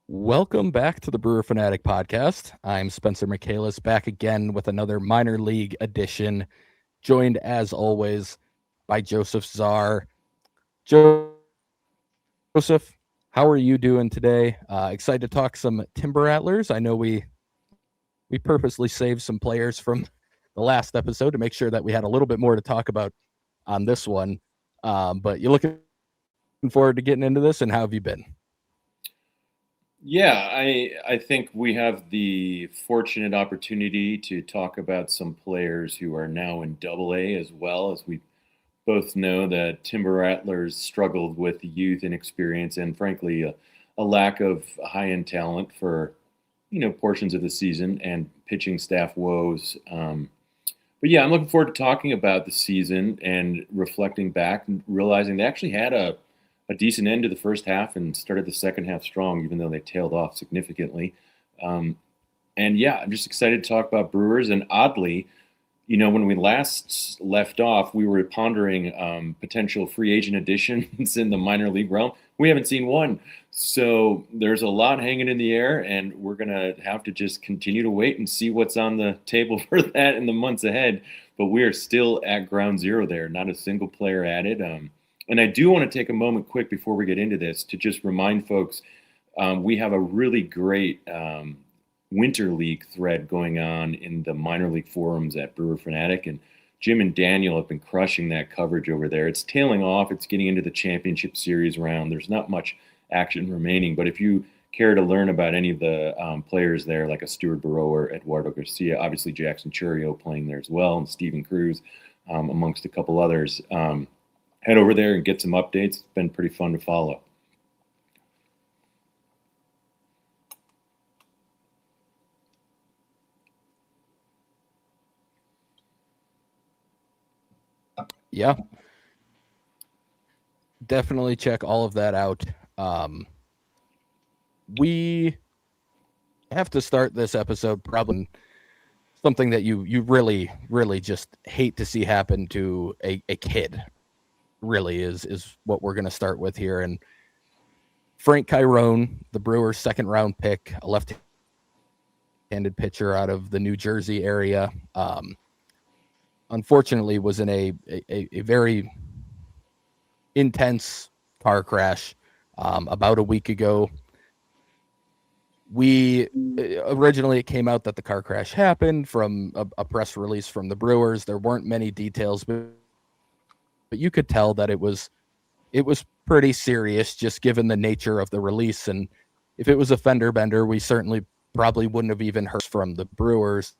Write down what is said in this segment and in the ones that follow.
Welcome back to the Brewer Fanatic podcast. I'm Spencer Michaelis, back again with another minor league edition, joined as always by Joseph Zarr. Joseph, how are you doing today? Excited to talk some Timber Rattlers. I know we purposely saved some players from the last episode to make sure that we had a little bit more to talk about on this one. But you looking forward to getting into this, and how have you been? Yeah, I think we have the fortunate opportunity to talk about some players who are now in Double A as well. As we both know that Timber Rattlers struggled with youth inexperience and frankly a lack of high-end talent for portions of the season and pitching staff woes. But yeah, I'm looking forward to talking about the season and reflecting back and realizing they actually had a decent end to the first half and started the second half strong, even though they tailed off significantly. Um, and yeah, I'm just excited to talk about Brewers. And oddly, when we last left off, we were pondering potential free agent additions in the minor league realm. We haven't seen one. So there's a lot hanging in the air, and we're going to have to just continue to wait and see what's on the table for that in the months ahead. But we are still at ground zero there, not a single player added. And I do want to take a moment quick before we get into this to just remind folks we have a really great winter league thread going on in the minor league forums at Brewer Fanatic. And Jim and Daniel have been crushing that coverage over there. It's tailing off. It's getting into the championship series round. There's not much action remaining. But if you care to learn about any of the players there, like a Stuart Burrow or Eduardo Garcia, obviously Jackson Churio playing there as well, and Steven Cruz, amongst a couple others, head over there and get some updates. It's been pretty fun to follow. Yeah, definitely check all of that out. We have to start this episode probably something that you really just hate to see happen to a kid. Really is what we're going to start with here. And Frank Cairone, the Brewers' second round pick, a left-handed pitcher out of the New Jersey area, unfortunately was in a very intense car crash about a week ago. Originally it came out that the car crash happened from a press release from the Brewers. There weren't many details, but you could tell that it was pretty serious, just given the nature of the release. And if it was a fender bender, we certainly probably wouldn't have even heard from the Brewers.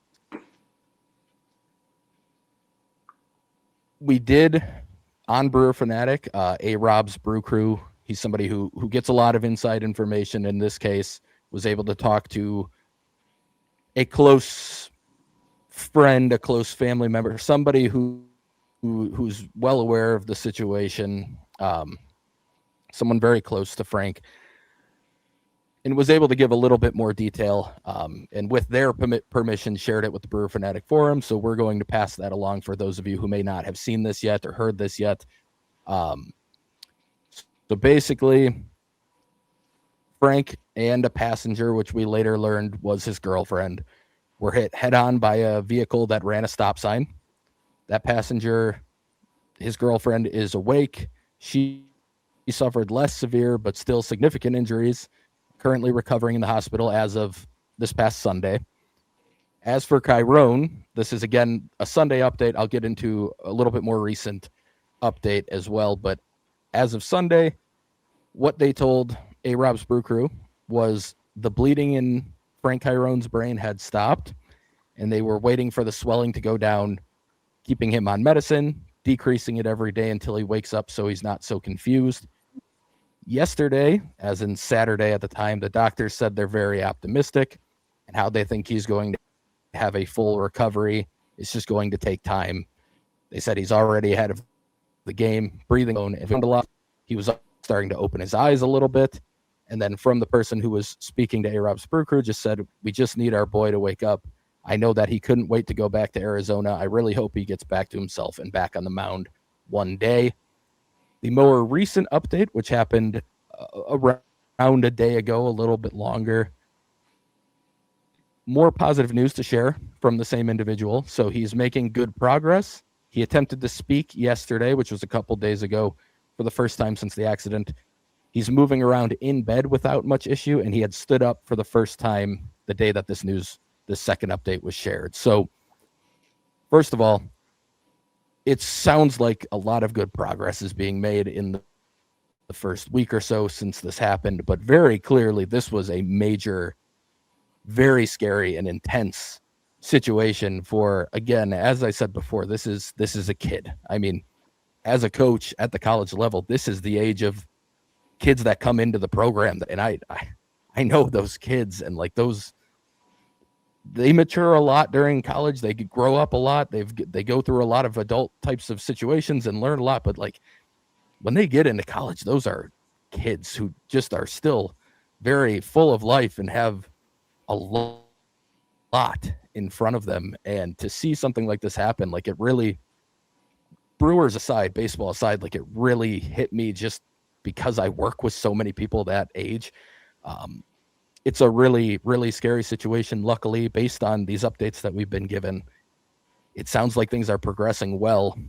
We did on Brewer Fanatic, A-Rob's Brew Crew. He's somebody who gets a lot of inside information. In this case, was able to talk to a close friend, a close family member, somebody who's well aware of the situation, someone very close to Frank, and was able to give a little bit more detail, and with their permission shared it with the Brewer Fanatic forum. So we're going to pass that along for those of you who may not have seen this yet or heard this yet. So basically, Frank and a passenger, which we later learned was his girlfriend, were hit head-on by a vehicle that ran a stop sign. That passenger, his girlfriend, is awake. She suffered less severe but still significant injuries, currently recovering in the hospital as of this past Sunday. As for Cairone, this is, again, a Sunday update. I'll get into a little bit more recent update as well. But as of Sunday, what they told A-Rob's Brew Crew was the bleeding in Frank Cairone's brain had stopped, and they were waiting for the swelling to go down, keeping him on medicine, decreasing it every day until he wakes up so he's not so confused. Yesterday, as in Saturday at the time, the doctors said they're very optimistic and how they think he's going to have a full recovery. It's just going to take time. They said he's already ahead of the game, breathing a lot. He was starting to open his eyes a little bit. And then from the person who was speaking to A-Rob's Brew Crew just said, we just need our boy to wake up. I know that he couldn't wait to go back to Arizona. I really hope he gets back to himself and back on the mound one day. The more recent update, which happened around a day ago, a little bit longer. More positive news to share from the same individual. So he's making good progress. He attempted to speak yesterday, which was a couple days ago, for the first time since the accident. He's moving around in bed without much issue, and he had stood up for the first time the day that this second update was shared. So, first of all, it sounds like a lot of good progress is being made in the first week or so since this happened, but very clearly, this was a major, very scary and intense situation for, again, as I said before, this is a kid. I mean, as a coach at the college level, this is the age of kids that come into the program, and I know those kids, and like those, they mature a lot during college. They grow up a lot. They go through a lot of adult types of situations and learn a lot. But like when they get into college, those are kids who just are still very full of life and have a lot in front of them. And to see something like this happen, like it really, Brewers aside, baseball aside, like it really hit me just because I work with so many people that age. It's a really, really scary situation. Luckily, based on these updates that we've been given, it sounds like things are progressing well.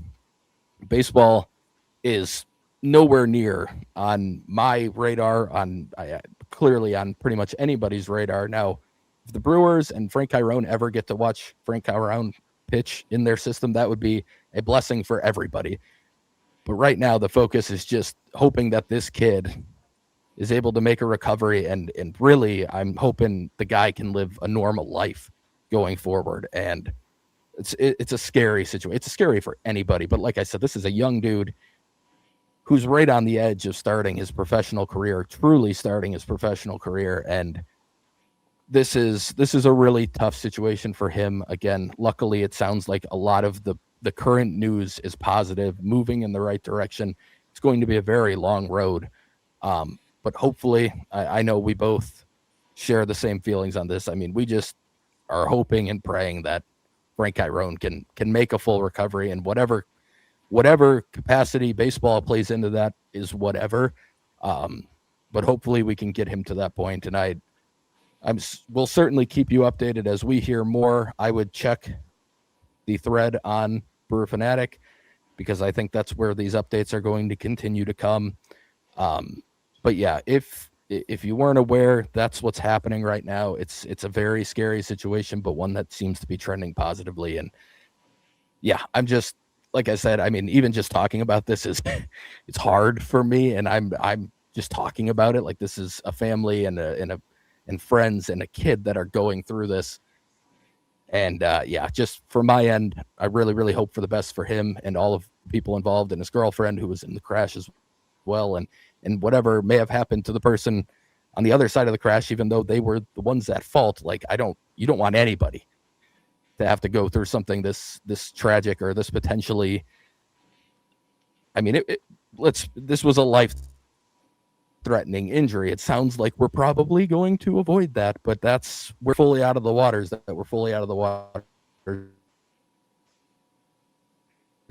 Baseball is nowhere near on my radar, clearly on pretty much anybody's radar. Now, if the Brewers and Frank Cairone ever get to watch Frank Cairone pitch in their system, that would be a blessing for everybody. But right now, the focus is just hoping that this kid is able to make a recovery, and really, I'm hoping the guy can live a normal life going forward. And it's a scary situation. It's scary for anybody. But like I said, this is a young dude who's right on the edge of starting his professional career, truly starting his professional career. And this is a really tough situation for him. Again, luckily, it sounds like a lot of the current news is positive, moving in the right direction. It's going to be a very long road. But hopefully, I know we both share the same feelings on this. I mean, we just are hoping and praying that Frank Cairone can make a full recovery, and whatever capacity baseball plays into that is whatever. But hopefully we can get him to that point. And we'll certainly keep you updated as we hear more. I would check the thread on Brewer Fanatic because I think that's where these updates are going to continue to come. But yeah, if you weren't aware, that's what's happening right now. It's a very scary situation, but one that seems to be trending positively. And yeah, I'm just, like I said, I mean, even just talking about this is it's hard for me, and I'm just talking about it like this is a family and friends and a kid that are going through this. And yeah, just from my end, I really, really hope for the best for him and all of the people involved, and his girlfriend who was in the crash as well, and whatever may have happened to the person on the other side of the crash, even though they were the ones at fault. Like you don't want anybody to have to go through something this tragic or this potentially. I mean, this was a life-threatening injury. It sounds like we're probably going to avoid that, but we're fully out of the waters. That we're fully out of the waters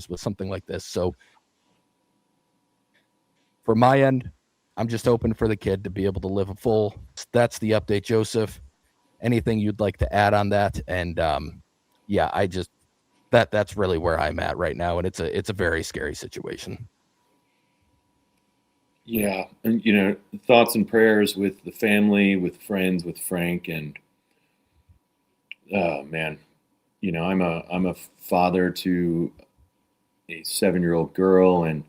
with something like this. So, from my end, I'm just hoping for the kid to be able to live a full. That's the update, Joseph. Anything you'd like to add on that? And yeah, I just that's really where I'm at right now, and it's a very scary situation. Yeah, and thoughts and prayers with the family, with friends, with Frank, and oh man, I'm a father to a 7-year-old girl and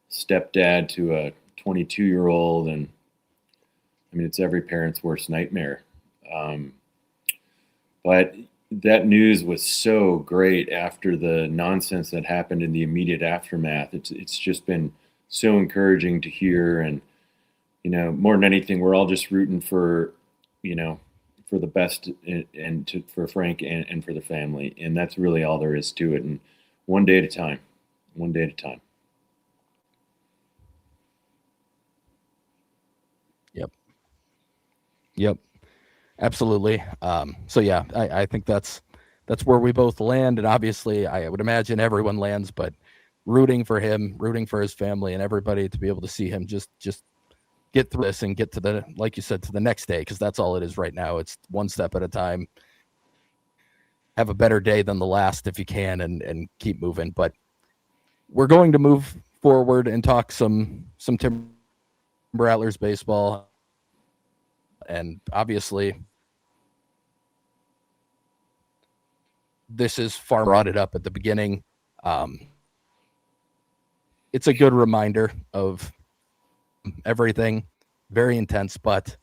stepdad to a 22-year-old, and I mean it's every parent's worst nightmare. But that news was so great after the nonsense that happened in the immediate aftermath. It's just been so encouraging to hear, and more than anything, we're all just rooting for for the best and for Frank and for the family, and that's really all there is to it. And one day at a time, one day at a time. Yep, absolutely. So yeah, I think that's where we both land, and obviously I would imagine everyone lands, but rooting for him, rooting for his family and everybody to be able to see him just get through this and get to the, like you said, to the next day, because that's all it is right now. It's one step at a time. Have a better day than the last if you can, and keep moving. But we're going to move forward and talk some Timber Rattlers baseball, and obviously this is far brought it up at the beginning. It's a good reminder of everything, very intense, but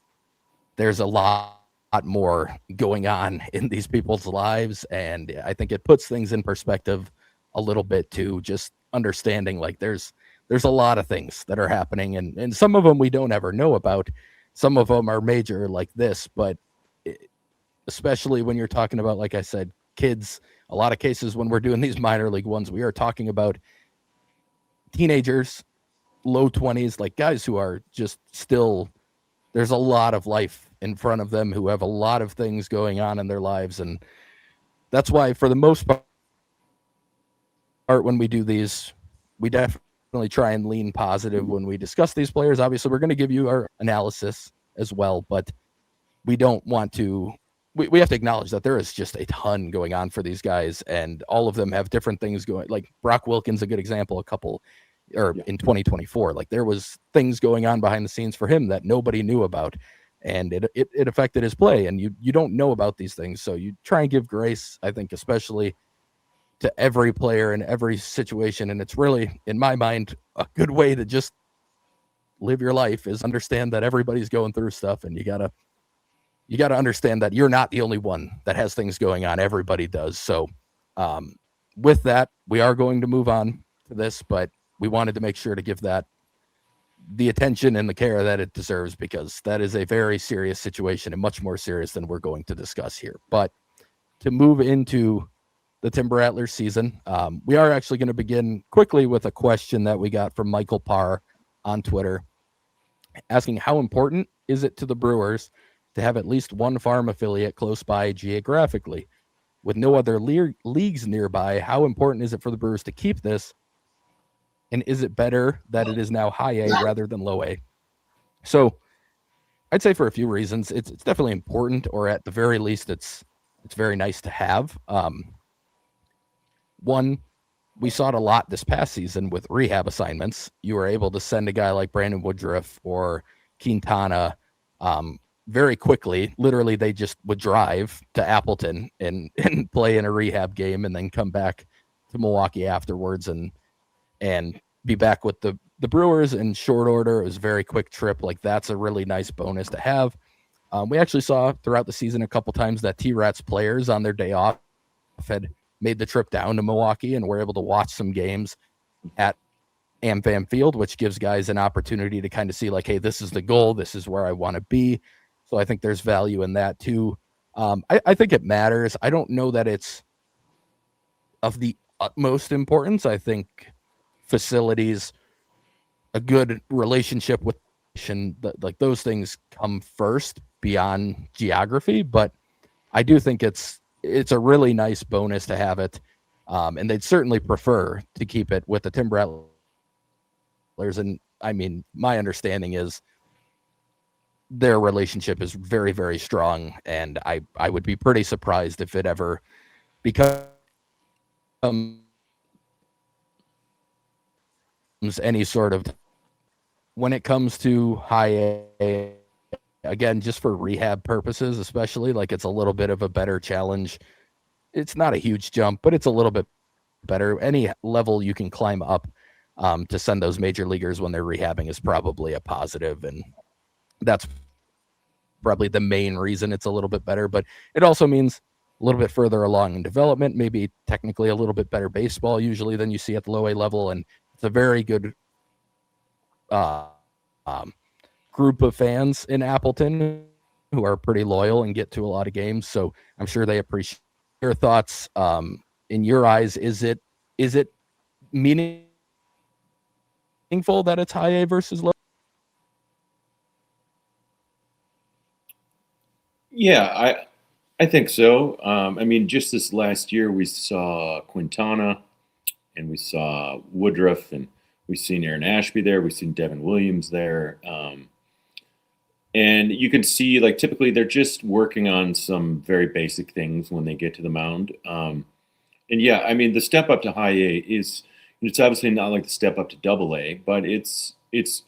there's a lot more going on in these people's lives, and I think it puts things in perspective a little bit too, just understanding like there's a lot of things that are happening, and some of them we don't ever know about. Some of them are major like this, but especially when you're talking about, like I said, kids, a lot of cases when we're doing these minor league ones, we are talking about teenagers, low 20s, like guys who are just still, there's a lot of life in front of them, who have a lot of things going on in their lives. And that's why, for the most part, when we do these, we definitely try and lean positive when we discuss these players. Obviously, we're going to give you our analysis as well, but we don't want to, we have to acknowledge that there is just a ton going on for these guys, and all of them have different things going. Like Brock Wilkins, a good example, in 2024, like there was things going on behind the scenes for him that nobody knew about, and it affected his play, and you don't know about these things. So you try and give grace, I think, especially to every player in every situation. And it's really, in my mind, a good way to just live your life is understand that everybody's going through stuff, and you gotta understand that you're not the only one that has things going on. Everybody does. So with that, we are going to move on to this, but we wanted to make sure to give that the attention and the care that it deserves, because that is a very serious situation, and much more serious than we're going to discuss here. But to move into the Timber Rattlers season, we are actually going to begin quickly with a question that we got from Michael Parr on Twitter, asking how important is it to the Brewers to have at least one farm affiliate close by geographically? With no other leagues nearby, how important is it for the Brewers to keep this? And is it better that it is now high A rather than low A? So I'd say for a few reasons, it's definitely important, or at the very least, it's very nice to have. One, we saw it a lot this past season with rehab assignments. You were able to send a guy like Brandon Woodruff or Quintana very quickly. Literally, they just would drive to Appleton and play in a rehab game, and then come back to Milwaukee afterwards and be back with the Brewers in short order. It was a very quick trip. Like, that's a really nice bonus to have. We actually saw throughout the season a couple times that T-Rats players on their day off had made the trip down to Milwaukee and were able to watch some games at AmFam Field, which gives guys an opportunity to kind of see like, hey, this is the goal. This is where I want to be. So I think there's value in that too. I think it matters. I don't know that it's of the utmost importance. I think facilities, a good relationship with, like those things come first beyond geography. But I do think it's a really nice bonus to have it. And they'd certainly prefer to keep it with the Timber Rattlers. And I mean, my understanding is their relationship is very, very strong. And I would be pretty surprised if it ever becomes any sort of, when it comes to high A, again, just for rehab purposes, especially, like it's a little bit of a better challenge. It's not a huge jump, but it's a little bit better. Any level you can climb up to send those major leaguers when they're rehabbing is probably a positive, and that's probably the main reason it's a little bit better. But it also means a little bit further along in development, maybe technically a little bit better baseball usually than you see at the low A level, and it's a very good group of fans in Appleton who are pretty loyal and get to a lot of games. So I'm sure they appreciate your thoughts. In your eyes, is it meaningful that it's high A versus low? Yeah, I think so. I mean, just this last year, we saw Quintana and we saw Woodruff, and we've seen Aaron Ashby there. We've seen Devin Williams there. And you can see, like, typically they're just working on some very basic things when they get to the mound. And yeah, I mean, the step up to high A is, it's obviously not like the step up to double A, but it's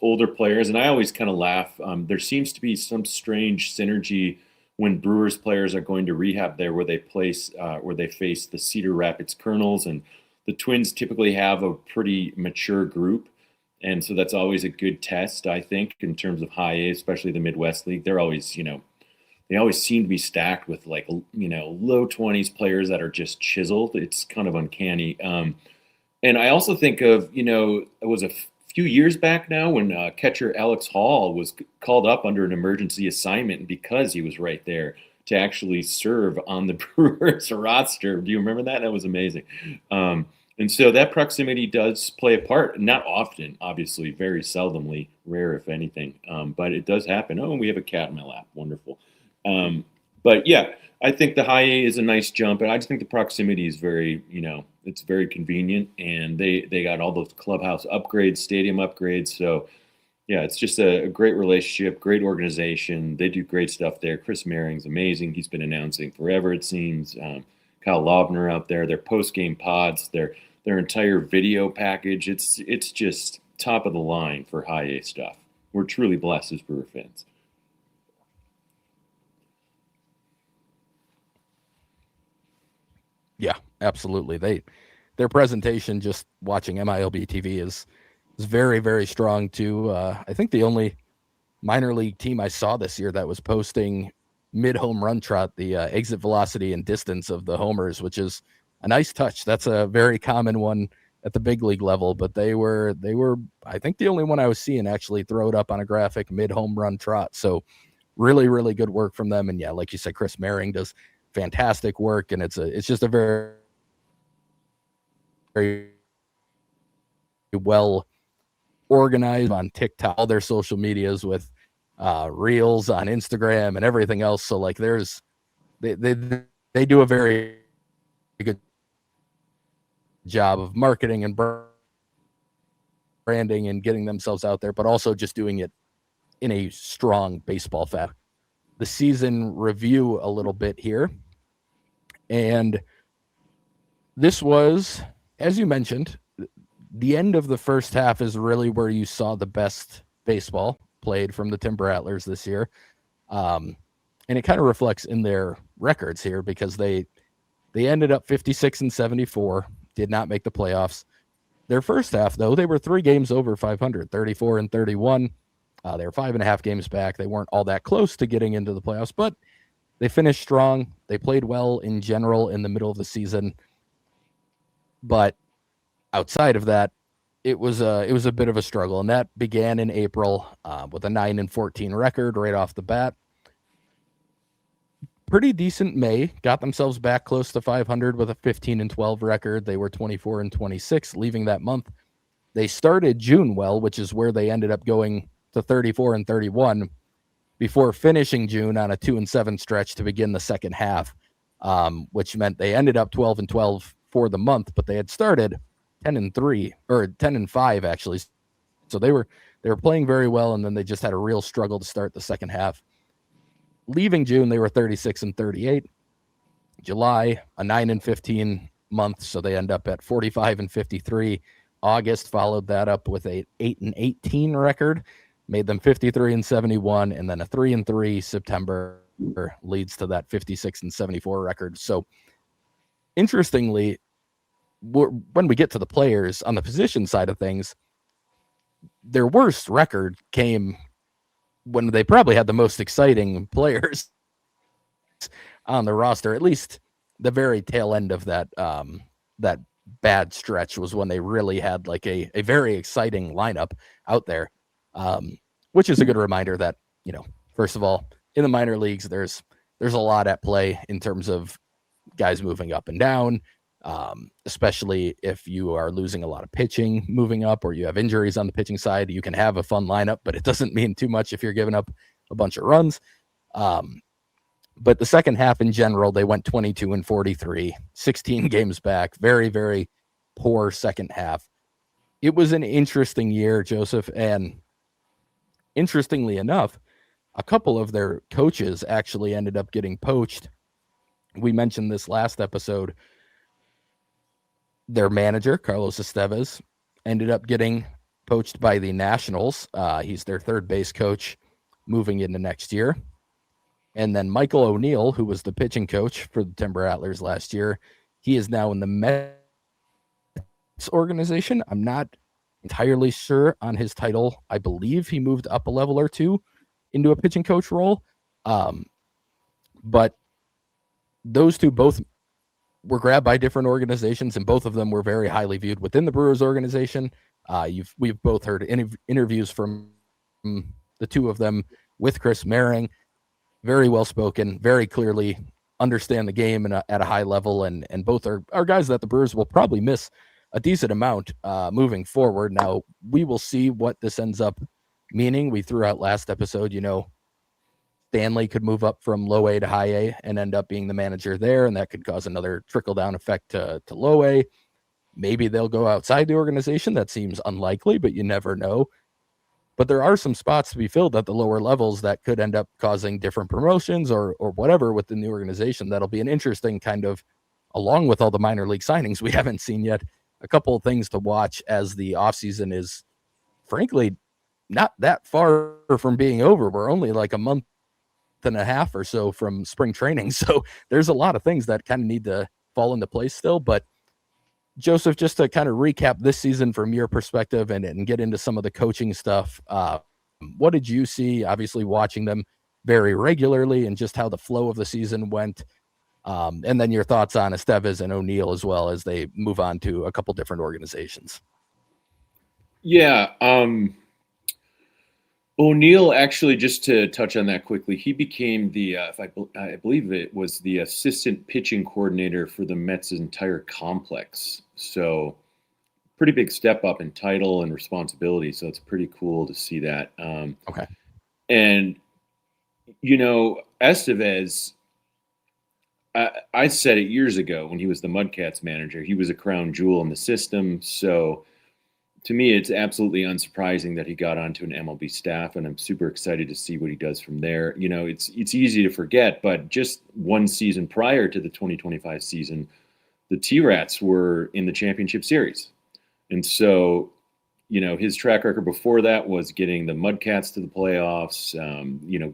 older players. And I always kind of laugh. There seems to be some strange synergy when Brewers players are going to rehab there, where they face the Cedar Rapids Colonels, and the Twins typically have a pretty mature group. And so that's always a good test, I think, in terms of high A, especially the Midwest League. They're always, they always seem to be stacked with, like, low 20s players that are just chiseled. It's kind of uncanny. And I also think of, it was a few years back now when catcher Alex Hall was called up under an emergency assignment because he was right there to actually serve on the Brewers roster. Do you remember that? That was amazing. And so that proximity does play a part. Not often, obviously, very seldomly, rare if anything, but it does happen. Oh, we have a cat in my lap. Wonderful. But yeah, I think the high A is a nice jump, and I just think the proximity is very, it's very convenient, and they got all those clubhouse upgrades, stadium upgrades. So yeah, it's just a great relationship, great organization. They do great stuff there. Chris Maring's amazing. He's been announcing forever, it seems. Kyle Lovner out there, their post game pods, their entire video package. It's just top of the line for high A stuff. We're truly blessed as Brewer fans. Yeah, absolutely. Their presentation, just watching MILB TV, is very, very strong too. I think the only minor league team I saw this year that was posting mid home run trot, the exit velocity and distance of the homers, which is a nice touch. That's a very common one at the big league level, but they were I think the only one I was seeing actually throw it up on a graphic mid home run trot. So really, really good work from them. And yeah, like you said, Chris Maring does fantastic work, and it's just a very, very well organized on TikTok, all their social medias with reels on Instagram and everything else. So like they do a very good job of marketing and branding and getting themselves out there, but also just doing it in a strong baseball fashion. The season review a little bit here. And this was, as you mentioned, the end of the first half is really where you saw the best baseball played from the Timber Rattlers this year. And it kind of reflects in their records here, because they ended up 56-74, did not make the playoffs. Their first half, though, they were 3 games over 500, 34-31. They were 5.5 games back. They weren't all that close to getting into the playoffs, but they finished strong. They played well in general in the middle of the season. But outside of that, it was a bit of a struggle, and that began in April with a 9-14 record right off the bat. Pretty decent May, got themselves back close to 500 with a 15-12 record. They were 24-26 leaving that month. They started June well, which is where they ended up going to 34-31 before finishing June on a 2-7 stretch to begin the second half, which meant they ended up 12-12 for the month, but they had started 10-3 or 10-5 actually. So they were playing very well, and then they just had a real struggle to start the second half. Leaving June, they were 36-38. July, a 9-15 month, so they end up at 45-53. August followed that up with a 8-18 record, made them 53-71, and then a 3-3 September leads to that 56-74 record. So interestingly, when we get to the players on the position side of things, their worst record came when they probably had the most exciting players on the roster. At least the very tail end of that that bad stretch was when they really had like a very exciting lineup out there, which is a good reminder that, first of all, in the minor leagues, there's a lot at play in terms of guys moving up and down, especially if you are losing a lot of pitching moving up, or you have injuries on the pitching side. You can have a fun lineup, but it doesn't mean too much if you're giving up a bunch of runs. But the second half in general, they went 22-43, 16 games back. Very, very poor second half. It was an interesting year, Joseph, and interestingly enough, a couple of their coaches actually ended up getting poached. We mentioned this last episode. Their manager, Carlos Estevez, ended up getting poached by the Nationals. He's their third base coach moving into next year. And then Michael O'Neill, who was the pitching coach for the Timber Rattlers last year, he is now in the Mets organization. I'm not entirely sure on his title. I believe he moved up a level or two into a pitching coach role. But those two both were grabbed by different organizations, and both of them were very highly viewed within the Brewers organization. We've both heard interviews from the two of them with Chris Merring. Very well spoken, very clearly understand the game at a high level, and both are guys that the Brewers will probably miss a decent amount moving forward. Now, we will see what this ends up meaning. We threw out last episode, Stanley could move up from low A to high A and end up being the manager there, and that could cause another trickle-down effect to low A. Maybe they'll go outside the organization. That seems unlikely, but you never know. But there are some spots to be filled at the lower levels that could end up causing different promotions or whatever within the organization. That'll be an interesting kind of, along with all the minor league signings we haven't seen yet, a couple of things to watch as the offseason is, frankly, not that far from being over. We're only like a month and a half or so from spring training. So there's a lot of things that kind of need to fall into place still. But Joseph, just to kind of recap this season from your perspective and get into some of the coaching stuff, what did you see, obviously watching them very regularly, and just how the flow of the season went? And then your thoughts on Estevez and O'Neill as well as they move on to a couple different organizations. Yeah. O'Neill, actually, just to touch on that quickly, he became the, I believe it was the assistant pitching coordinator for the Mets' entire complex. So pretty big step up in title and responsibility. So it's pretty cool to see that. Okay. And, Estevez, I said it years ago when he was the Mudcats manager, he was a crown jewel in the system. So to me, it's absolutely unsurprising that he got onto an MLB staff, and I'm super excited to see what he does from there. It's easy to forget, but just one season prior to the 2025 season, the T-Rats were in the championship series. And so, his track record before that was getting the Mudcats to the playoffs,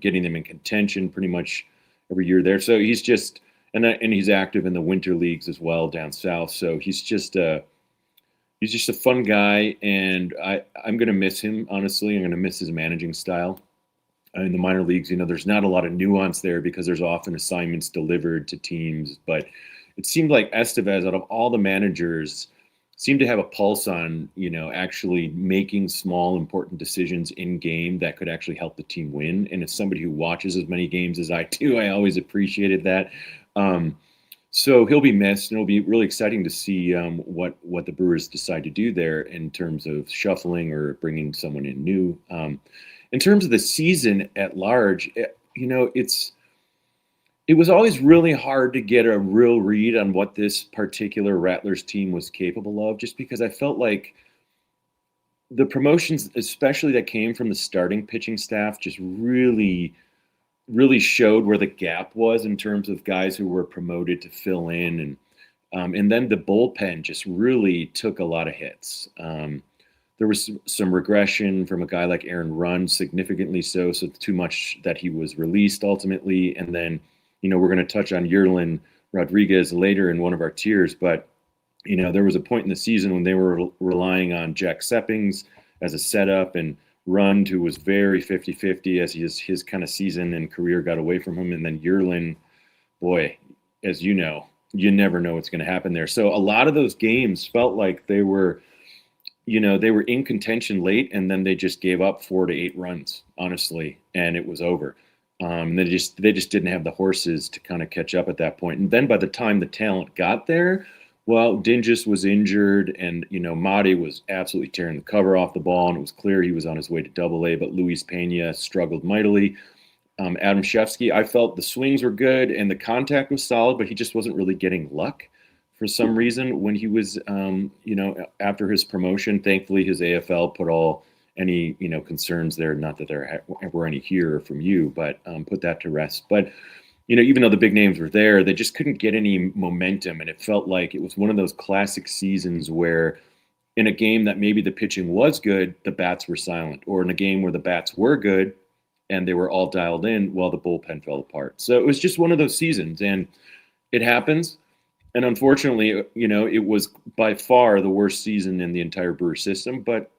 getting them in contention pretty much every year there. So he's just, and he's active in the winter leagues as well down south. So he's just a fun guy, and I'm going to miss him, honestly. I'm going to miss his managing style. In the minor leagues, there's not a lot of nuance there because there's often assignments delivered to teams. But it seemed like Estevez, out of all the managers, seemed to have a pulse on, actually making small, important decisions in game that could actually help the team win. And as somebody who watches as many games as I do, I always appreciated that. So he'll be missed, and it'll be really exciting to see what the Brewers decide to do there in terms of shuffling or bringing someone in new. In terms of the season at large, it was always really hard to get a real read on what this particular Rattlers team was capable of, just because I felt like the promotions, especially that came from the starting pitching staff, just really showed where the gap was in terms of guys who were promoted to fill in. And then the bullpen just really took a lot of hits. There was some regression from a guy like Aaron Runn, significantly so too much that he was released ultimately. And then, we're going to touch on Yerlin Rodriguez later in one of our tiers, but, there was a point in the season when they were relying on Jack Seppings as a setup, and Rund, who was very 50-50 as his kind of season and career got away from him. And then Yerlin, boy, as you know, you never know what's going to happen there. So a lot of those games felt like they were in contention late, and then they just gave up 4 to 8 runs, honestly, and it was over. They just didn't have the horses to kind of catch up at that point. And then by the time the talent got there, well, Dingus was injured, and, Madi was absolutely tearing the cover off the ball, and it was clear he was on his way to Double-A, but Luis Pena struggled mightily. Adam Shevsky, I felt the swings were good, and the contact was solid, but he just wasn't really getting luck for some reason when he was, after his promotion. Thankfully, his AFL put all any concerns there. Not that there were any here from you, but put that to rest. But even though the big names were there, they just couldn't get any momentum, and it felt like it was one of those classic seasons where, in a game that maybe the pitching was good, the bats were silent, or in a game where the bats were good and they were all dialed in, while the bullpen fell apart. So it was just one of those seasons, and it happens. And unfortunately, it was by far the worst season in the entire Brewer system. But,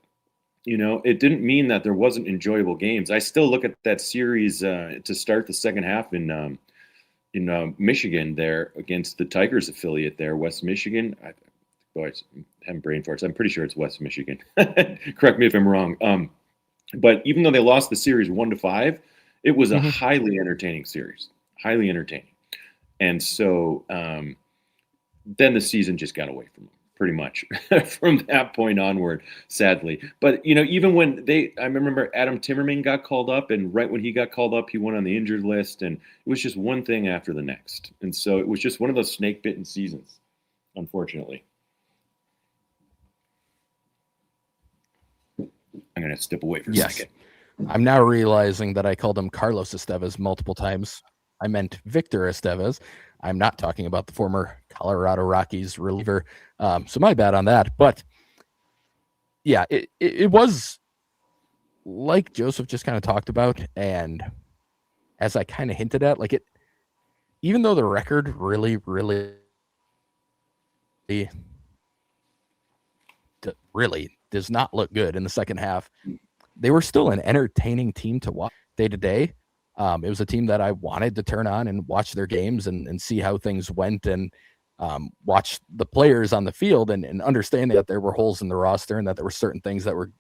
it didn't mean that there wasn't enjoyable games. I still look at that series to start the second half in Michigan there against the Tigers affiliate there, West Michigan. I'm having brain farts. I'm pretty sure it's West Michigan. Correct me if I'm wrong. But even though they lost the series 1-5, it was a highly entertaining series, highly entertaining. And so then the season just got away from them pretty much from that point onward, sadly. But, even when I remember Adam Timmerman got called up, and right when he got called up, he went on the injured list, and it was just one thing after the next. And so it was just one of those snake-bitten seasons, unfortunately. I'm going to step away for a second. I'm now realizing that I called him Carlos Estevez multiple times. I meant Victor Estevez. I'm not talking about the former Colorado Rockies reliever. So my bad on that. But yeah, it was like Joseph just kind of talked about. And as I kind of hinted at, like even though the record really does not look good in the second half, they were still an entertaining team to watch day to day. It was a team that I wanted to turn on and watch their games and see how things went, and watch the players on the field and understanding that there were holes in the roster and that there were certain things that were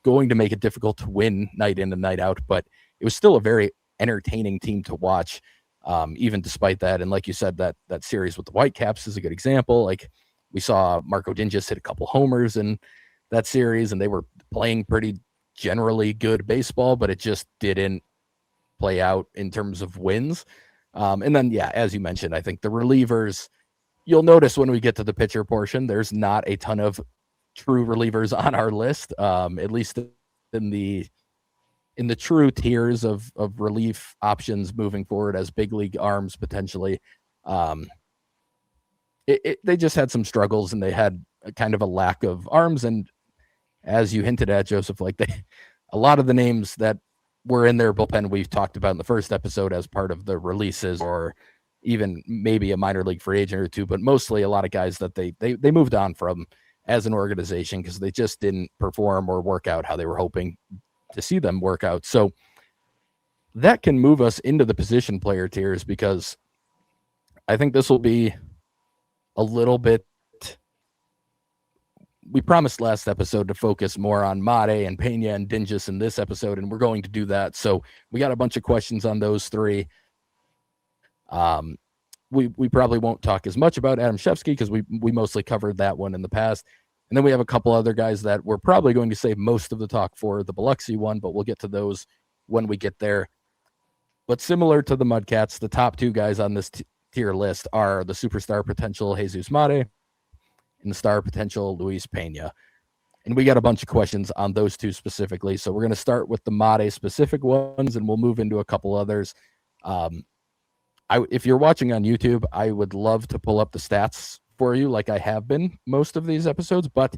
going to make it difficult to win night in and night out. But it was still a very entertaining team to watch, even despite that. And like you said, that series with the Whitecaps is a good example. Like, we saw Marco Dinges hit a couple homers in that series, and they were playing pretty generally good baseball, but it just didn't play out in terms of wins. And then, as you mentioned, I think the relievers, you'll notice when we get to the pitcher portion, there's not a ton of true relievers on our list, at least in the true tiers of relief options moving forward as big league arms potentially. They just had some struggles, and they had a kind of a lack of arms. And as you hinted at, Joseph, like a lot of the names that were in their bullpen we've talked about in the first episode as part of the releases, or even maybe a minor league free agent or two, but mostly a lot of guys that they moved on from as an organization because they just didn't perform or work out how they were hoping to see them work out. So that can move us into the position player tiers, because I think this will be a little bit, we promised last episode to focus more on Mate and Pena and Dinges in this episode, and we're going to do that. So we got a bunch of questions on those three. We probably won't talk as much about Adam Shevsky because we mostly covered that one in the past. And then we have a couple other guys that we're probably going to save most of the talk for the Biloxi one, but we'll get to those when we get there. But similar to the Mudcats, the top two guys on this tier list are the superstar potential Jesus Mate and the star potential Luis Pena. And we got a bunch of questions on those two specifically. So we're going to start with the Mate specific ones, and we'll move into a couple others. If you're watching on YouTube, I would love to pull up the stats for you like I have been most of these episodes, but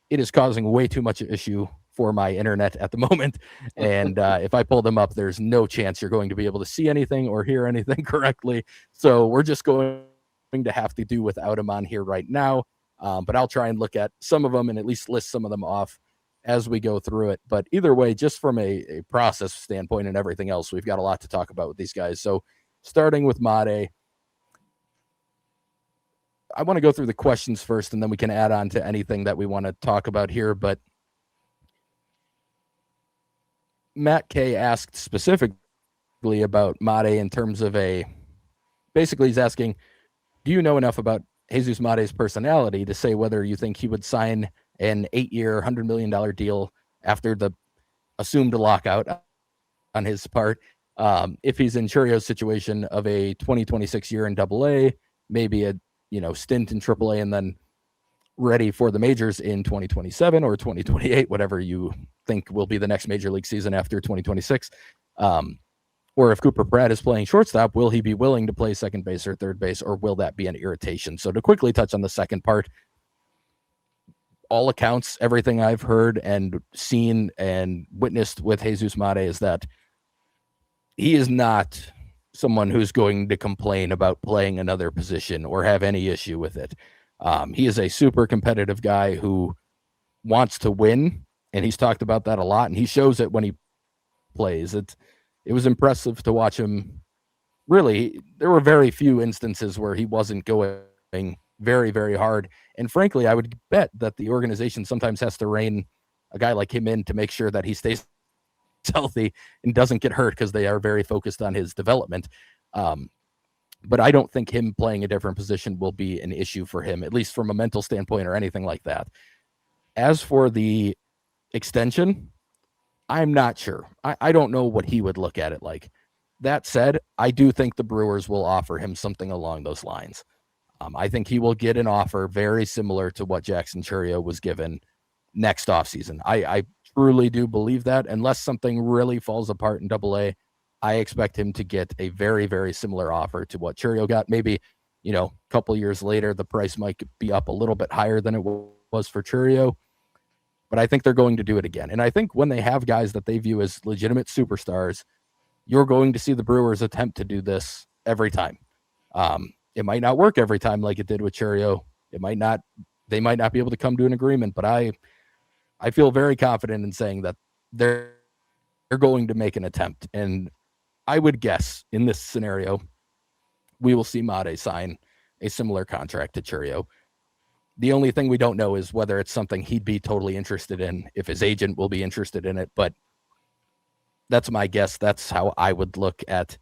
it is causing way too much issue for my internet at the moment. And if I pull them up, there's no chance you're going to be able to see anything or hear anything correctly. So we're just going to have to do without them on here right now. But I'll try and look at some of them and at least list some of them off as we go through it. But either way, just from a process standpoint and everything else, we've got a lot to talk about with these guys. So starting with Mate, I want to go through the questions first, and then we can add on to anything that we want to talk about here. But Matt K asked specifically about Mate in terms of basically he's asking, do you know enough about Jesus Mate's personality to say whether you think he would sign an 8-year, $100 million deal after the assumed lockout on his part, if he's in Churio's situation of a 2026 year in AA, maybe a stint in AAA, and then ready for the majors in 2027 or 2028, whatever you think will be the next major league season after 2026. Or if Cooper Pratt is playing shortstop, will he be willing to play second base or third base, or will that be an irritation? So to quickly touch on the second part, all accounts, everything I've heard and seen and witnessed with Jesus Mate is that he is not someone who's going to complain about playing another position or have any issue with it. He is a super competitive guy who wants to win, and he's talked about that a lot, and he shows it when he plays. It was impressive to watch him. Really, there were very few instances where he wasn't going very, very hard. And frankly, I would bet that the organization sometimes has to rein a guy like him in to make sure that he stays healthy and doesn't get hurt, because they are very focused on his development. But I don't think him playing a different position will be an issue for him, at least from a mental standpoint or anything like that. As for the extension, I'm not sure. I don't know what he would look at it like. That said, I do think the Brewers will offer him something along those lines. I think he will get an offer very similar to what Jackson Chourio was given next offseason. I truly do believe that. Unless something really falls apart in AA, I expect him to get a very, very similar offer to what Chourio got. Maybe, a couple years later, the price might be up a little bit higher than it was for Chourio. But I think they're going to do it again. And I think when they have guys that they view as legitimate superstars, you're going to see the Brewers attempt to do this every time. It might not work every time like it did with Chourio. They might not be able to come to an agreement, but I feel very confident in saying that they're going to make an attempt. And I would guess in this scenario, we will see Mate sign a similar contract to Chourio. The only thing we don't know is whether it's something he'd be totally interested in, if his agent will be interested in it. But that's my guess. That's how I would look at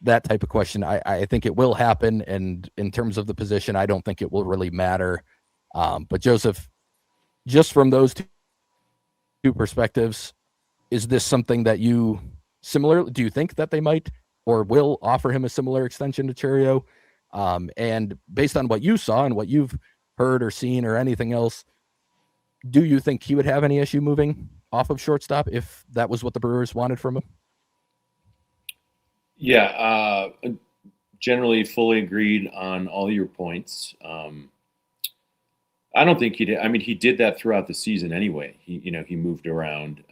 that type of question. I think it will happen. And in terms of the position, I don't think it will really matter. But Joseph, just from those two perspectives, is this something that do you think that they might or will offer him a similar extension to Chourio? And based on what you saw and what you've heard or seen or anything else, do you think he would have any issue moving off of shortstop if that was what the Brewers wanted from him? Yeah, generally fully agreed on all your points. I don't think he did. I mean, he did that throughout the season anyway. He moved around.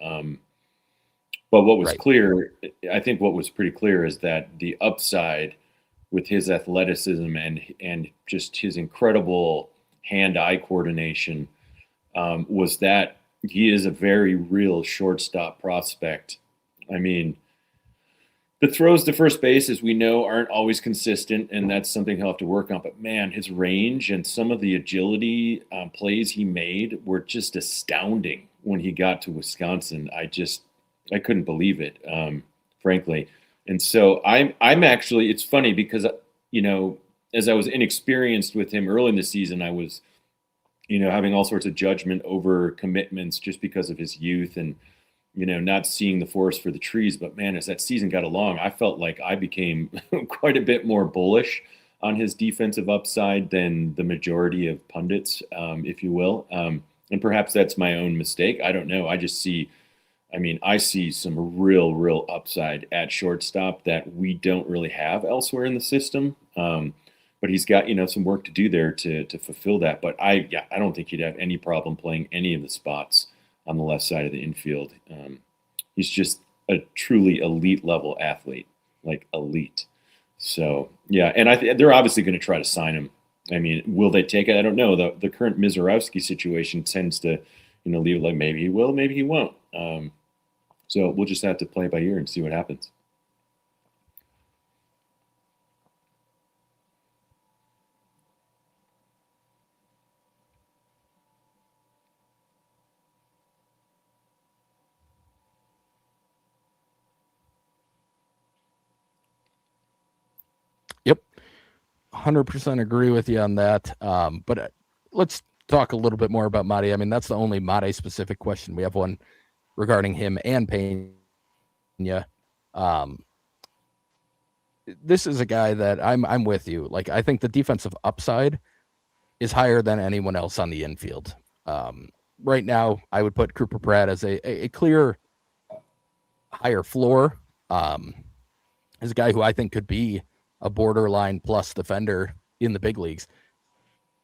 But what was clear, I think what was pretty clear is that the upside with his athleticism and just his incredible hand-eye coordination was that he is a very real shortstop prospect. I mean, the throws to first base, as we know, aren't always consistent, and that's something he'll have to work on. But, man, his range and some of the agility plays he made were just astounding when he got to Wisconsin. I couldn't believe it, frankly. And so I'm actually – it's funny because, as I was inexperienced with him early in the season, I was, having all sorts of judgment over commitments just because of his youth and, not seeing the forest for the trees. But, man, as that season got along, I felt like I became quite a bit more bullish on his defensive upside than the majority of pundits, if you will. And perhaps that's my own mistake. I don't know. I see some real upside at shortstop that we don't really have elsewhere in the system. But he's got, some work to do there to fulfill that. But I don't think he'd have any problem playing any of the spots on the left side of the infield. He's just a truly elite level athlete, like elite. So, yeah. And they're obviously going to try to sign him. I mean, will they take it? I don't know. The current Mizorowski situation tends to, leave like maybe he will, maybe he won't. So we'll just have to play by ear and see what happens. Yep. 100% agree with you on that. But let's talk a little bit more about Mate. I mean, that's the only Mate specific question. We have one regarding him and Pena. This is a guy that I'm with you. Like, I think the defensive upside is higher than anyone else on the infield. right now, I would put Cooper Pratt as a clear higher floor. Is a guy who I think could be a borderline plus defender in the big leagues.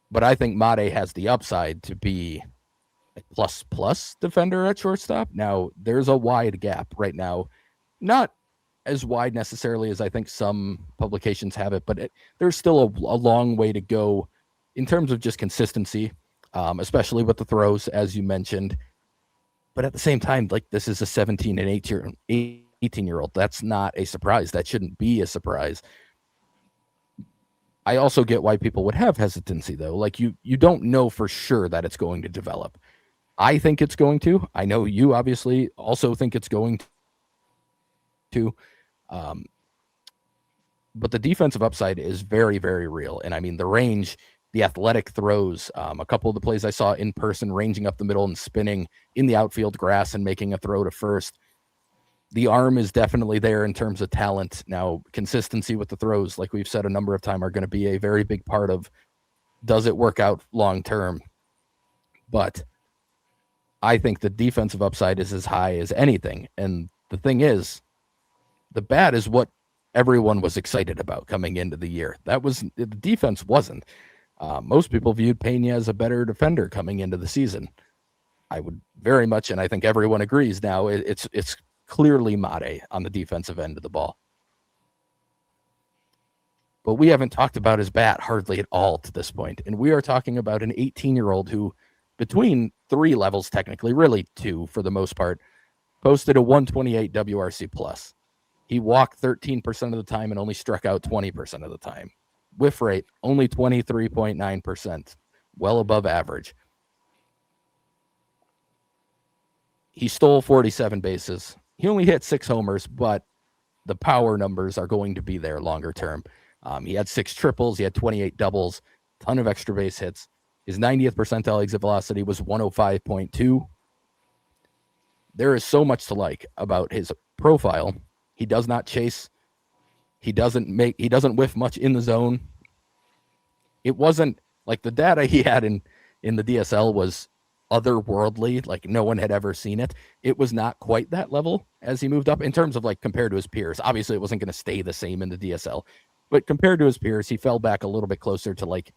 But I think Mate has the upside to be a plus defender at shortstop. Now, there's a wide gap right now. Not as wide necessarily as I think some publications have it, but there's still a long way to go in terms of just consistency, especially with the throws, as you mentioned. But at the same time, like this is a 17 and 18-year-old. That's not a surprise. That shouldn't be a surprise. I also get why people would have hesitancy though. Like you don't know for sure that it's going to develop. I think it's going to. I know you obviously also think it's going to. Um, but the defensive upside is very, very real. And I mean, the range, the athletic throws, a couple of the plays I saw in person, ranging up the middle and spinning in the outfield grass and making a throw to first. The arm is definitely there in terms of talent. Now, consistency with the throws, like we've said a number of times, are going to be a very big part of does it work out long term. But I think the defensive upside is as high as anything. And the thing is, the bat is what everyone was excited about coming into the year. That was the defense wasn't. Most people viewed Pena as a better defender coming into the season. I would very much, and I think everyone agrees now. It's clearly Mate on the defensive end of the ball. But we haven't talked about his bat hardly at all to this point, and we are talking about an 18-year-old who, between three levels, technically, really two for the most part, posted a 128 WRC plus. He walked 13% of the time and only struck out 20% of the time. Whiff rate, only 23.9%, well above average. He stole 47 bases. He only hit 6 homers, but the power numbers are going to be there longer term. He had 6 triples. He had 28 doubles, ton of extra base hits. His 90th percentile exit velocity was 105.2. There is so much to like about his profile. He does not chase. He doesn't whiff much in the zone. It wasn't like the data he had in the DSL was otherworldly, like no one had ever seen it. It was not quite that level as he moved up in terms of like compared to his peers. Obviously, it wasn't going to stay the same in the DSL, but compared to his peers, he fell back a little bit closer to like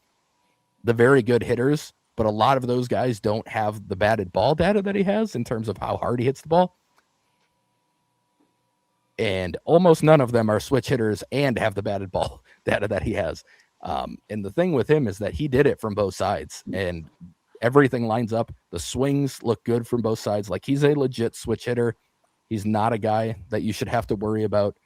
the very good hitters. But a lot of those guys don't have the batted ball data that he has in terms of how hard he hits the ball. And almost none of them are switch hitters and have the batted ball data that he has. And the thing with him is that he did it from both sides, and everything lines up. The swings look good from both sides. Like he's a legit switch hitter. He's not a guy that you should have to worry about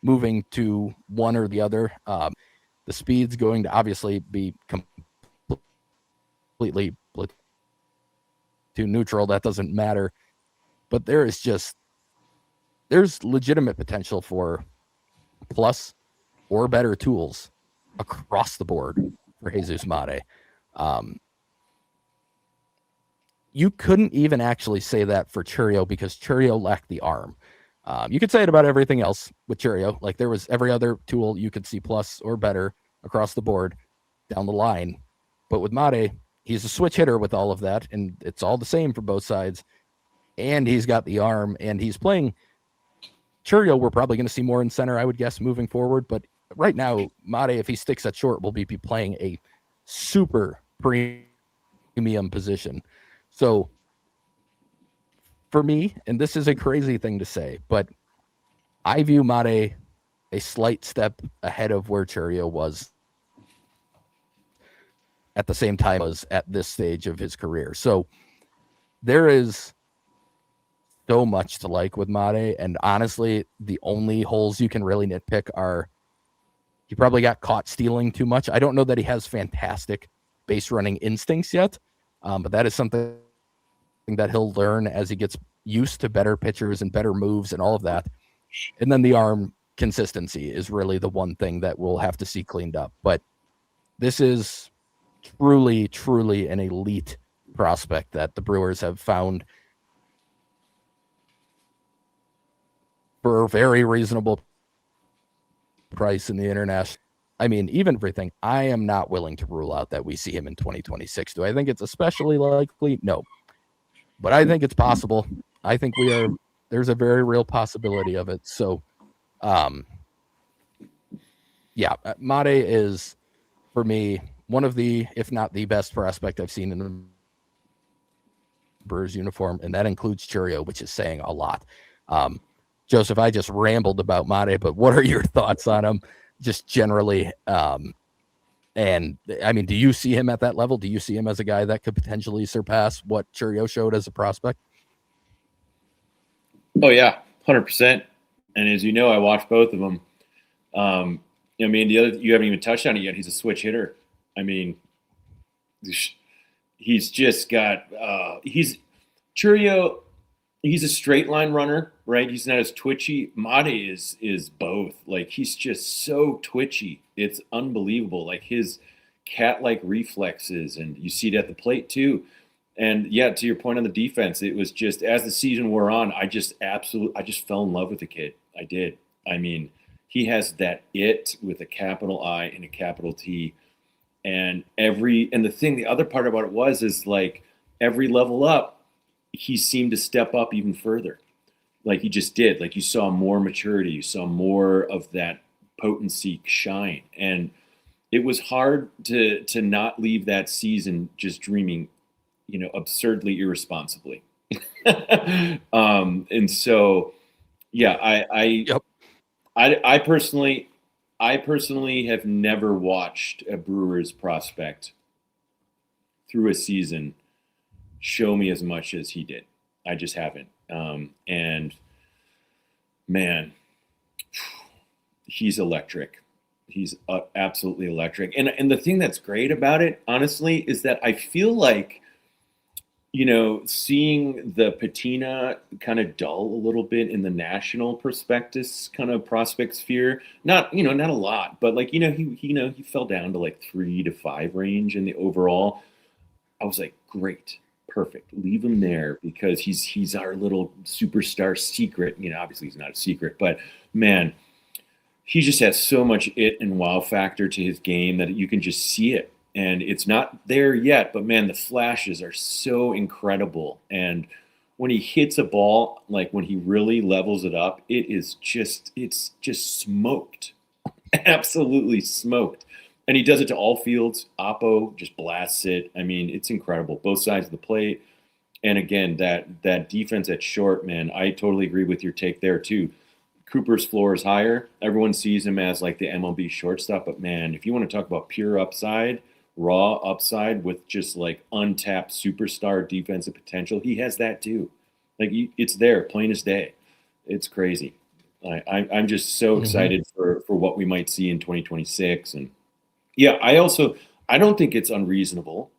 moving to one or the other. The speed's going to obviously be completely too neutral. That doesn't matter. But there's legitimate potential for plus or better tools across the board for Jesus Mate. You couldn't even actually say that for Chourio because Chourio lacked the arm. You could say it about everything else with Chourio. Like there was every other tool you could see plus or better across the board down the line. But with Mate, he's a switch hitter with all of that, and it's all the same for both sides. And he's got the arm, and he's playing Chourio. We're probably going to see more in center, I would guess, moving forward. But right now, Mate, if he sticks at short, will be playing a super premium position. So for me, and this is a crazy thing to say, but I view Mate a slight step ahead of where Chourio was at the same time as at this stage of his career. So there is so much to like with Mate, and honestly, the only holes you can really nitpick are he probably got caught stealing too much. I don't know that he has fantastic base running instincts yet, but that is something that he'll learn as he gets used to better pitchers and better moves and all of that. And then the arm consistency is really the one thing that we'll have to see cleaned up. But this is truly, truly an elite prospect that the Brewers have found for a very reasonable price in the international. I mean, even everything, I am not willing to rule out that we see him in 2026. Do I think it's especially likely? No. But I think it's possible. I think there's a very real possibility of it. So, yeah, Mate is, for me, one of the, if not the best prospect I've seen in the Brewers uniform, and that includes Churio, which is saying a lot. Joseph, I just rambled about Mate, but what are your thoughts on him just generally? And I mean, do you see him at that level? Do you see him as a guy that could potentially surpass what Churio showed as a prospect? Oh yeah, 100%. And as you know, I watched both of them. I mean, the other, you haven't even touched on it yet. He's a switch hitter. I mean, he's just got he's Churio. He's a straight line runner, right? He's not as twitchy. Mate is both. Like, he's just so twitchy. It's unbelievable. Like, his cat-like reflexes, and you see it at the plate too. And yeah, to your point on the defense, it was just, as the season wore on, I just fell in love with the kid. I did. I mean, he has that it with a capital I and a capital T. And the other part about it is like, every level up, he seemed to step up even further. Like, he just did. Like, you saw more maturity, you saw more of that potency shine. And it was hard to not leave that season just dreaming, absurdly irresponsibly. And so, yeah, Yep. I personally have never watched a Brewers prospect through a season show me as much as he did. I just haven't. And man, he's electric. He's absolutely electric. And the thing that's great about it, honestly, is that I feel like, seeing the patina kind of dull a little bit in the national prospectus kind of prospect sphere, not a lot, but like, he fell down to like 3 to 5 range in the overall. I was like, great. Perfect. Leave him there, because he's our little superstar secret. Obviously he's not a secret, but man, he just has so much it and wow factor to his game that you can just see it. And it's not there yet, but man, the flashes are so incredible. And when he hits a ball, like when he really levels it up, it's just smoked. Absolutely smoked. And he does it to all fields. Oppo just blasts it. I mean, it's incredible. Both sides of the plate. And again, that defense at short, man, I totally agree with your take there too. Cooper's floor is higher. Everyone sees him as like the MLB shortstop. But man, if you want to talk about pure upside, raw upside with just like untapped superstar defensive potential, he has that too. Like, it's there, plain as day. It's crazy. I'm just so excited for what we might see in 2026. And yeah, I don't think it's unreasonable,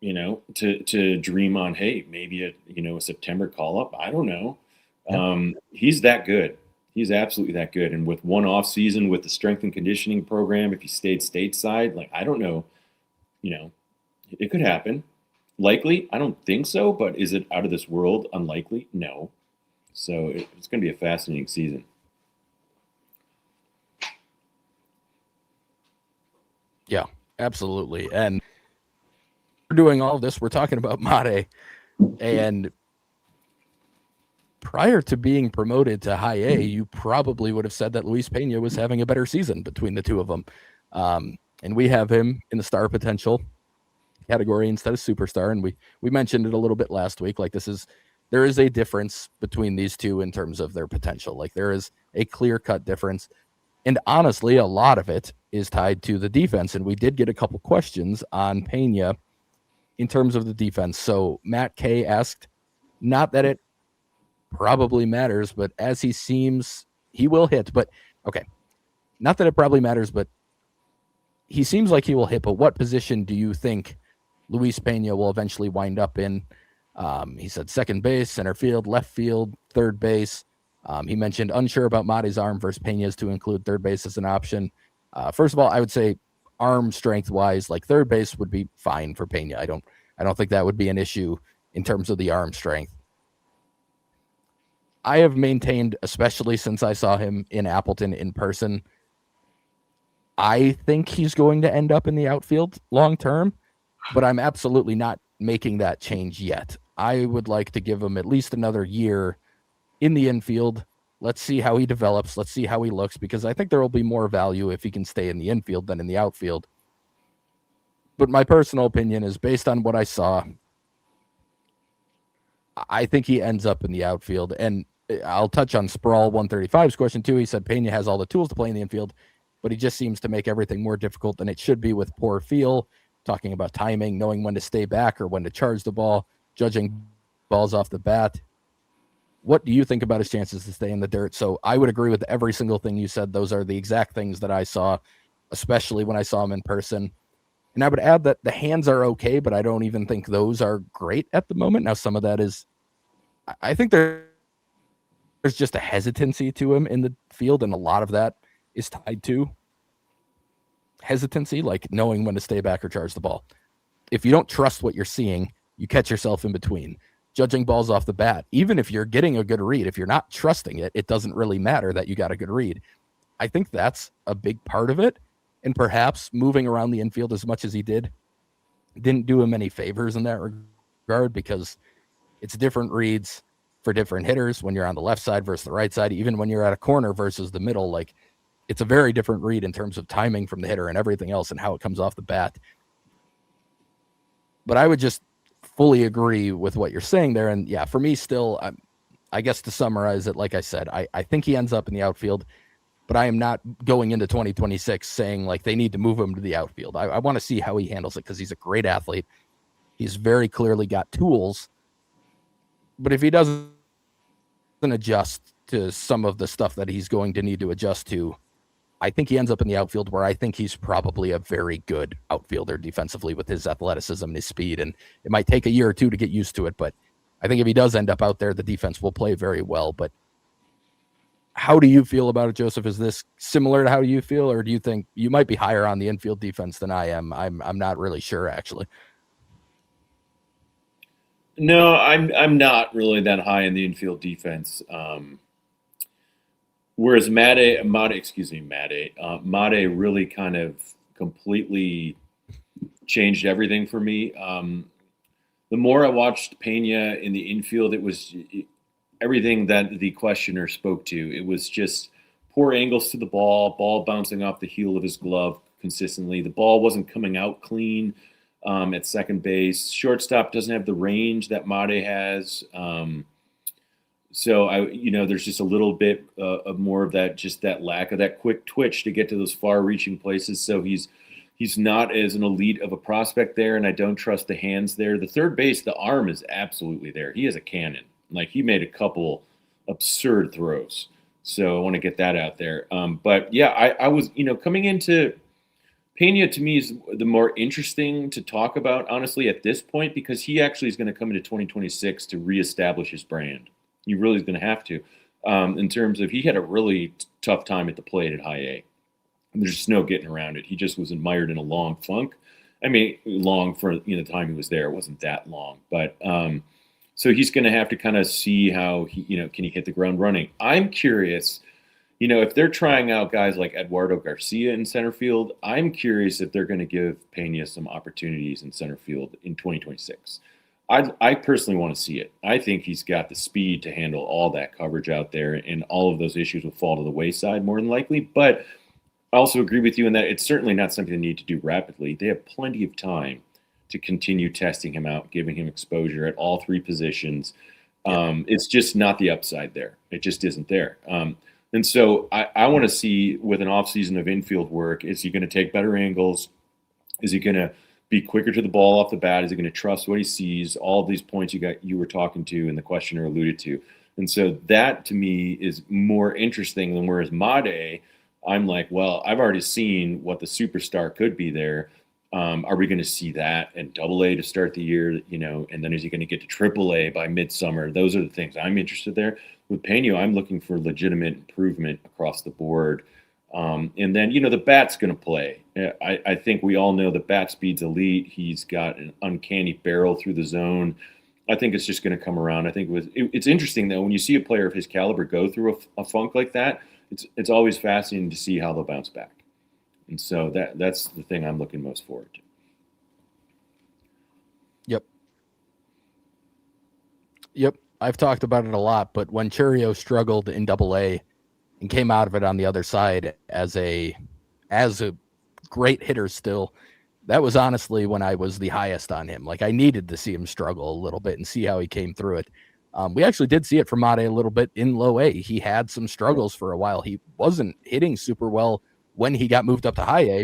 to dream on, hey, maybe a September call up. I don't know. He's that good. He's absolutely that good. And with one off season with the strength and conditioning program, if he stayed stateside, like, I don't know, it could happen. Likely, I don't think so, but is it out of this world unlikely? No. So it's going to be a fascinating season. Yeah, absolutely. And we're doing all this. We're talking about Mate. And prior to being promoted to high A, you probably would have said that Luis Pena was having a better season between the two of them. And we have him in the star potential category instead of superstar. And we mentioned it a little bit last week. Like, there is a difference between these two in terms of their potential. Like, there is a clear-cut difference. And honestly, a lot of it is tied to the defense. And we did get a couple questions on Pena in terms of the defense. So Matt K asked, not that it probably matters, but as he seems, he will hit. But okay, not that it probably matters, but he seems like he will hit. But what position do you think Luis Pena will eventually wind up in? He said second base, center field, left field, third base. He mentioned unsure about Mate's arm versus Pena's to include third base as an option. First of all, I would say arm strength wise, like, third base would be fine for Pena. I don't think that would be an issue in terms of the arm strength. I have maintained, especially since I saw him in Appleton in person, I think he's going to end up in the outfield long term, but I'm absolutely not making that change yet. I would like to give him at least another year in the infield. Let's see how he develops. Let's see how he looks, because I think there will be more value if he can stay in the infield than in the outfield. But my personal opinion is, based on what I saw, I think he ends up in the outfield. And I'll touch on Sprawl 135's question too. He said Pena has all the tools to play in the infield, but he just seems to make everything more difficult than it should be with poor feel, talking about timing, knowing when to stay back or when to charge the ball, judging balls off the bat. What do you think about his chances to stay in the dirt? So I would agree with every single thing you said. Those are the exact things that I saw, especially when I saw him in person. And I would add that the hands are okay, but I don't even think those are great at the moment. Now, some of that is, I think there's just a hesitancy to him in the field, and a lot of that is tied to hesitancy, like knowing when to stay back or charge the ball. If you don't trust what you're seeing, you catch yourself in between. Judging balls off the bat, even if you're getting a good read, if you're not trusting it, it doesn't really matter that you got a good read. I think that's a big part of it. And perhaps moving around the infield as much as he didn't do him any favors in that regard, because it's different reads for different hitters when you're on the left side versus the right side, even when you're at a corner versus the middle. Like, it's a very different read in terms of timing from the hitter and everything else and how it comes off the bat. But I would just fully agree with what you're saying there. And yeah, for me still, I guess to summarize it, like I said, I think he ends up in the outfield, but I am not going into 2026 saying like they need to move him to the outfield. I want to see how he handles it, because he's a great athlete. He's very clearly got tools. But if he doesn't adjust to some of the stuff that he's going to need to adjust to, I think he ends up in the outfield, where I think he's probably a very good outfielder defensively with his athleticism and his speed. And it might take a year or two to get used to it, but I think if he does end up out there, the defense will play very well. But how do you feel about it, Joseph? Is this similar to how you feel, or do you think you might be higher on the infield defense than I am? I'm not really sure, actually. No, I'm not really that high in the infield defense. Whereas Mate really kind of completely changed everything for me. The more I watched Pena in the infield, it was everything that the questioner spoke to. It was just poor angles to the ball bouncing off the heel of his glove consistently. The ball wasn't coming out clean at second base. Shortstop doesn't have the range that Mate has. So there's just a little bit of more of that, just that lack of that quick twitch to get to those far-reaching places. So he's not as an elite of a prospect there, and I don't trust the hands there. The third base, the arm is absolutely there. He has a cannon. Like, he made a couple absurd throws. So I want to get that out there. But yeah, I was, coming into Pena, to me, is the more interesting to talk about, honestly, at this point, because he actually is going to come into 2026 to reestablish his brand. He really is going to have to, in terms of, he had a really tough time at the plate at high A. There's just no getting around it. He just was mired in a long funk. I mean, long for the time he was there. It wasn't that long, but so he's going to have to kind of see how he, can he hit the ground running. I'm curious, if they're trying out guys like Eduardo Garcia in center field, I'm curious if they're going to give Pena some opportunities in center field in 2026. I personally want to see it. I think he's got the speed to handle all that coverage out there, and all of those issues will fall to the wayside more than likely. But I also agree with you in that it's certainly not something they need to do rapidly. They have plenty of time to continue testing him out, giving him exposure at all three positions. It's just not the upside there. It just isn't there. And so I want to see, with an offseason of infield work, is he going to take better angles? Is he going to be quicker to the ball off the bat? Is he going to trust what he sees? All of these points you were talking to and the questioner alluded to. And so that, to me, is more interesting than whereas Made, I'm like, well, I've already seen what the superstar could be there. Are we going to see that in AA to start the year? And then is he going to get to AAA by midsummer? Those are the things I'm interested there. With Pena, I'm looking for legitimate improvement across the board. And then, the bat's going to play. I think we all know the bat speed's elite. He's got an uncanny barrel through the zone. I think it's just going to come around. I think it's interesting, though, when you see a player of his caliber go through a funk like that, it's always fascinating to see how they'll bounce back. And so that's the thing I'm looking most forward to. Yep. Yep. I've talked about it a lot, but when Churio struggled in Double A and came out of it on the other side as a great hitter still, that was honestly when I was the highest on him. Like I needed to see him struggle a little bit and see how he came through it. We actually did see it from Mate a little bit in low A. He had some struggles for a while. He wasn't hitting super well when he got moved up to high A.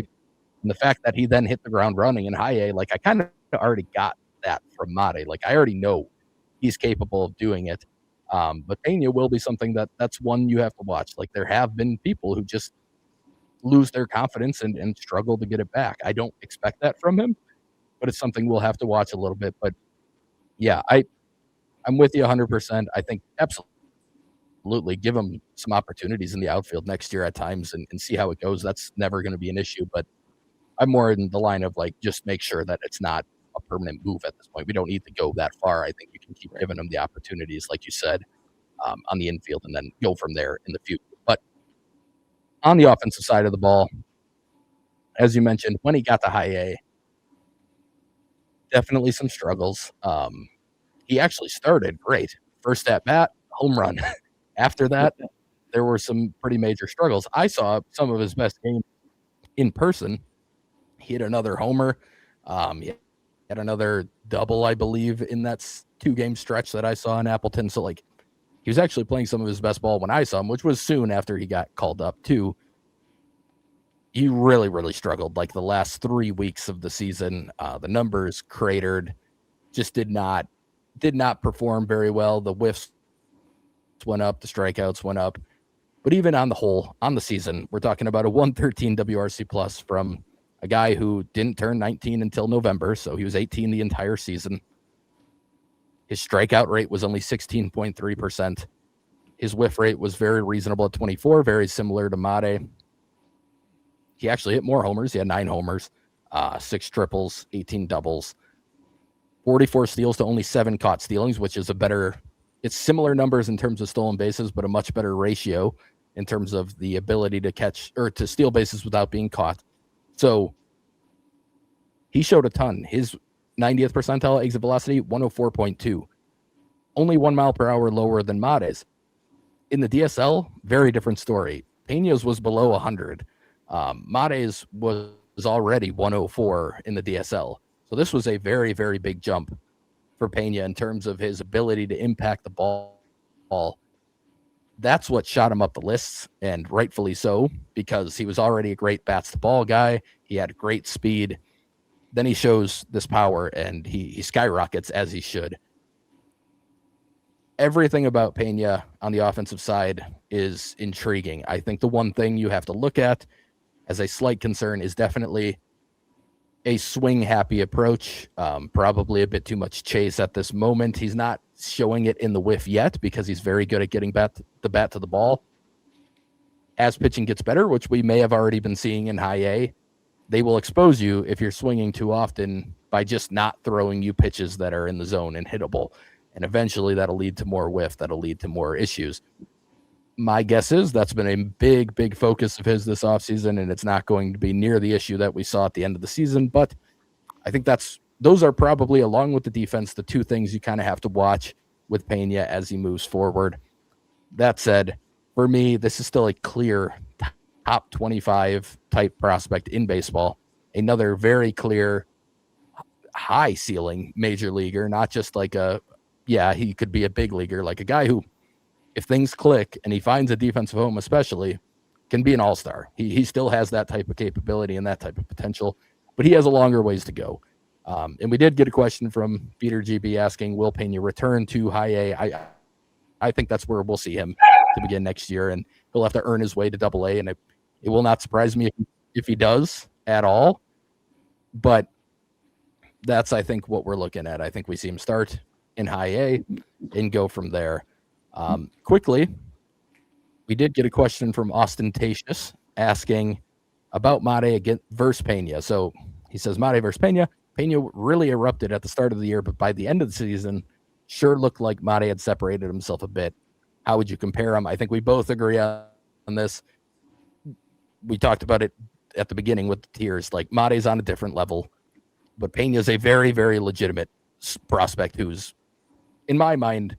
And the fact that he then hit the ground running in high A, like I kind of already got that from Mate. Like I already know he's capable of doing it. But Pena will be something that's one you have to watch. Like there have been people who just lose their confidence and struggle to get it back. I don't expect that from him, but it's something we'll have to watch a little bit. But yeah, I'm with you 100%. I think absolutely give him some opportunities in the outfield next year at times and see how it goes. That's never going to be an issue. But I'm more in the line of like just make sure that it's not a permanent move at this point. We don't need to go that far. I think you can keep giving him the opportunities, like you said, on the infield, and then go from there in the future. But on the offensive side of the ball, as you mentioned, when he got to high A, definitely some struggles. He actually started great. First at bat, home run. After that, there were some pretty major struggles. I saw some of his best games in person. He hit another homer. He had another double, I believe, in that 2-game stretch that I saw in Appleton. So, like, he was actually playing some of his best ball when I saw him, which was soon after he got called up, too. He really, really struggled. Like, the last 3 weeks of the season, the numbers cratered, just did not perform very well. The whiffs went up, the strikeouts went up. But even on the whole, on the season, we're talking about a 113 WRC plus from a guy who didn't turn 19 until November, so he was 18 the entire season. His strikeout rate was only 16.3%. His whiff rate was very reasonable at 24, very similar to Mate. He actually hit more homers. He had 9 homers, 6 triples, 18 doubles, 44 steals to only 7 caught stealings, which is it's similar numbers in terms of stolen bases, but a much better ratio in terms of the ability to catch or to steal bases without being caught. So he showed a ton. His 90th percentile exit velocity, 104.2. Only 1 mile per hour lower than Mate's. In the DSL, very different story. Pena's was below 100. Mate's was already 104 in the DSL. So this was a very, very big jump for Pena in terms of his ability to impact the ball. That's what shot him up the lists, and rightfully so, because he was already a great bats to ball guy. He had great speed. Then he shows this power, and he skyrockets as he should. Everything about Pena on the offensive side is intriguing. I think the one thing you have to look at as a slight concern is definitely a swing-happy approach, probably a bit too much chase at this moment. He's not showing it in the whiff yet because he's very good at getting the bat to the ball. As pitching gets better, which we may have already been seeing in high A, they will expose you if you're swinging too often by just not throwing you pitches that are in the zone and hittable. And eventually that'll lead to more whiff, that'll lead to more issues. My guess is that's been a big, big focus of his this offseason, and it's not going to be near the issue that we saw at the end of the season. But I think those are probably, along with the defense, the 2 things you kind of have to watch with Pena as he moves forward. That said, for me, this is still a clear top 25 type prospect in baseball. Another very clear high ceiling major leaguer, not just like he could be a big leaguer, like a guy who, if things click and he finds a defensive home especially, can be an all-star. He still has that type of capability and that type of potential, but he has a longer ways to go. And we did get a question from Peter GB asking, will Pena return to high A? I think that's where we'll see him to begin next year, and he'll have to earn his way to Double A, and it will not surprise me if he does at all. But that's, I think, what we're looking at. I think we see him start in high A and go from there. Quickly, we did get a question from Ostentatious asking about Mate versus Pena. So he says, Mate versus Pena. Pena really erupted at the start of the year, but by the end of the season, sure looked like Mate had separated himself a bit. How would you compare them? I think we both agree on this. We talked about it at the beginning with the tiers, like Made's on a different level, but Pena's a very, very legitimate prospect who's, in my mind,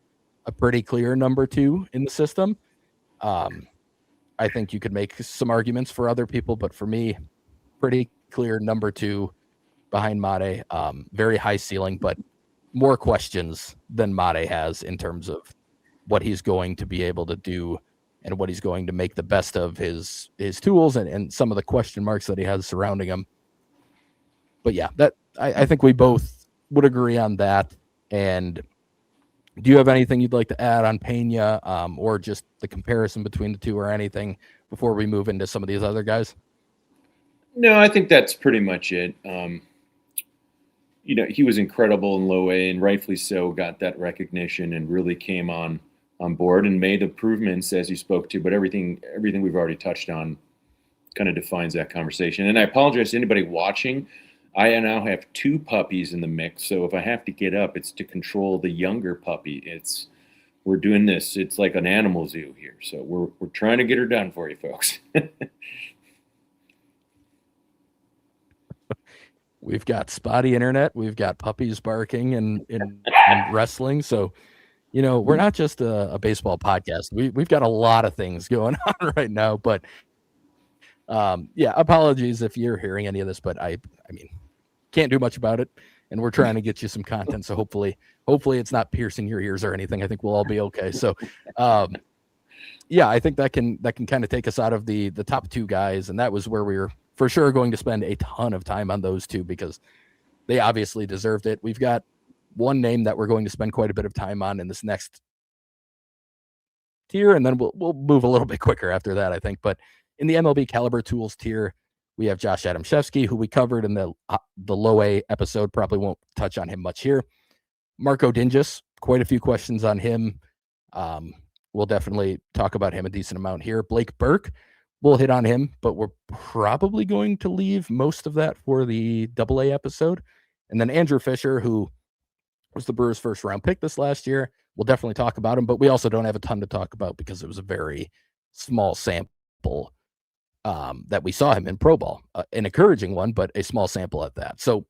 a pretty clear number 2 in the system. I think you could make some arguments for other people, but for me, pretty clear number 2 behind Made. Very high ceiling, but more questions than Made has in terms of what he's going to be able to do and what he's going to make the best of his tools and some of the question marks that he has surrounding him. But yeah, that I think we both would agree on that. And do you have anything you'd like to add on Pena, or just the comparison between the two, or anything before we move into some of these other guys? No, I think that's pretty much it. He was incredible in low A, and rightfully so, got that recognition and really came on board and made improvements as you spoke to. But everything we've already touched on kind of defines that conversation. And I apologize to anybody watching. I now have 2 puppies in the mix, so if I have to get up, it's to control the younger puppy. We're doing this. It's like an animal zoo here, so we're trying to get her done for you, folks. We've got spotty internet, we've got puppies barking and wrestling. So, we're not just a baseball podcast. We've got a lot of things going on right now. But yeah, apologies if you're hearing any of this, but I mean, can't do much about it, and we're trying to get you some content. So hopefully it's not piercing your ears or anything. I think we'll all be okay. So, yeah, I think that can kind of take us out of the top 2 guys, and that was where we were for sure going to spend a ton of time on those 2 because they obviously deserved it. We've got one name that we're going to spend quite a bit of time on in this next tier, and then we'll move a little bit quicker after that, I think. But in the MLB Caliber Tools tier, we have Josh Adamszewski, who we covered in the low A episode. Probably won't touch on him much here. Marco Dingus, quite a few questions on him. We'll definitely talk about him a decent amount here. Blake Burke, we'll hit on him, but we're probably going to leave most of that for the AA episode. And then Andrew Fisher, who was the Brewers' first round pick this last year. We'll definitely talk about him, but we also don't have a ton to talk about because it was a very small sample that we saw him in Pro Ball. An encouraging one, but a small sample at that. So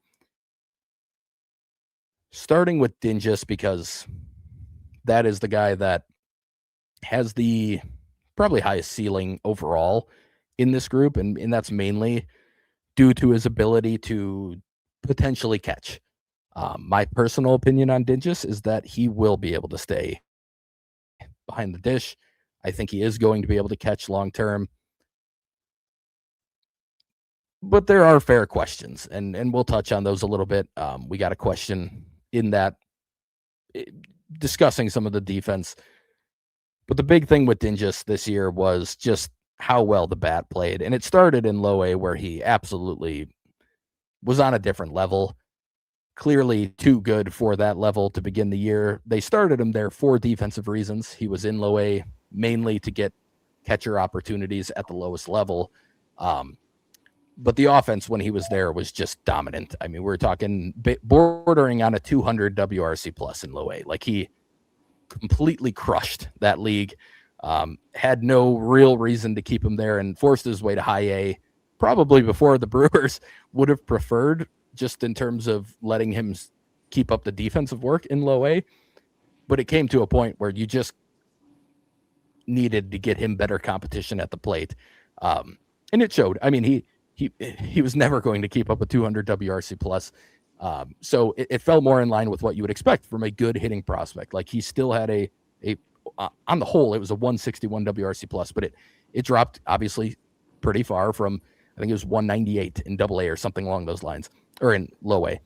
starting with Dingus, because that is the guy that has the probably highest ceiling overall in this group, and that's mainly due to his ability to potentially catch. My personal opinion on Dingus is that he will be able to stay behind the dish. I think he is going to be able to catch long term. But there are fair questions, and we'll touch on those a little bit. We got a question in that discussing some of the defense. But the big thing with Dingus this year was just how well the bat played. And it started in low A, where he absolutely was on a different level. Clearly too good for that level to begin the year. They started him there for defensive reasons. He was in low A mainly to get catcher opportunities at the lowest level. But the offense when he was there was just dominant. I mean, we're talking bordering on a 200 WRC plus in low A. Like, he completely crushed that league. Had no real reason to keep him there and forced his way to high A, probably before the Brewers would have preferred, just in terms of letting him keep up the defensive work in low A. But it came to a point where you just needed to get him better competition at the plate. And it showed. I mean, he was never going to keep up a 200 WRC plus. So it fell more in line with what you would expect from a good hitting prospect. Like, he still had a on the whole, it was a 161 WRC plus, but it dropped obviously pretty far from, I think it was 198 in AA or something along those lines, or in low A.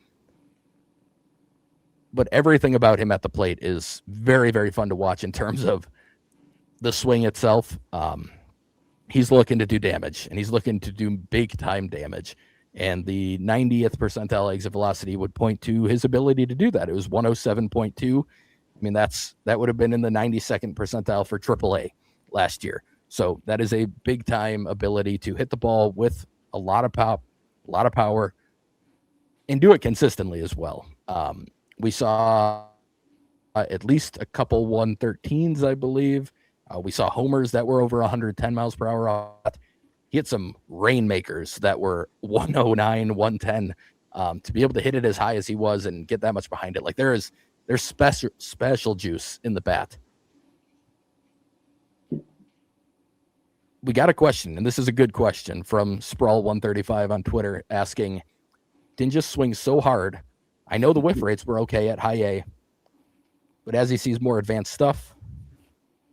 But everything about him at the plate is very, very fun to watch in terms of the swing itself. He's looking to do damage, and he's looking to do big time damage. And the 90th percentile exit velocity would point to his ability to do that. It was 107.2. I mean, that would have been in the 92nd percentile for AAA last year. So that is a big time ability to hit the ball with a lot of power, and do it consistently as well. We saw at least a couple 113s, I believe. We saw homers that were over 110 miles per hour. he hit some rainmakers that were 109, 110. To be able to hit it as high as he was and get that much behind it, like there's special juice in the bat. We got a question, and this is a good question from Sprawl135 on Twitter asking, Dingus swings so hard. I know the whiff rates were okay at high A, but as he sees more advanced stuff,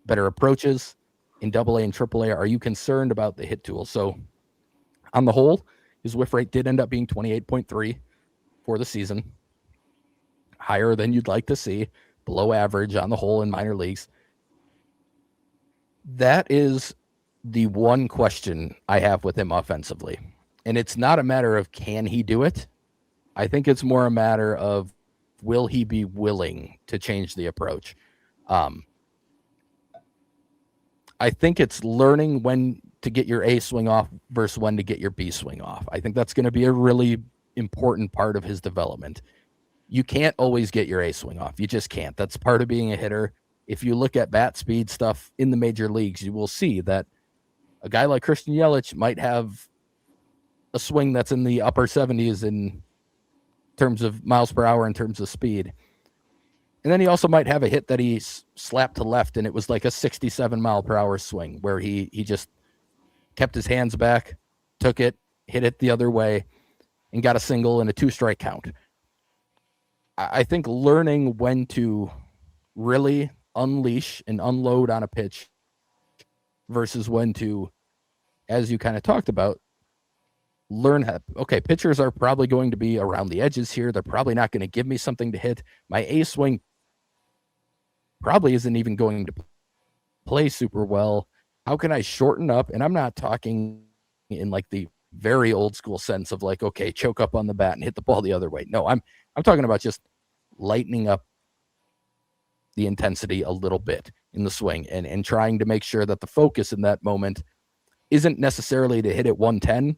better approaches in AA and AAA, are you concerned about the hit tool? So on the whole, his whiff rate did end up being 28.3 for the season, higher than you'd like to see, below average on the whole in minor leagues. That is the one question I have with him offensively. And it's not a matter of can he do it? I think it's more a matter of will he be willing to change the approach? I think it's learning when to get your A swing off versus when to get your B swing off. I think that's going to be a really important part of his development. You can't always get your A swing off. You just can't. That's part of being a hitter. If you look at bat speed stuff in the major leagues, you will see that a guy like Christian Yelich might have a swing that's in the upper 70s in terms of miles per hour, in terms of speed. And then he also might have a hit that he slapped to left, and it was like a 67 mile per hour swing where he just kept his hands back, took it, hit it the other way, and got a single and a 2-strike count. I think learning when to really unleash and unload on a pitch versus when to, as you kind of talked about, learn how, okay, pitchers are probably going to be around the edges here. They're probably not going to give me something to hit. My A swing probably isn't even going to play super well. How can I shorten up? And I'm not talking in like the very old school sense of like, okay, choke up on the bat and hit the ball the other way. No, I'm talking about just lightening up the intensity a little bit in the swing and trying to make sure that the focus in that moment isn't necessarily to hit it 110,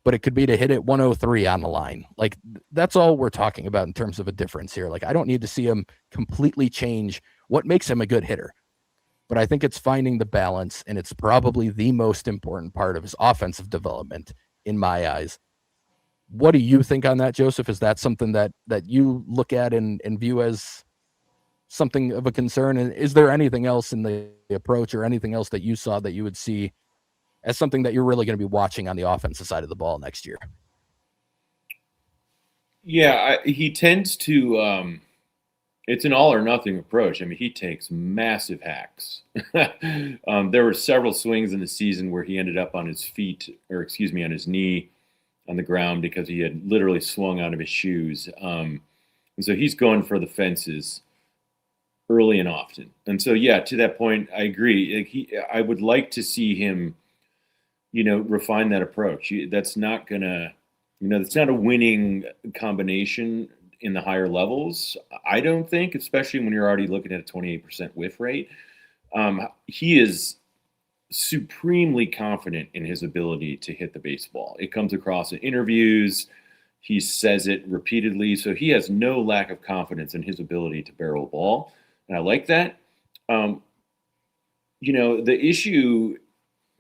but it could be to hit it 103 on the line. Like that's all we're talking about in terms of a difference here. Like I don't need to see him completely change what makes him a good hitter, but I think it's finding the balance, and it's probably the most important part of his offensive development in my eyes. What do you think on that, Joseph? Is that something that you look at and view as something of a concern? And is there anything else in the approach or anything else that you saw that you would see as something that you're really going to be watching on the offensive side of the ball next year? Yeah, he tends to it's an all or nothing approach. I mean, he takes massive hacks. There were several swings in the season where he ended up on his feet, or excuse me, on his knee on the ground because he had literally swung out of his shoes. And so he's going for the fences early and often. And so, yeah, to that point, I agree. Like I would like to see him, refine that approach. That's not gonna, that's not a winning combination in the higher levels, I don't think, especially when you're already looking at a 28% whiff rate. He is supremely confident in his ability to hit the baseball. It comes across in interviews. He says it repeatedly. So he has no lack of confidence in his ability to barrel a ball. And I like that. The issue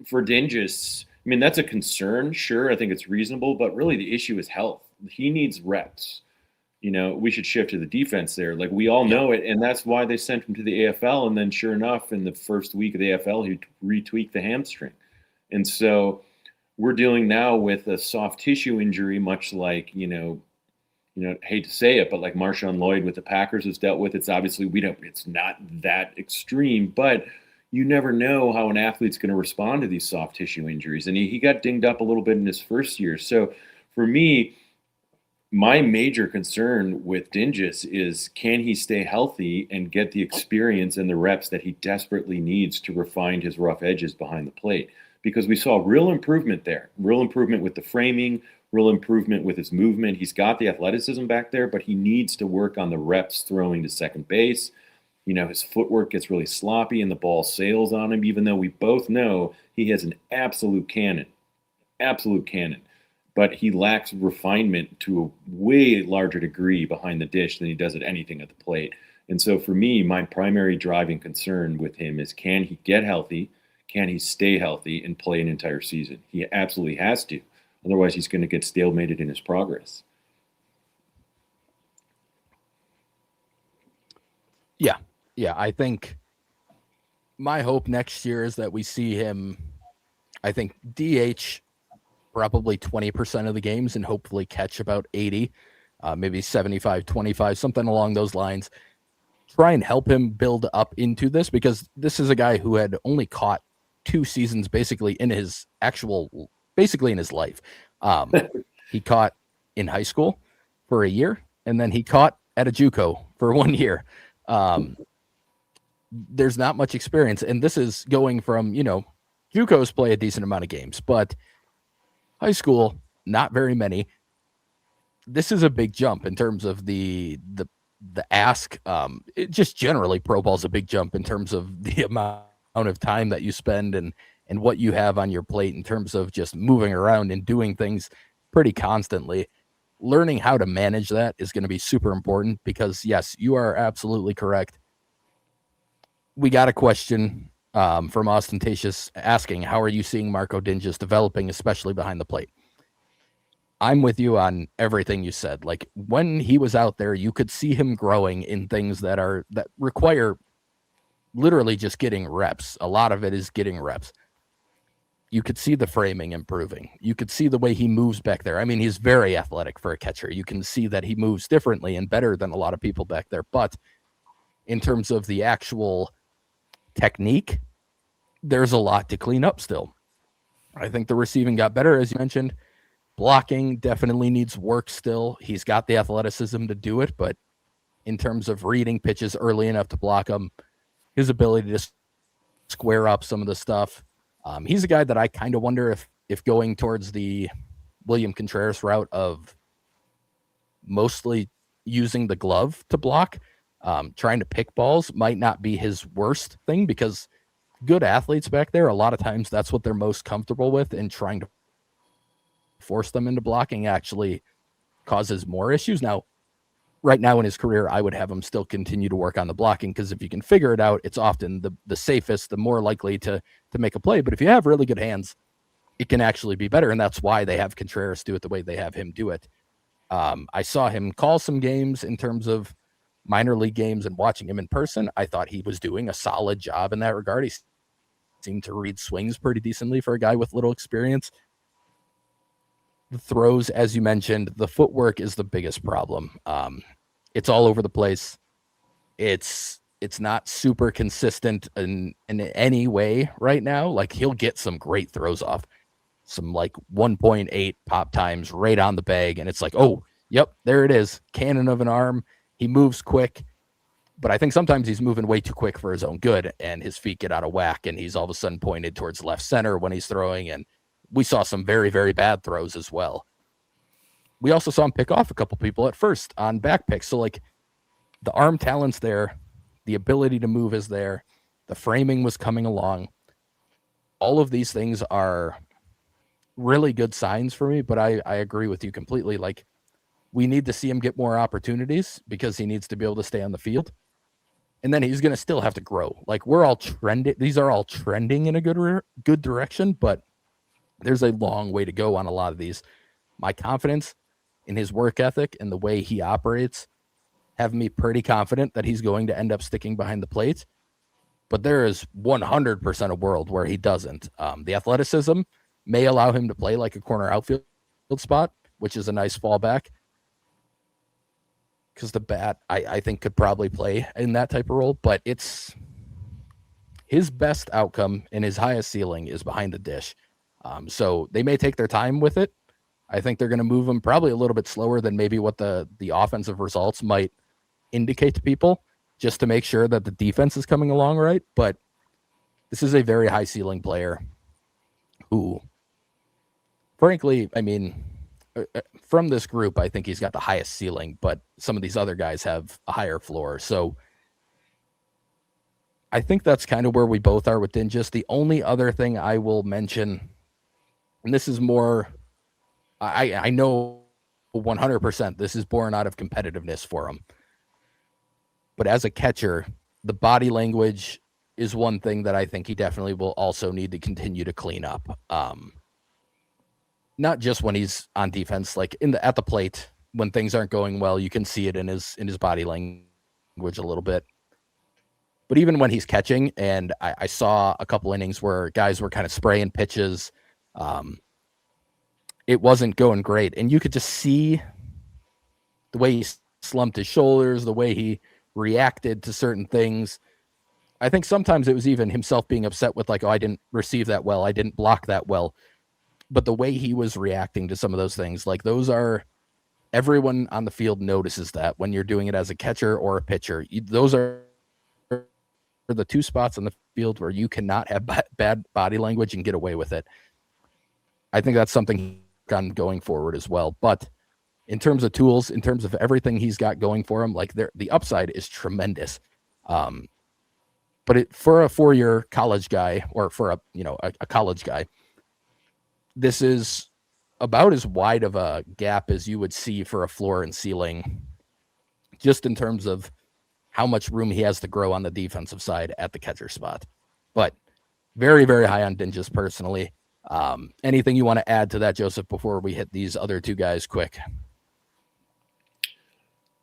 for Dingus, I mean, that's a concern. Sure, I think it's reasonable, but really the issue is health. He needs reps. We should shift to the defense there. Like we all know it, and that's why they sent him to the AFL. And then sure enough, in the first week of the AFL, he retweaked the hamstring. And so we're dealing now with a soft tissue injury, much like, hate to say it, but like Marshawn Lloyd with the Packers has dealt with. It's obviously, it's not that extreme, but you never know how an athlete's going to respond to these soft tissue injuries. And he got dinged up a little bit in his first year. So for me, my major concern with Dingus is, can he stay healthy and get the experience and the reps that he desperately needs to refine his rough edges behind the plate? Because we saw real improvement there, real improvement with the framing, real improvement with his movement. He's got the athleticism back there, but he needs to work on the reps throwing to second base. His footwork gets really sloppy and the ball sails on him, even though we both know he has an absolute cannon. But he lacks refinement to a way larger degree behind the dish than he does at anything at the plate. And so for me, my primary driving concern with him is, can he get healthy? can he stay healthy and play an entire season? He absolutely has to. Otherwise, he's going to get stalemated in his progress. Yeah. Yeah. I think my hope next year is that we see him, I think, DH probably 20% of the games and hopefully catch about 80, maybe 75-25, something along those lines. Try and help him build up into this, because this is a guy who had only caught 2 seasons basically in his life. He caught in high school for a year, and then he caught at a JUCO for 1 year. There's not much experience, and this is going from, JUCOs play a decent amount of games, but high school, not very many. This is a big jump in terms of the ask. It just generally, pro ball's a big jump in terms of the amount of time that you spend and what you have on your plate in terms of just moving around and doing things pretty constantly. Learning how to manage that is going to be super important, because yes, you are absolutely correct. We got a question from Ostentatious asking, how are you seeing Marco Dinges developing, especially behind the plate? I'm with you on everything you said. Like, when he was out there, you could see him growing in things that require literally just getting reps. A lot of it is getting reps. You could see the framing improving. You could see the way he moves back there. I mean, he's very athletic for a catcher. You can see that he moves differently and better than a lot of people back there. But in terms of the actual technique, there's a lot to clean up still. I think the receiving got better, as you mentioned. Blocking definitely needs work still. He's got the athleticism to do it, but in terms of reading pitches early enough to block them, his ability to square up some of the stuff, he's a guy that I kind of wonder if going towards the William Contreras route of mostly using the glove to block, trying to pick balls might not be his worst thing, because good athletes back there, a lot of times that's what they're most comfortable with, and trying to force them into blocking actually causes more issues. Now, right now in his career, I would have him still continue to work on the blocking, because if you can figure it out, it's often the safest, the more likely to make a play. But if you have really good hands, it can actually be better, and that's why they have Contreras do it the way they have him do it. I saw him call some games in terms of minor league games, and watching him in person, I thought he was doing a solid job in that regard. He seemed to read swings pretty decently for a guy with little experience. The throws, as you mentioned, the footwork is the biggest problem. It's all over the place. It's not super consistent in any way right now. Like, he'll get some great throws off, some like 1.8 pop times right on the bag, and it's like, oh, yep, there it is, cannon of an arm. He moves quick, but I think sometimes he's moving way too quick for his own good, and his feet get out of whack, and he's all of a sudden pointed towards left center when he's throwing, and we saw some very, very bad throws as well. We also saw him pick off a couple people at first on back picks. So, like, the arm talent's there, the ability to move is there, the framing was coming along. All of these things are really good signs for me, but I agree with you completely. Like, we need to see him get more opportunities, because he needs to be able to stay on the field. And then he's going to still have to grow. Like, we're all trending. These are all trending in a good direction, but there's a long way to go on a lot of these. My confidence in his work ethic and the way he operates have me pretty confident that he's going to end up sticking behind the plate. But there is 100% a world where he doesn't. The athleticism may allow him to play like a corner outfield spot, which is a nice fallback, because the bat, I think, could probably play in that type of role. But it's his best outcome and his highest ceiling is behind the dish. So they may take their time with it. I think they're going to move him probably a little bit slower than maybe what the offensive results might indicate to people, just to make sure that the defense is coming along right. But this is a very high ceiling player who, frankly, I mean, from this group, I think he's got the highest ceiling, but some of these other guys have a higher floor. So I think that's kind of where we both are with Dinges. The only other thing I will mention, and this is more, I know 100% this is born out of competitiveness for him. But as a catcher, the body language is one thing that I think he definitely will also need to continue to clean up. Not just when he's on defense, like at the plate when things aren't going well, you can see it in his body language a little bit. But even when he's catching, and I saw a couple innings where guys were kind of spraying pitches, um, it wasn't going great, and you could just see the way he slumped his shoulders, the way he reacted to certain things. I think sometimes it was even himself being upset with like, oh, I didn't receive that well, I didn't block that well. But the way he was reacting to some of those things, like those are everyone on the field notices that when you're doing it as a catcher or a pitcher. Those are the two spots on the field where you cannot have bad body language and get away with it. I think that's something he's on going forward as well. But in terms of tools, in terms of everything he's got going for him, like the upside is tremendous. Um, but for a 4-year college guy, or for a college guy, this is about as wide of a gap as you would see for a floor and ceiling, just in terms of how much room he has to grow on the defensive side at the catcher spot. But very, very high on Dinges personally. Anything you want to add to that, Joseph, before we hit these other two guys quick?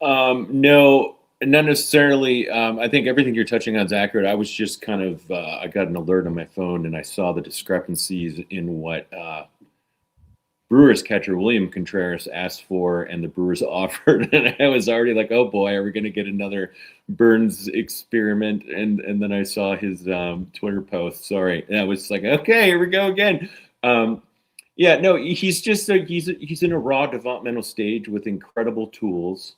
No, not necessarily. I think everything you're touching on is accurate. I was just kind of, I got an alert on my phone and I saw the discrepancies in what Brewers catcher William Contreras asked for and the Brewers offered. And I was already like, oh boy, are we going to get another Burns experiment? And then I saw his Twitter post. Sorry. And I was like, okay, here we go again. Yeah, no, he's just he's in a raw developmental stage with incredible tools,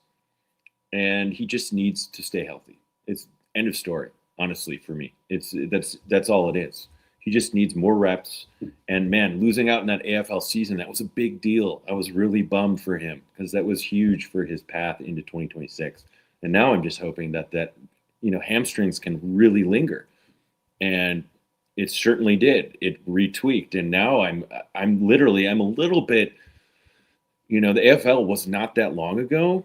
and he just needs to stay healthy. It's end of story. Honestly, for me, that's all it is. He just needs more reps. And man, losing out in that AFL season, that was a big deal. I was really bummed for him because that was huge for his path into 2026. And now I'm just hoping that hamstrings can really linger, and it certainly did. It retweaked, and now I'm a little bit. The AFL was not that long ago,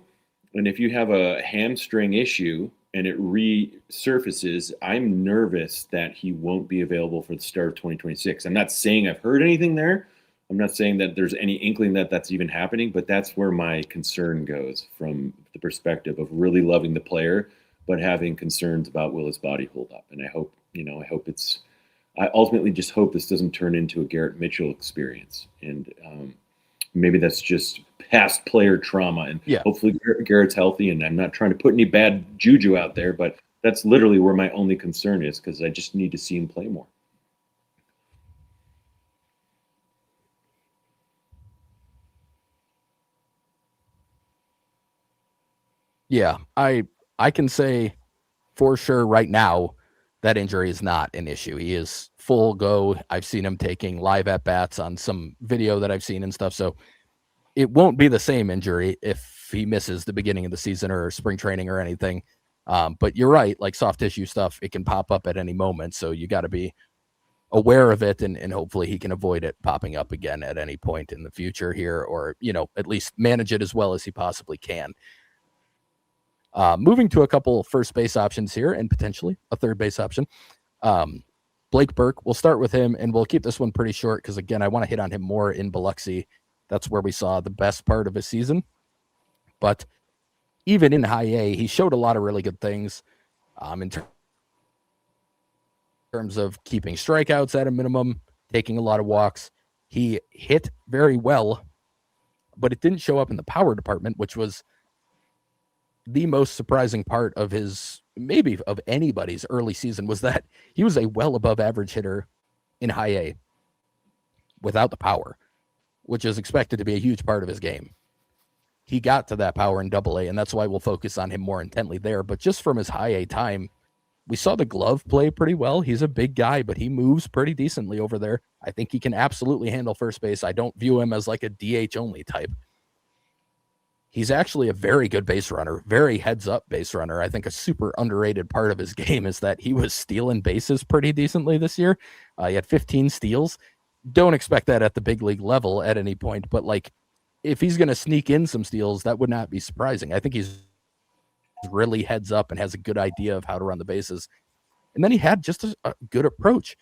and if you have a hamstring issue and it resurfaces, I'm nervous that he won't be available for the start of 2026. I'm not saying I've heard anything there. I'm not saying that there's any inkling that that's even happening, but that's where my concern goes from the perspective of really loving the player, but having concerns about will his body hold up. And I ultimately just hope this doesn't turn into a Garrett Mitchell experience. And maybe that's just past player trauma. And hopefully Garrett's healthy. And I'm not trying to put any bad juju out there, but that's literally where my only concern is, because I just need to see him play more. Yeah, I can say for sure right now that injury is not an issue. He is full go. I've seen him taking live at bats on some video that I've seen and stuff. So it won't be the same injury if he misses the beginning of the season or spring training or anything. But you're right, like soft tissue stuff, it can pop up at any moment. So you got to be aware of it, and hopefully he can avoid it popping up again at any point in the future here, or, at least manage it as well as he possibly can. Moving to a couple first base options here and potentially a third base option. Blake Burke, we'll start with him, and we'll keep this one pretty short because, again, I want to hit on him more in Biloxi. That's where we saw the best part of his season. But even in high A, he showed a lot of really good things in terms of keeping strikeouts at a minimum, taking a lot of walks. He hit very well, but it didn't show up in the power department, which was the most surprising part of his, maybe of anybody's early season, was that he was a well above average hitter in high A without the power, which is expected to be a huge part of his game. He got to that power in double A, and that's why we'll focus on him more intently there. But just from his high A time, we saw the glove play pretty well. He's a big guy, but he moves pretty decently over there. I think he can absolutely handle first base. I don't view him as like a DH only type. He's actually a very good base runner, very heads up base runner. I think a super underrated part of his game is that he was stealing bases pretty decently this year. He had 15 steals. Don't expect that at the big league level at any point, but like if he's going to sneak in some steals, that would not be surprising. I think he's really heads up and has a good idea of how to run the bases. And then he had just a good approach.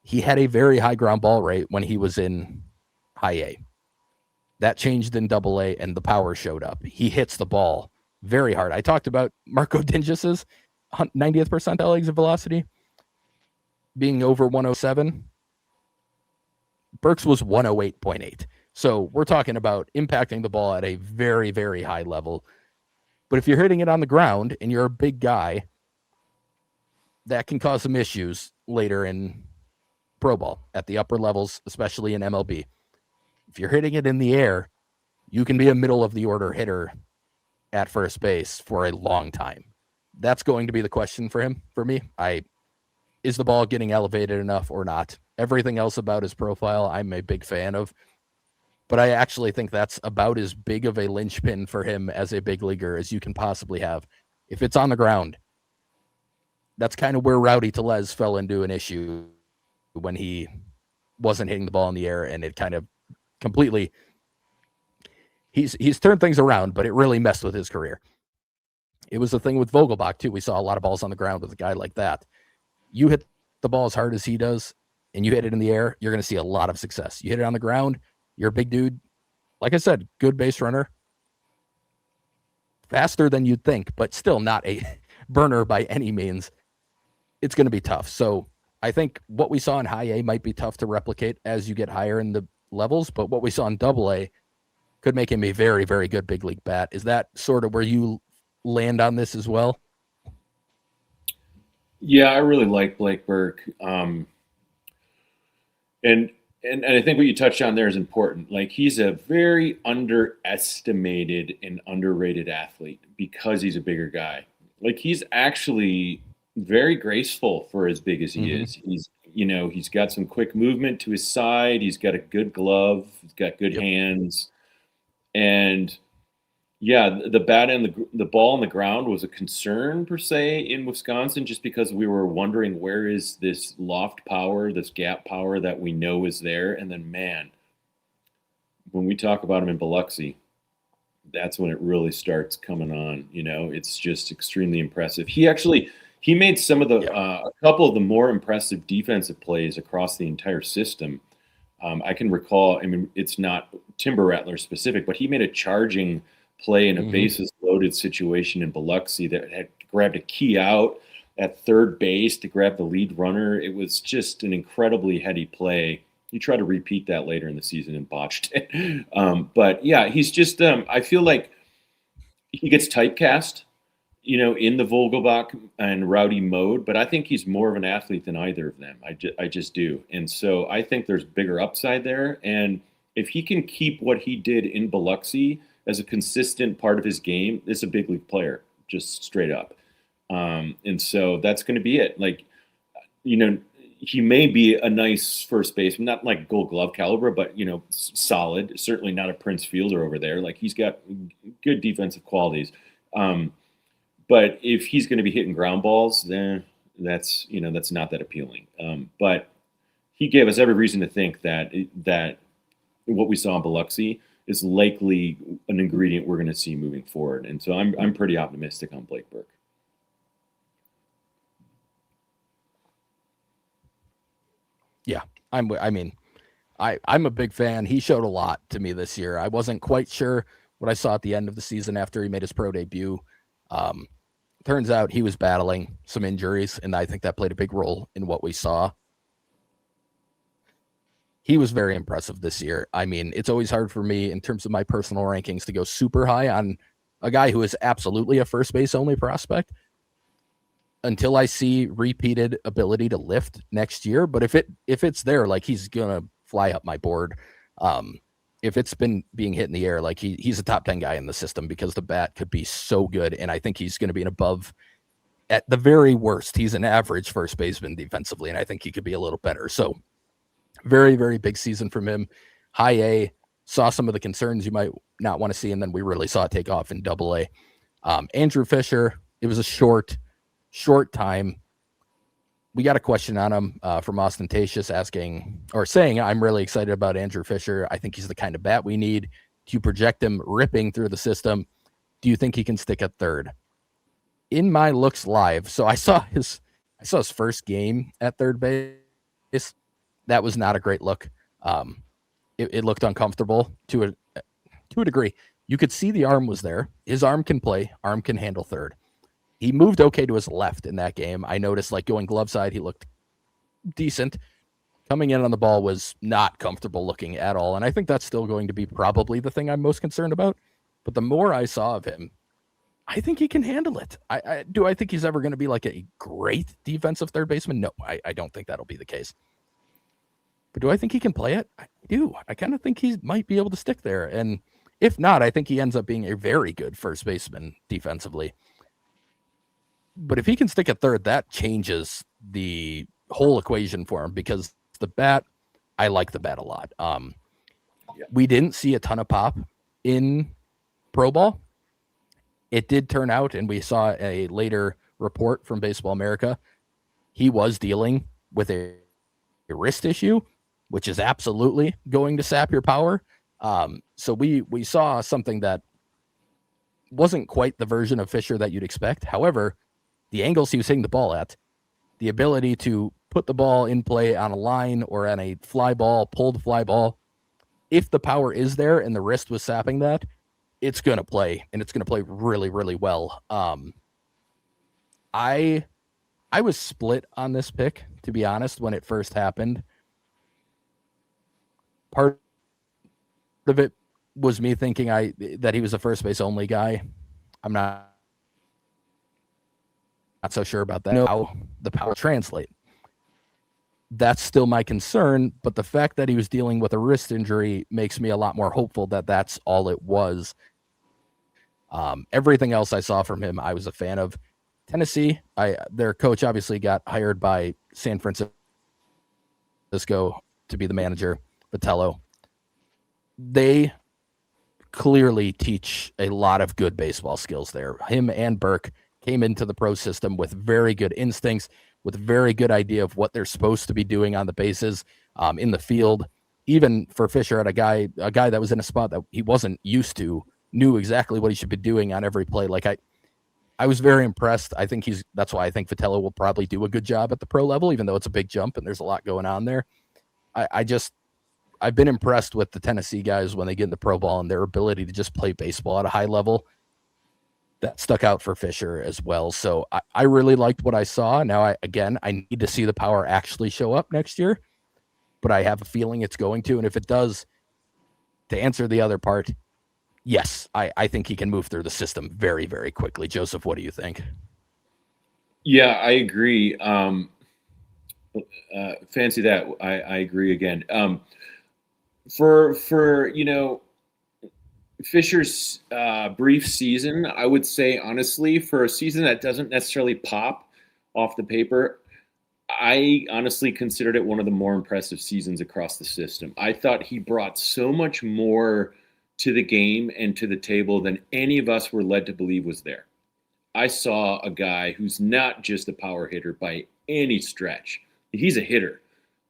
He had a very high ground ball rate when he was in high A. That changed in double A, and the power showed up. He hits the ball very hard. I talked about Marco Dingis's 90th percentile exit velocity being over 107. Burke's was 108.8. So we're talking about impacting the ball at a very, very high level. But if you're hitting it on the ground and you're a big guy, that can cause some issues later in pro ball at the upper levels, especially in MLB. If you're hitting it in the air, you can be a middle of the order hitter at first base for a long time. That's going to be the question for him. For me, is the ball getting elevated enough or not? Everything else about his profile, I'm a big fan of. But I actually think that's about as big of a linchpin for him as a big leaguer as you can possibly have. If it's on the ground, that's kind of where Rowdy Tellez fell into an issue when he wasn't hitting the ball in the air, and it kind of completely he's turned things around, but it really messed with his career. It was the thing with Vogelbach too. We saw a lot of balls on the ground with a guy like that. You hit the ball as hard as he does, and you hit it in the air, you're going to see a lot of success. You hit it on the ground, you're a big dude. Like I said, good base runner. Faster than you'd think, but still not a burner by any means. It's going to be tough. So I think what we saw in high A might be tough to replicate as you get higher in the levels, but what we saw in double A could make him a very, very good big league bat. Is that sort of where you land on this as well? Yeah, I really like Blake Burke. And I think what you touched on there is important. Like, he's a very underestimated and underrated athlete because he's a bigger guy. Like, he's actually very graceful for as big as he is. He's got some quick movement to his side. He's got a good glove. He's got good hands. And yeah, the bat and the ball on the ground was a concern per se in Wisconsin, just because we were wondering, where is this loft power, this gap power that we know is there? And then, man, when we talk about him in Biloxi, that's when it really starts coming on. It's just extremely impressive. He made some of the a couple of the more impressive defensive plays across the entire system. I can recall. I mean, it's not Timber Rattlers specific, but he made a charging play in a bases loaded situation in Biloxi that had grabbed a key out at third base to grab the lead runner. It was just an incredibly heady play. He tried to repeat that later in the season and botched it. But yeah, he's just, I feel like he gets typecast, in the Vogelbach and Rowdy mode, but I think he's more of an athlete than either of them. I just do. And so I think there's bigger upside there. And if he can keep what he did in Biloxi as a consistent part of his game, is a big league player, just straight up. And so that's going to be it. Like, he may be a nice first baseman, not like Gold Glove caliber, but, solid. Certainly not a Prince Fielder over there. Like, he's got good defensive qualities. But if he's going to be hitting ground balls, then that's not that appealing. But he gave us every reason to think that what we saw in Biloxi is likely an ingredient we're going to see moving forward. And so I'm pretty optimistic on Blake Burke. Yeah, I'm a big fan. He showed a lot to me this year. I wasn't quite sure what I saw at the end of the season after he made his pro debut. Turns out he was battling some injuries, and I think that played a big role in what we saw. He was very impressive this year. I mean, it's always hard for me in terms of my personal rankings to go super high on a guy who is absolutely a first base only prospect until I see repeated ability to lift next year. But if it's there, like, he's gonna fly up my board. If it's been being hit in the air, like, he's a top 10 guy in the system because the bat could be so good. And I think he's going to be an above, at the very worst, he's an average first baseman defensively. And I think he could be a little better. So very, very big season from him. High A, saw some of the concerns you might not want to see. And then we really saw it take off in double A. Andrew Fisher, it was a short time. We got a question on him from Ostentatious saying, I'm really excited about Andrew Fisher. I think he's the kind of bat we need. Do you project him ripping through the system? Do you think he can stick at third? In my looks live, so I saw I saw his first game at third base. That was not a great look. It looked uncomfortable to a degree. You could see the arm was there. His arm can play, arm can handle third. He moved okay to his left in that game. I noticed, like, going glove side, he looked decent. Coming in on the ball was not comfortable looking at all. And I think that's still going to be probably the thing I'm most concerned about. But the more I saw of him, I think he can handle it. I think he's ever going to be like a great defensive third baseman? No, I don't think that'll be the case. But do I think he can play it? I do. I kind of think he might be able to stick there. And if not, I think he ends up being a very good first baseman defensively. But if he can stick at third, that changes the whole equation for him, because the bat, I like the bat a lot. We didn't see a ton of pop in pro ball. It did turn out, and we saw a later report from Baseball America, he was dealing with a wrist issue, which is absolutely going to sap your power. So we saw something that wasn't quite the version of Fisher that you'd expect. However, the angles he was hitting the ball at, the ability to put the ball in play on a line or on a fly ball, pulled fly ball, if the power is there and the wrist was sapping that, it's going to play, and it's going to play really, really well. I was split on this pick, to be honest, when it first happened. Part of it was me thinking that he was a first base only guy. I'm not so sure about that. How the power translate. That's still my concern, but the fact that he was dealing with a wrist injury makes me a lot more hopeful that that's all it was. Everything else I saw from him, I was a fan of. Tennessee, their coach obviously got hired by San Francisco to be the manager, Vitello. They clearly teach a lot of good baseball skills there. Him and Burke came into the pro system with very good instincts, with very good idea of what they're supposed to be doing on the bases, in the field. Even for Fisher, at a guy that was in a spot that he wasn't used to, knew exactly what he should be doing on every play. Like I was very impressed. I think that's why I think Vitello will probably do a good job at the pro level, even though it's a big jump and there's a lot going on there. I've been impressed with the Tennessee guys when they get into pro ball and their ability to just play baseball at a high level. That stuck out for Fisher as well. So I really liked what I saw. Now, I need to see the power actually show up next year, but I have a feeling it's going to. And if it does, to answer the other part, yes, I think he can move through the system very, very quickly. Joseph, what do you think? Yeah, I agree. Fancy that. I agree again. For Fisher's brief season, I would say, honestly, for a season that doesn't necessarily pop off the paper, I honestly considered it one of the more impressive seasons across the system. I thought he brought so much more to the game and to the table than any of us were led to believe was there. I saw a guy who's not just a power hitter by any stretch. He's a hitter.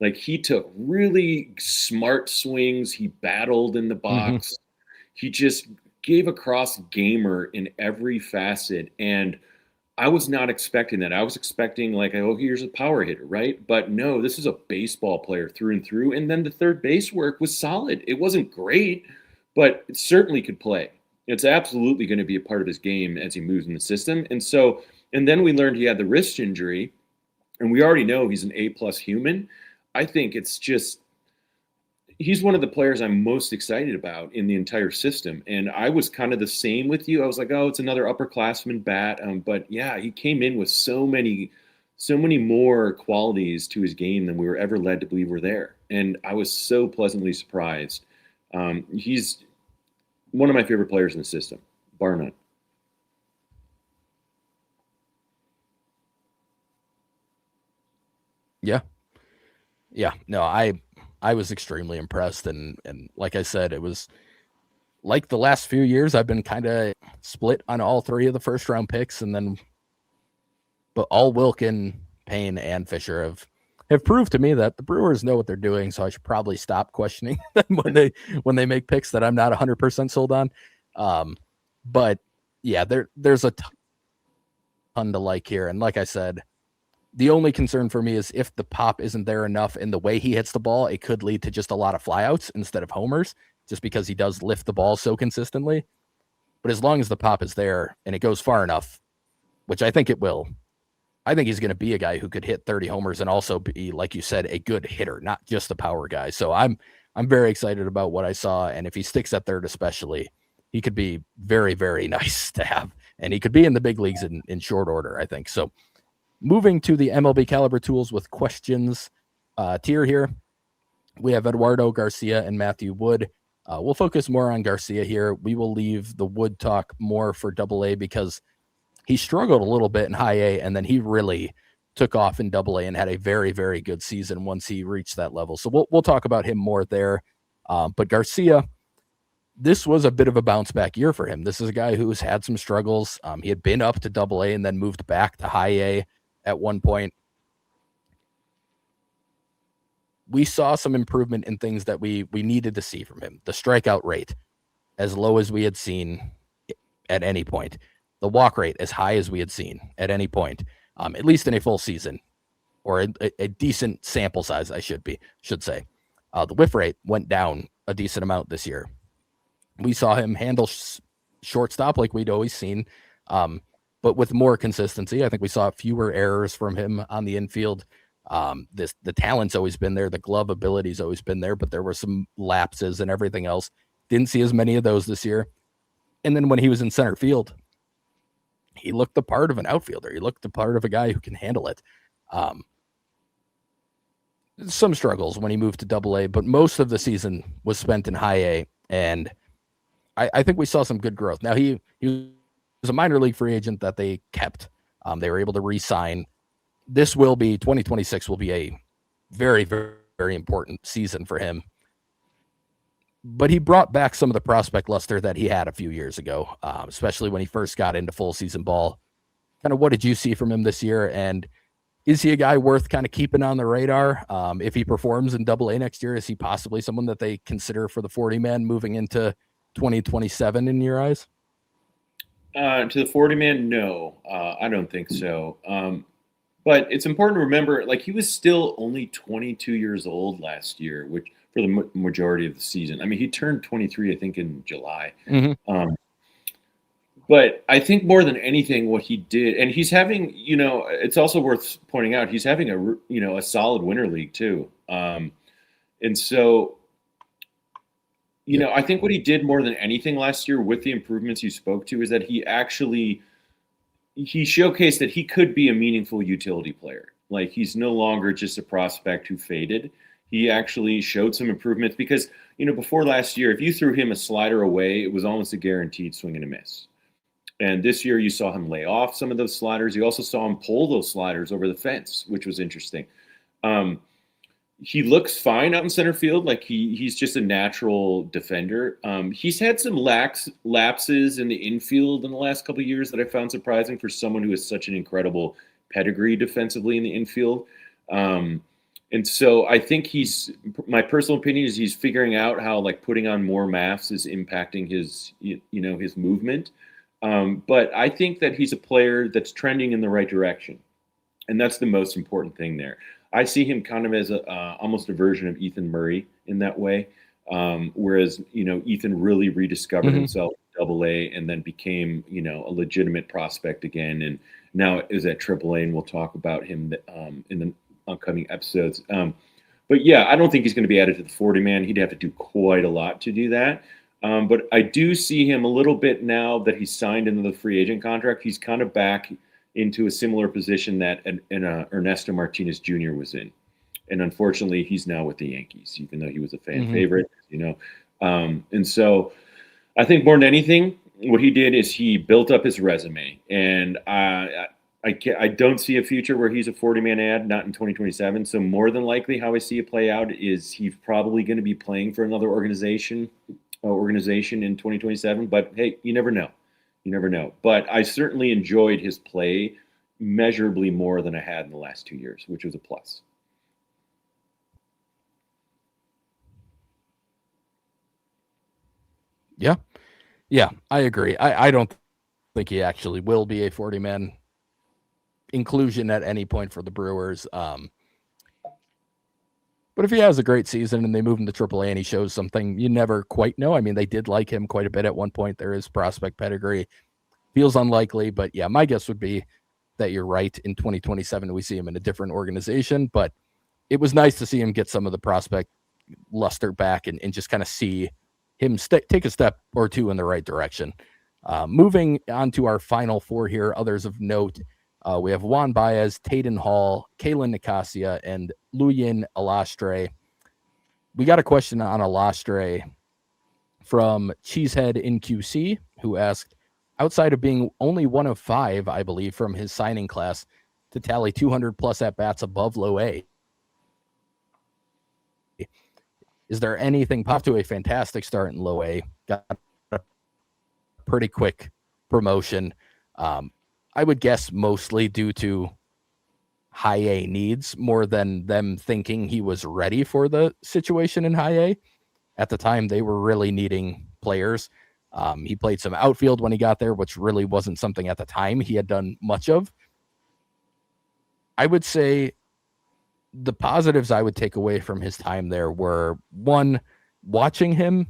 Like, he took really smart swings. He battled in the box. Mm-hmm. He just gave a cross gamer in every facet. And I was not expecting that. I was expecting, like, oh, here's a power hitter, right? But no, this is a baseball player through and through. And then the third base work was solid. It wasn't great, but it certainly could play. It's absolutely going to be a part of his game as he moves in the system. And then we learned he had the wrist injury, and we already know he's an A+ human. I think it's just, he's one of the players I'm most excited about in the entire system. And I was kind of the same with you. I was like, oh, it's another upperclassman bat. But yeah, he came in with so many more qualities to his game than we were ever led to believe were there. And I was so pleasantly surprised. He's one of my favorite players in the system, bar none. Yeah. No, I was extremely impressed. And like I said, it was like the last few years, I've been kind of split on all three of the first round picks. But all Wilkin, Payne, and Fisher have proved to me that the Brewers know what they're doing. So I should probably stop questioning them when they make picks that I'm not 100% sold on. But yeah, there's a ton to like here. And like I said, The only concern for me is if the pop isn't there enough in the way he hits the ball, it could lead to just a lot of flyouts instead of homers, just because he does lift the ball so consistently. But as long as the pop is there and it goes far enough, which I think it will, I think he's going to be a guy who could hit 30 homers and also be, like you said, a good hitter, not just a power guy. So I'm very excited about what I saw, and if he sticks at third, especially, he could be very, very nice to have, and he could be in the big leagues in short order, I think. So moving to the MLB Caliber Tools with questions tier here, we have Eduardo Garcia and Matthew Wood. We'll focus more on Garcia here. We will leave the Wood talk more for Double A because he struggled a little bit in High A, and then he really took off in Double A and had a very, very good season once he reached that level. So we'll talk about him more there. But Garcia, this was a bit of a bounce back year for him. This is a guy who's had some struggles. He had been up to Double A and then moved back to High A at one point. We saw some improvement in things that we needed to see from him. The strikeout rate, as low as we had seen at any point. The walk rate, as high as we had seen at any point, at least in a full season, or a decent sample size, I should say. The whiff rate went down a decent amount this year. We saw him handle shortstop like we'd always seen, but with more consistency. I think we saw fewer errors from him on the infield. The talent's always been there. The glove ability's always been there, but there were some lapses and everything else. Didn't see as many of those this year. And then when he was in center field, he looked the part of an outfielder. He looked the part of a guy who can handle it. Some struggles when he moved to Double A, but most of the season was spent in High A, and I think we saw some good growth. Now he was a minor league free agent that they kept. They were able to re-sign. 2026 will be a very, very, very important season for him. But he brought back some of the prospect luster that he had a few years ago, especially when he first got into full season ball. Kind of what did you see from him this year? And is he a guy worth kind of keeping on the radar? If he performs in Double A next year, is he possibly someone that they consider for the 40-man moving into 2027 in your eyes? To the 40-man, no, I don't think so. But it's important to remember, like, he was still only 22 years old last year, which for the majority of the season. I mean, he turned 23, I think, in July. Mm-hmm. But I think more than anything, what he did, and he's having, it's also worth pointing out, he's having a solid winter league too. And so, I think what he did more than anything last year with the improvements you spoke to is that he showcased that he could be a meaningful utility player. Like, he's no longer just a prospect who faded. He actually showed some improvements because, before last year, if you threw him a slider away, it was almost a guaranteed swing and a miss. And this year you saw him lay off some of those sliders. You also saw him pull those sliders over the fence, which was interesting. He looks fine out in center field. Like, he's just a natural defender. He's had some lapses in the infield in the last couple of years that I found surprising for someone who has such an incredible pedigree defensively in the infield. And so I think my personal opinion is he's figuring out how, like, putting on more mass is impacting his, his movement. But I think that he's a player that's trending in the right direction. And that's the most important thing there. I see him kind of as almost a version of Ethan Murray in that way. Whereas, Ethan really rediscovered himself in Double A and then became, a legitimate prospect again. And now is at Triple A, and we'll talk about him in the upcoming episodes. But yeah, I don't think he's going to be added to the 40-man. He'd have to do quite a lot to do that. But I do see him a little bit now that he's signed into the free agent contract. He's kind of back into a similar position that Ernesto Martinez Jr. was in. And unfortunately, he's now with the Yankees, even though he was a fan favorite, And so I think more than anything, what he did is he built up his resume. And I don't see a future where he's a 40-man ad, not in 2027. So more than likely how I see it play out is he's probably going to be playing for another organization in 2027. But hey, you never know. But I certainly enjoyed his play measurably more than I had in the last 2 years, which was a plus. Yeah, I agree. I don't think he actually will be a 40-man inclusion at any point for the Brewers. But if he has a great season and they move him to AAA and he shows something, you never quite know. I mean, they did like him quite a bit at one point. There is prospect pedigree. Feels unlikely, but yeah, my guess would be that you're right. In 2027, we see him in a different organization. But it was nice to see him get some of the prospect luster back and just kind of see him take a step or two in the right direction. Moving on to our final four here, others of note. We have Juan Baez, Taden Hall, Kalen Nicasia, and Luyin Alastre. We got a question on Alastre from Cheesehead in QC, who asked, outside of being only one of five, I believe, from his signing class to tally 200 plus at bats above low A, is there anything pop to a fantastic start in low A? Got a pretty quick promotion. I would guess mostly due to high A needs more than them thinking he was ready for the situation in high A. At the time, they were really needing players. He played some outfield when he got there, which really wasn't something at the time he had done much of. I would say the positives I would take away from his time there were, one, watching him,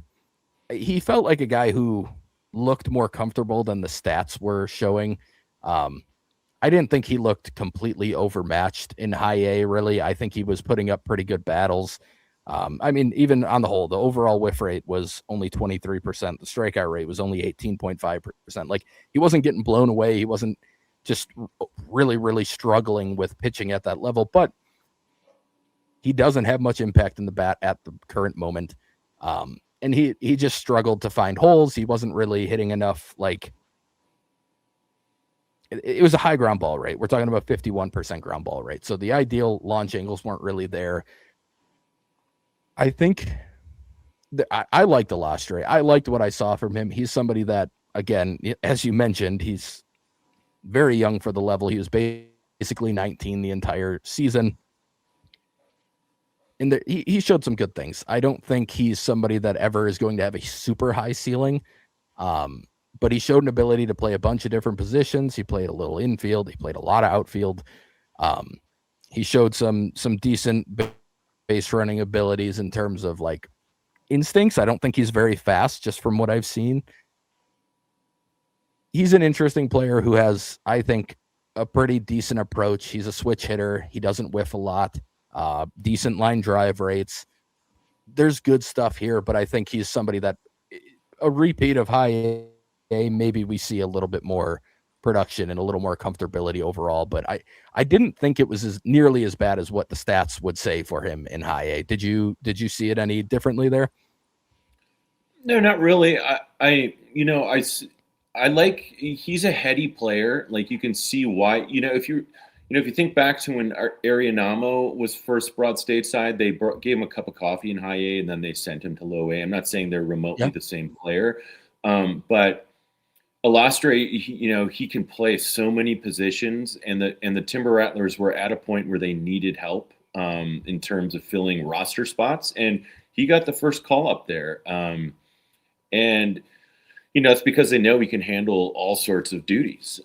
he felt like a guy who looked more comfortable than the stats were showing. I didn't think he looked completely overmatched in high A, really. I think he was putting up pretty good battles. I mean, even on the whole, the overall whiff rate was only 23%. The strikeout rate was only 18.5%. Like, he wasn't getting blown away. He wasn't just really, really struggling with pitching at that level, but he doesn't have much impact in the bat at the current moment. And he just struggled to find holes. He wasn't really hitting enough. Like, it was a high ground ball rate. We're talking about 51% ground ball rate. So the ideal launch angles weren't really there. I think I liked Alastre. I liked what I saw from him. He's somebody that, again, as you mentioned, he's very young for the level. He was basically 19 the entire season. And he showed some good things. I don't think he's somebody that ever is going to have a super high ceiling. But he showed an ability to play a bunch of different positions. He played a little infield. He played a lot of outfield. He showed some decent base running abilities in terms of like instincts. I don't think he's very fast, just from what I've seen. He's an interesting player who has, I think, a pretty decent approach. He's a switch hitter. He doesn't whiff a lot. Decent line drive rates. There's good stuff here, but I think he's somebody that a repeat of high A, maybe we see a little bit more production and a little more comfortability overall. But I didn't think it was nearly as bad as what the stats would say for him in high A. Did you see it any differently there? No, not really. I like, he's a heady player. Like, you can see why. If you think back to when Arianamo was first brought stateside, they gave him a cup of coffee in high A, and then they sent him to low A. I'm not saying they're remotely the same player, but Alastre, he can play so many positions, and the Timber Rattlers were at a point where they needed help in terms of filling roster spots, and he got the first call up there. And it's because they know he can handle all sorts of duties.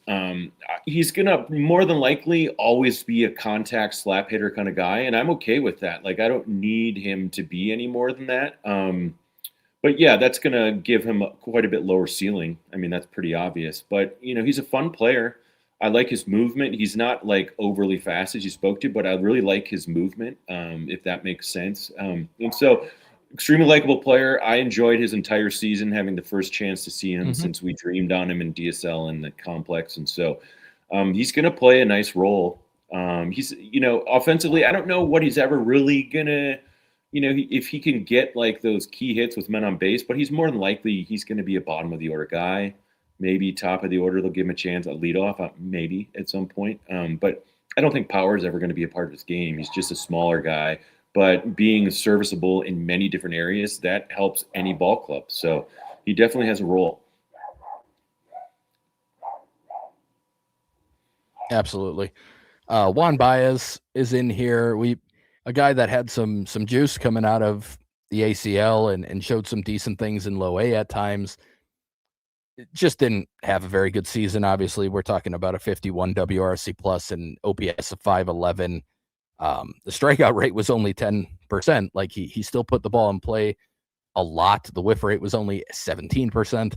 He's going to more than likely always be a contact slap hitter kind of guy, and I'm okay with that. Like, I don't need him to be any more than that. But yeah, that's going to give him quite a bit lower ceiling. I mean, that's pretty obvious. But, he's a fun player. I like his movement. He's not like overly fast, as you spoke to, but I really like his movement, if that makes sense. And so, extremely likable player. I enjoyed his entire season, having the first chance to see him since we dreamed on him in DSL and the complex. And so he's going to play a nice role. He's, offensively, I don't know what he's ever really going to, if he can get like those key hits with men on base, but he's more than likely, he's going to be a bottom of the order guy. Maybe top of the order, they'll give him a chance at leadoff, maybe at some point. But I don't think power is ever going to be a part of his game. He's just a smaller guy. But being serviceable in many different areas, that helps any ball club. So he definitely has a role. Absolutely. Juan Baez is in here. A guy that had some juice coming out of the ACL and showed some decent things in low A at times. just didn't have a very good season. Obviously, we're talking about a 51 WRC plus and OPS of 511. The strikeout rate was only 10%. Like he still put the ball in play a lot. The whiff rate was only 17%,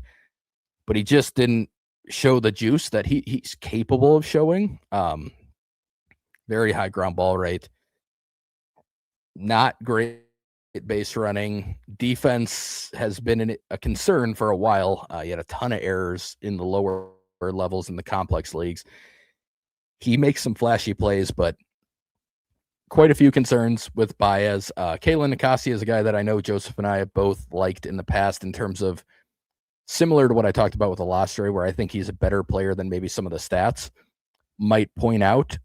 but he just didn't show the juice that he's capable of showing. Very high ground ball rate. Not great base running. Defense has been a concern for a while. He had a ton of errors in the lower levels in the complex leagues. He makes some flashy plays, but quite a few concerns with Baez. Kalen Nicasio is a guy that I know Joseph and I have both liked in the past in terms of similar to what I talked about with Alostre, where I think he's a better player than maybe some of the stats might point out.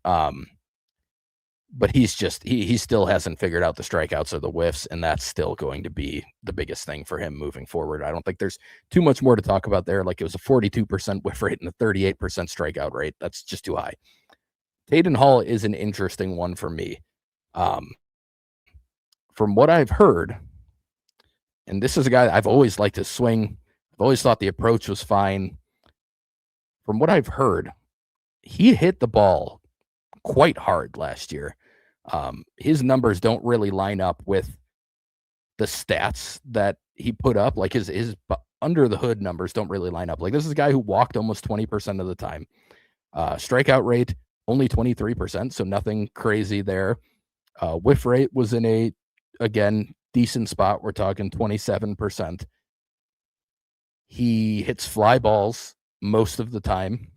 But he still hasn't figured out the strikeouts or the whiffs, and that's still going to be the biggest thing for him moving forward. I don't think there's too much more to talk about there. Like, it was a 42% whiff rate and a 38% strikeout rate. That's just too high. Taden Hall is an interesting one for me. From what I've heard, and this is a guy I've always liked his swing. I've always thought the approach was fine. From what I've heard, he hit the ball quite hard last year. His numbers don't really line up with the stats that he put up. Like his under the hood numbers don't really line up. Like, this is a guy who walked almost 20% of the time. Strikeout rate only 23%, so nothing crazy there. Whiff rate was in a, again, decent spot. We're talking 27%. He hits fly balls most of the time.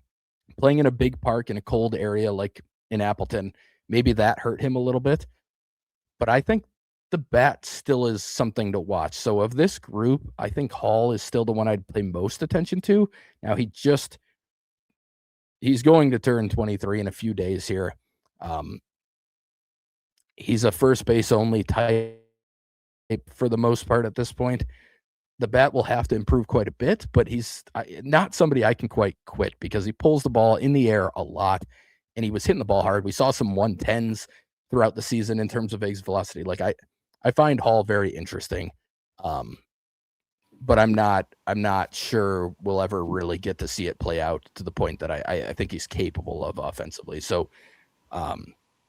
Playing in a big park in a cold area like in Appleton, maybe that hurt him a little bit. But I think the bat still is something to watch. So of this group, I think Hall is still the one I'd pay most attention to. Now, he's going to turn 23 in a few days here. He's a first base only type for the most part at this point. The bat will have to improve quite a bit, but he's not somebody I can quite quit because he pulls the ball in the air a lot, and he was hitting the ball hard. We saw some 110s throughout the season in terms of exit velocity. Like, I find Hall very interesting, but I'm not sure we'll ever really get to see it play out to the point that I think he's capable of offensively. So,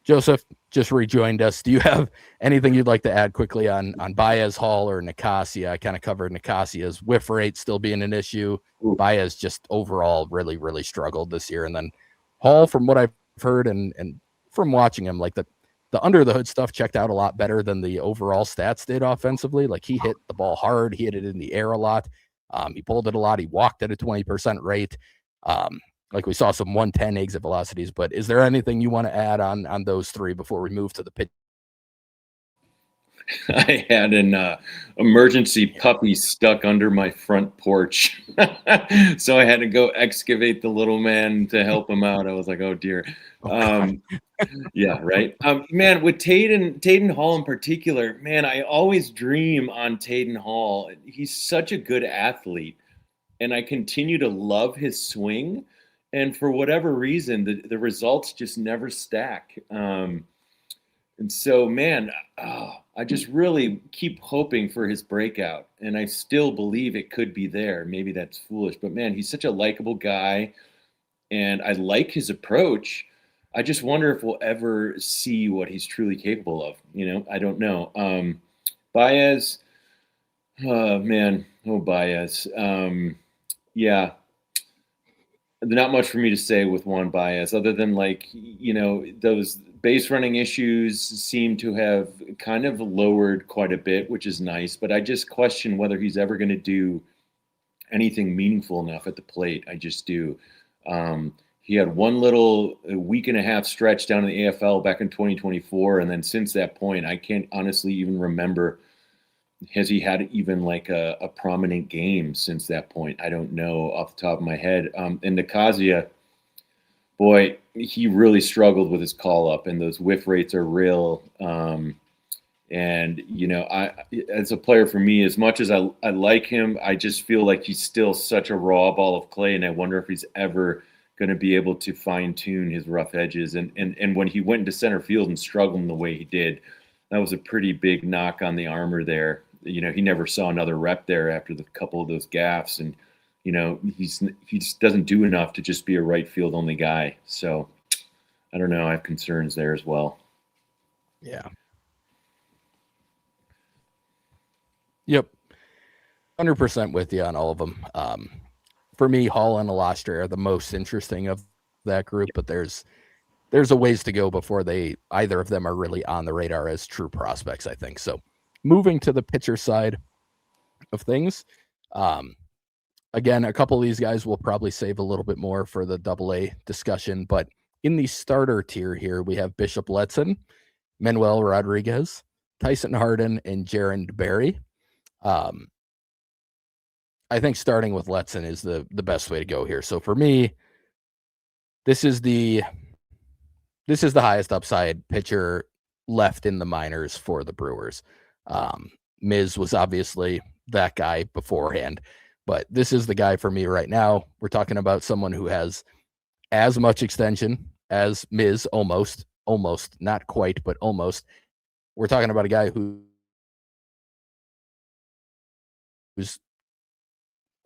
Joseph just rejoined us. Do you have anything you'd like to add quickly on Baez, Hall, or Nicasio? I kind of covered Nicasio's whiff rate still being an issue. Baez just overall really, really struggled this year. And then Hall, from what I've heard and from watching him, like the under the hood stuff checked out a lot better than the overall stats did offensively. Like, he hit the ball hard. He hit it in the air a lot. He pulled it a lot. He walked at a 20% rate. Like, we saw some 110 exit velocities, but is there anything you want to add on those three before we move to the pitch? I had an emergency puppy stuck under my front porch. So I had to go excavate the little man to help him out. I was like, oh dear. Yeah, right. Man, with Taden Hall in particular, man, I always dream on Taden Hall. He's such a good athlete, and I continue to love his swing. And for whatever reason, the results just never stack. And so, man, I just really keep hoping for his breakout. And I still believe it could be there. Maybe that's foolish. But, man, he's such a likable guy. And I like his approach. I just wonder if we'll ever see what he's truly capable of. I don't know. Baez, man, Baez. Yeah. Not much for me to say with Juan Baez, other than those base running issues seem to have kind of lowered quite a bit, which is nice. But I just question whether he's ever going to do anything meaningful enough at the plate. I just do. He had one little week and a half stretch down in the AFL back in 2024, and then since that point, I can't honestly even remember. Has he had even like a prominent game since that point? I don't know off the top of my head. And Nicasio, boy, he really struggled with his call up, and those whiff rates are real. And I, as a player for me, as much as I like him, I just feel like he's still such a raw ball of clay, and I wonder if he's ever going to be able to fine tune his rough edges. And when he went into center field and struggled in the way he did, that was a pretty big knock on the armor there. He never saw another rep there after the couple of those gaffes, and he just doesn't do enough to just be a right field only guy. So I don't know. I have concerns there as well. Yeah. Yep. 100% with you on all of them. For me, Hall and Alastri are the most interesting of that group, but there's a ways to go before either of them are really on the radar as true prospects, I think. So moving to the pitcher side of things, again, a couple of these guys will probably save a little bit more for the AA discussion, but in the starter tier here, we have Bishop Letson, Manuel Rodriguez, Tyson Hardin, and Jaron Berry. I think starting with Letson is the best way to go here. So for me, this is the highest upside pitcher left in the minors for the Brewers. Miz was obviously that guy beforehand, but this is the guy for me right now. We're talking about someone who has as much extension as Miz, almost, not quite, but almost. We're talking about a guy who's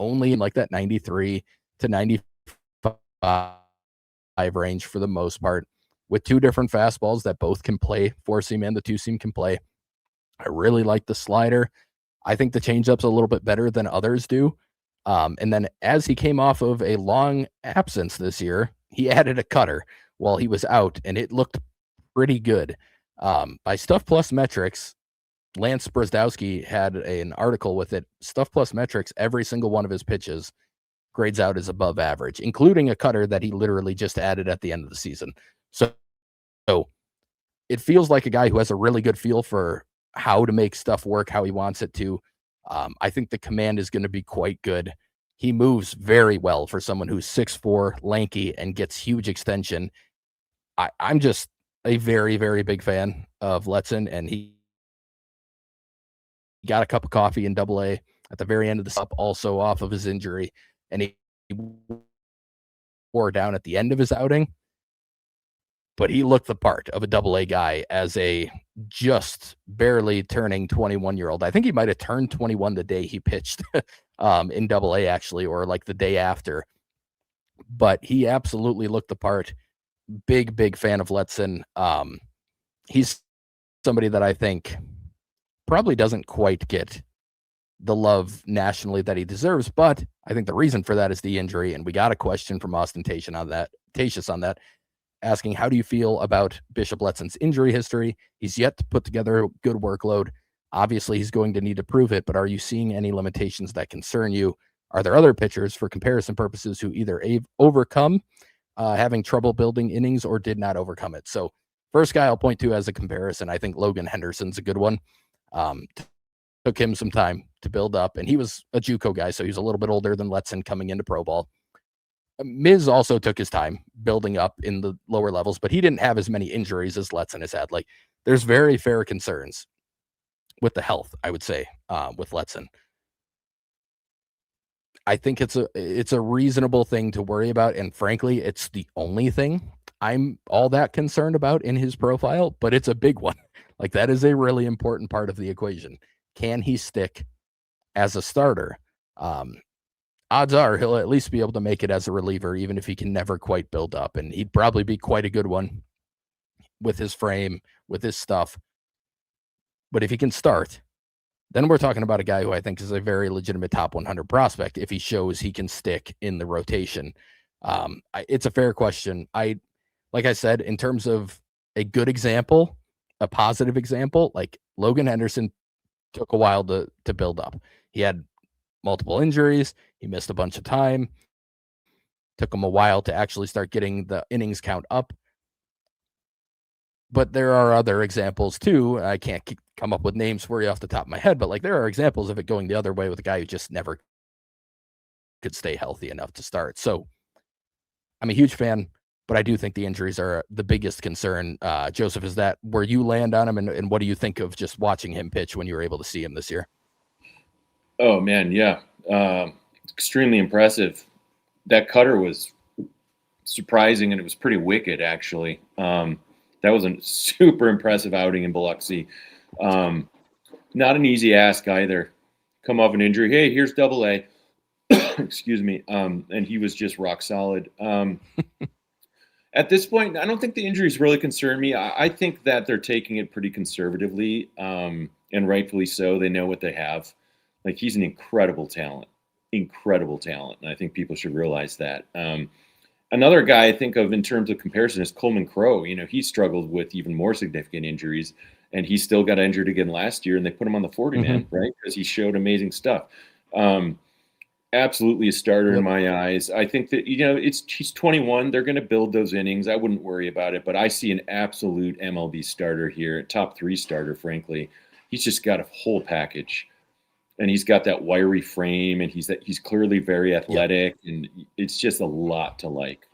only in like that 93 to 95 range for the most part, with two different fastballs that both can play. Four seam and the two seam can play. I really like the slider. I think the changeup's a little bit better than others do. And then as he came off of a long absence this year, he added a cutter while he was out, and it looked pretty good. By Stuff Plus Metrics, Lance Brzdowski had an article with it. Stuff Plus Metrics, every single one of his pitches grades out as above average, including a cutter that he literally just added at the end of the season. So it feels like a guy who has a really good feel for how to make stuff work, how he wants it to. I think the command is going to be quite good. He moves very well for someone who's 6'4", lanky, and gets huge extension. I'm just a very, very big fan of Letson, and he got a cup of coffee in AA at the very end of the stop, also off of his injury, and he wore down at the end of his outing. But he looked the part of a AA guy as a just barely turning 21-year-old. I think he might have turned 21 the day he pitched in AA, actually, or like the day after. But he absolutely looked the part. Big, big fan of Letson. He's somebody that I think probably doesn't quite get the love nationally that he deserves, but I think the reason for that is the injury. And we got a question from Austin Tatius on that, asking, how do you feel about Bishop Letson's injury history? He's yet to put together a good workload. Obviously, he's going to need to prove it, but are you seeing any limitations that concern you? Are there other pitchers, for comparison purposes, who either overcome having trouble building innings or did not overcome it? So first guy I'll point to as a comparison, I think Logan Henderson's a good one. Took him some time to build up, and he was a JUCO guy, so he's a little bit older than Letson coming into pro ball. Miz also took his time building up in the lower levels, but he didn't have as many injuries as Letson has had. Like, there's very fair concerns with the health, I would say, with Letson. I think it's a reasonable thing to worry about, and frankly, it's the only thing I'm all that concerned about in his profile, but it's a big one. Like, that is a really important part of the equation. Can he stick as a starter? Odds are he'll at least be able to make it as a reliever, even if he can never quite build up. And he'd probably be quite a good one with his frame, with his stuff. But if he can start, then we're talking about a guy who I think is a very legitimate top 100 prospect if he shows he can stick in the rotation. It's a fair question. Like I said, in terms of a good example, a positive example, like Logan Henderson took a while to build up. He had multiple injuries. He missed a bunch of time. Took him a while to actually start getting the innings count up. But there are other examples too. I can't come up with names for you off the top of my head, but like there are examples of it going the other way with a guy who just never could stay healthy enough to start. So I'm a huge fan, but I do think the injuries are the biggest concern. Joseph, is that where you land on him? And what do you think of just watching him pitch when you were able to see him this year? Oh, man, yeah. Extremely impressive. That cutter was surprising, and it was pretty wicked, actually. That was a super impressive outing in Biloxi. Not an easy ask either. Come off an injury. Hey, here's AA. excuse me, and he was just rock solid. At this point, I don't think the injuries really concern me. I think that they're taking it pretty conservatively, and rightfully so. They know what they have. Like, he's an incredible talent, and I think people should realize that. Another guy I think of in terms of comparison is Coleman Crowe. You know, he struggled with even more significant injuries, and he still got injured again last year, and they put him on the 40 man, right? Because he showed amazing stuff. Absolutely a starter in my eyes. I think that, you know, he's 21. They're going to build those innings. I wouldn't worry about it, but I see an absolute MLB starter here, top 3 starter, frankly. He's just got a whole package, and he's got that wiry frame, and he's clearly very athletic, and it's just a lot to like.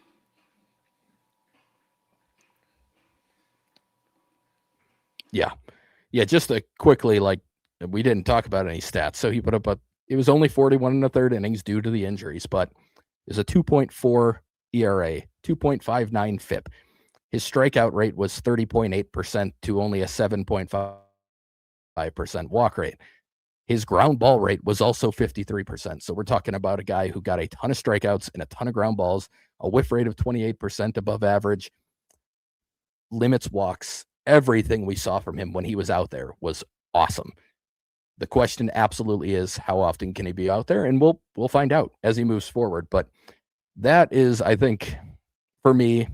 Yeah. Just to quickly, like, we didn't talk about any stats. So he put up it was only 41 in the third innings due to the injuries, but it was a 2.4 ERA, 2.59 FIP. His strikeout rate was 30.8% to only a 7.5% walk rate. His ground ball rate was also 53%. So we're talking about a guy who got a ton of strikeouts and a ton of ground balls, a whiff rate of 28% above average, limits walks. Everything we saw from him when he was out there was awesome. The question absolutely is, how often can he be out there? And we'll find out as he moves forward. But that is, I think, for me,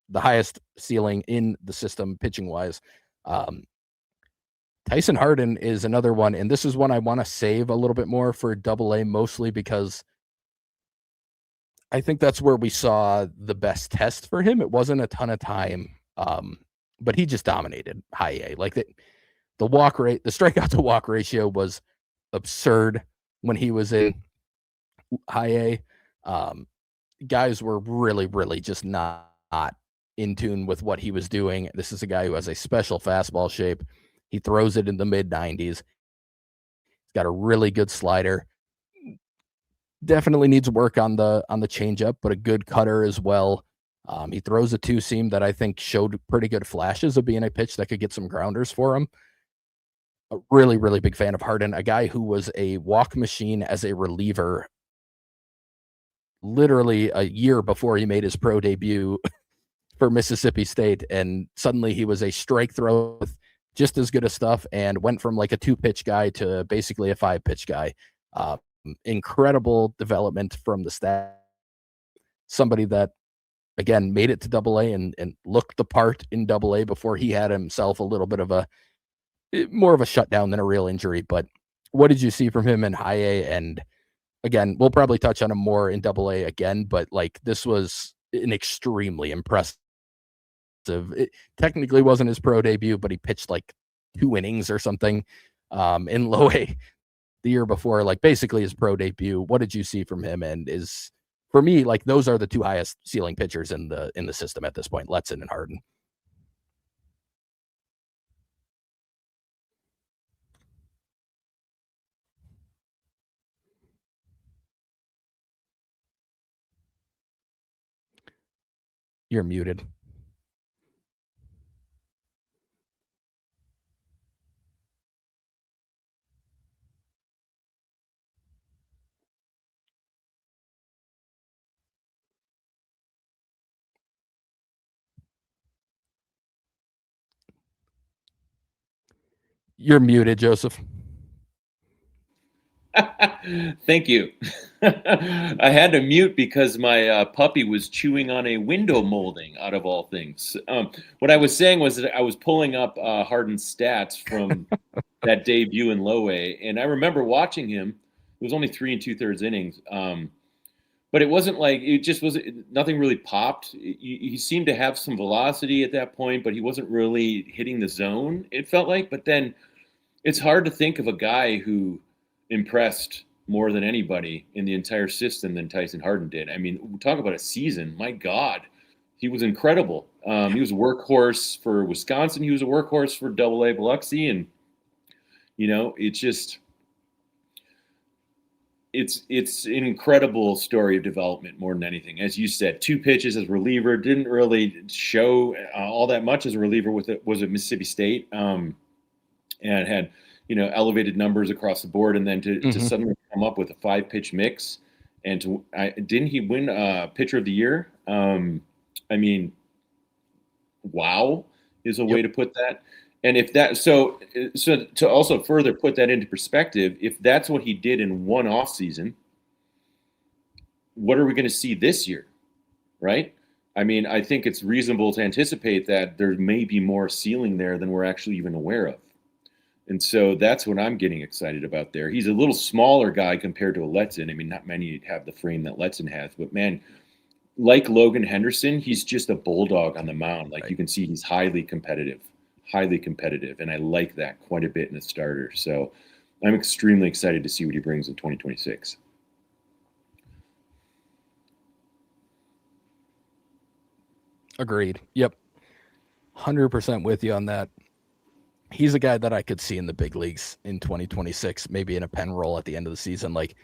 the highest ceiling in the system pitching wise. Tyson Harden is another one, and this is one I want to save a little bit more for AA, mostly because I think that's where we saw the best test for him. It wasn't a ton of time, but he just dominated high A. Like, the walk rate, the strikeout to walk ratio was absurd when he was in high A. Guys were really, really just not in tune with what he was doing. This is a guy who has a special fastball shape. He throws it in the mid 90s. He's got a really good slider. Definitely needs work on the changeup, but a good cutter as well. He throws a 2-seam that I think showed pretty good flashes of being a pitch that could get some grounders for him. A really, really big fan of Harden, a guy who was a walk machine as a reliever literally a year before he made his pro debut for Mississippi State, and suddenly he was a strike throw with just as good a stuff and went from like a 2-pitch guy to basically a 5-pitch guy. Incredible development from the staff. Somebody that, again, made it to AA and looked the part in AA before he had himself a little bit of more of a shutdown than a real injury. But what did you see from him in high A? And again, we'll probably touch on him more in AA again, but like, this was an extremely impressive. It technically wasn't his pro debut, but he pitched like 2 innings or something in low A the year before, like basically his pro debut. What did you see from him? And is, for me, like, those are the 2 highest ceiling pitchers in the system at this point, Letson and Harden. You're muted. You're muted, Joseph. Thank you. I had to mute because my puppy was chewing on a window molding, out of all things. What I was saying was that I was pulling up Harden's stats from that debut in low A, and I remember watching him. It was only 3 2/3 innings, but it wasn't like, it just wasn't, nothing really popped. He seemed to have some velocity at that point, but he wasn't really hitting the zone, it felt like. But then it's hard to think of a guy who impressed more than anybody in the entire system than Tyson Harden did. I mean, talk about a season. My God, he was incredible. He was a workhorse for Wisconsin. He was a workhorse for AA Biloxi. And, you know, it's an incredible story of development more than anything. As you said, 2 pitches as reliever, didn't really show all that much as a reliever was at Mississippi State, and had, you know, elevated numbers across the board. And then to suddenly come up with a 5-pitch mix And didn't he win Pitcher of the Year? I mean, wow is a way Yep. to put that. And if that, so to also further put that into perspective, if that's what he did in one off season, what are we going to see this year, right? I mean, I think it's reasonable to anticipate that there may be more ceiling there than we're actually even aware of. And so that's what I'm getting excited about there. He's a little smaller guy compared to a Letson. I mean, not many have the frame that Letson has, but man, like Logan Henderson, he's just a bulldog on the mound. Like you can see he's highly competitive. And I like that quite a bit in a starter. So I'm extremely excited to see what he brings in 2026. Agreed. Yep. 100% with you on that. He's a guy that I could see in the big leagues in 2026, maybe in a pen roll at the end of the season. Like,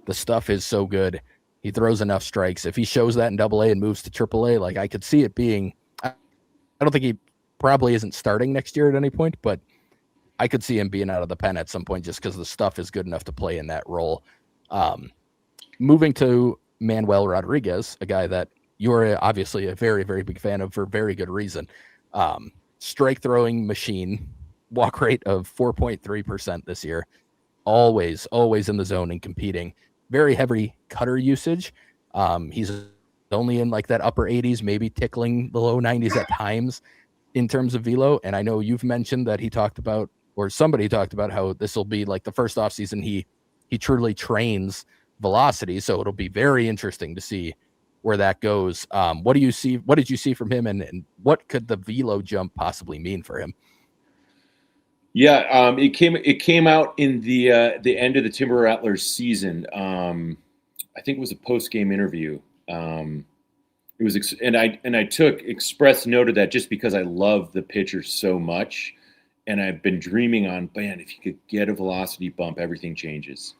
the stuff is so good. He throws enough strikes. If he shows that in Double A and moves to Triple A, like, I could see it being. I don't think he probably isn't starting next year at any point, but I could see him being out of the pen at some point just because the stuff is good enough to play in that role. Moving to Manuel Rodriguez, a guy that you're obviously a very, very big fan of for very good reason. Strike throwing machine, walk rate of 4.3% this year. Always in the zone and competing. Very heavy cutter usage. He's only in like that upper 80s, maybe tickling the low 90s at times in terms of velo. And I know you've mentioned that he talked about, or somebody talked about, how this will be like the first offseason he truly trains velocity. So it'll be very interesting to see where that goes. What do you see? What did you see from him, and what could the velo jump possibly mean for him? Yeah, it came out in the end of the Timber Rattlers season. I think it was a post game interview. It was, and I took express note of that just because I love the pitcher so much, and I've been dreaming on, man, if you could get a velocity bump, everything changes.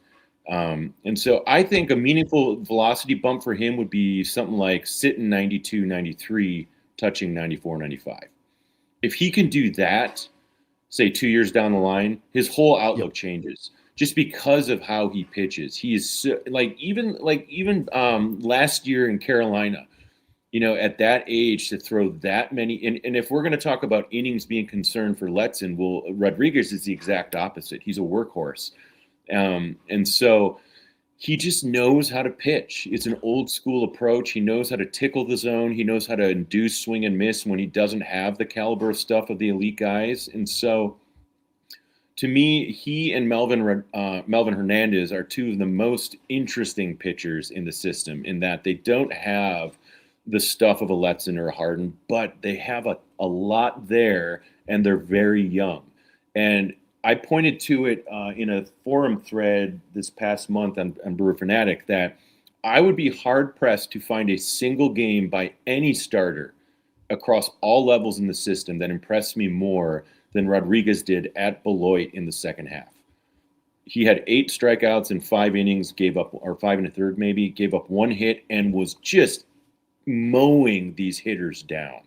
And so I think a meaningful velocity bump for him would be something like sitting 92, 93, touching 94, 95. If he can do that, say 2 years down the line, his whole outlook changes just because of how he pitches. He is so, even last year in Carolina, at that age to throw that many. And if we're going to talk about innings being concerned for Letson, well, Rodriguez is the exact opposite. He's a workhorse. And so he just knows how to pitch. It's an old school approach. He knows how to tickle the zone. He knows how to induce swing and miss when he doesn't have the caliber of stuff of the elite guys. And so to me, he and Melvin Hernandez are two of the most interesting pitchers in the system, in that they don't have the stuff of a Letson or a Harden, but they have a lot there, and they're very young. And I pointed to it in a forum thread this past month on Brewer Fanatic that I would be hard-pressed to find a single game by any starter across all levels in the system that impressed me more than Rodriguez did at Beloit in the second half. He had 8 strikeouts in 5 innings, gave up, or 5 1/3 maybe, gave up 1 hit, and was just mowing these hitters down.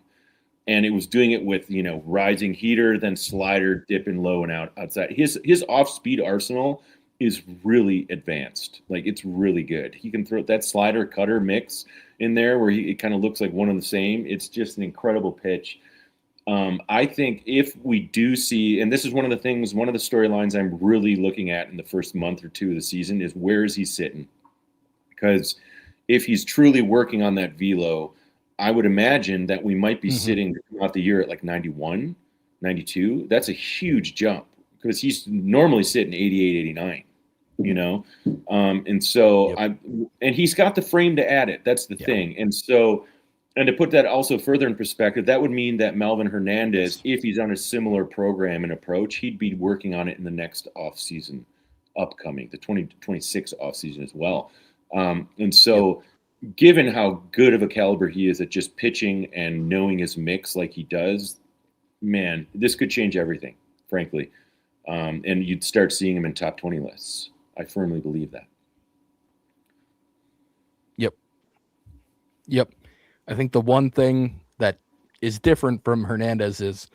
And it was doing it with, rising heater, then slider, dipping low and outside. His off-speed arsenal is really advanced. Like, it's really good. He can throw that slider cutter mix in there where it kind of looks like one and the same. It's just an incredible pitch. I think if we do see, and this is one of the storylines I'm really looking at in the first month or two of the season, is where is he sitting? Because if he's truly working on that velo, I would imagine that we might be sitting throughout the year at like 91, 92. That's a huge jump because he's normally sitting 88, 89, and so and he's got the frame to add it. That's the thing. And so, and to put that also further in perspective, that would mean that Melvin Hernandez, if he's on a similar program and approach, he'd be working on it in the next offseason upcoming, the 2026 offseason as well. And so, given how good of a caliber he is at just pitching and knowing his mix like he does, man, this could change everything, frankly. And you'd start seeing him in top 20 lists. I firmly believe that. Yep. I think the one thing that is different from Hernandez is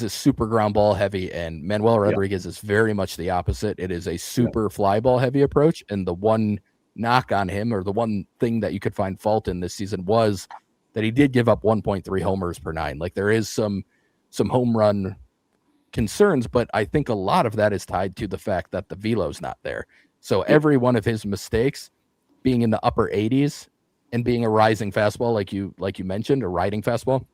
super ground ball heavy, and Manuel Rodriguez is very much the opposite. It is a super fly ball heavy approach. And the one knock on him, or the one thing that you could find fault in this season, was that he did give up 1.3 homers per nine. Like, there is some home run concerns, but I think a lot of that is tied to the fact that the velo's not there. So every one of his mistakes being in the upper 80s and being a rising fastball, like you mentioned, a riding fastball,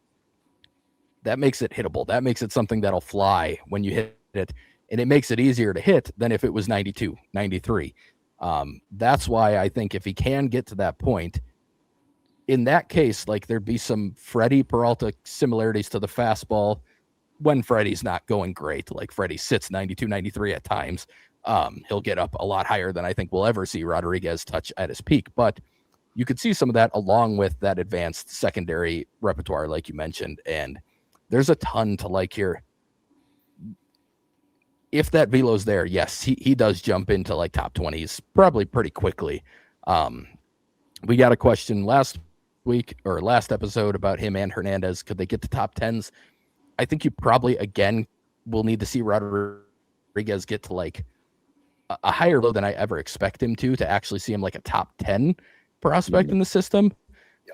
that makes it hittable. That makes it something that'll fly when you hit it, and it makes it easier to hit than if it was 92, 93. That's why I think if he can get to that point, in that case, like, there'd be some Freddie Peralta similarities to the fastball when Freddie's not going great. Like, Freddie sits 92, 93 at times. He'll get up a lot higher than I think we'll ever see Rodriguez touch at his peak. But you could see some of that along with that advanced secondary repertoire, like you mentioned. And there's a ton to like here. If that velo's there, yes, he does jump into like top 20s probably pretty quickly. We got a question last week or last episode about him and Hernandez. Could they get to top 10s? I think you probably, again, will need to see Rodriguez get to like a higher low than I ever expect him to actually see him like a top 10 prospect in the system.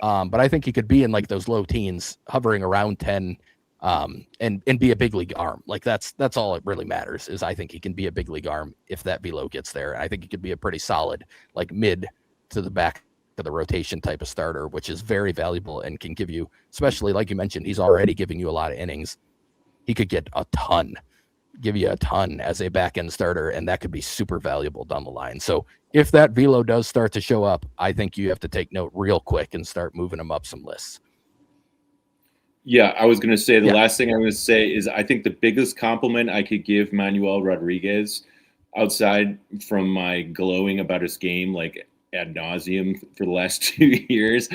But I think he could be in like those low teens, hovering around 10, and be a big league arm. Like, that's all it really matters, is I think he can be a big league arm if that velo gets there. And I think he could be a pretty solid, like, mid to the back of the rotation type of starter, which is very valuable and can give you, especially like you mentioned, he's already giving you a lot of innings. He could give you a ton as a back end starter, and that could be super valuable down the line. So if that velo does start to show up, I think you have to take note real quick and start moving him up some lists. Yeah, I was going to say the last thing I'm going to say is I think the biggest compliment I could give Manuel Rodriguez, outside from my glowing about his game like ad nauseum for the last 2 years,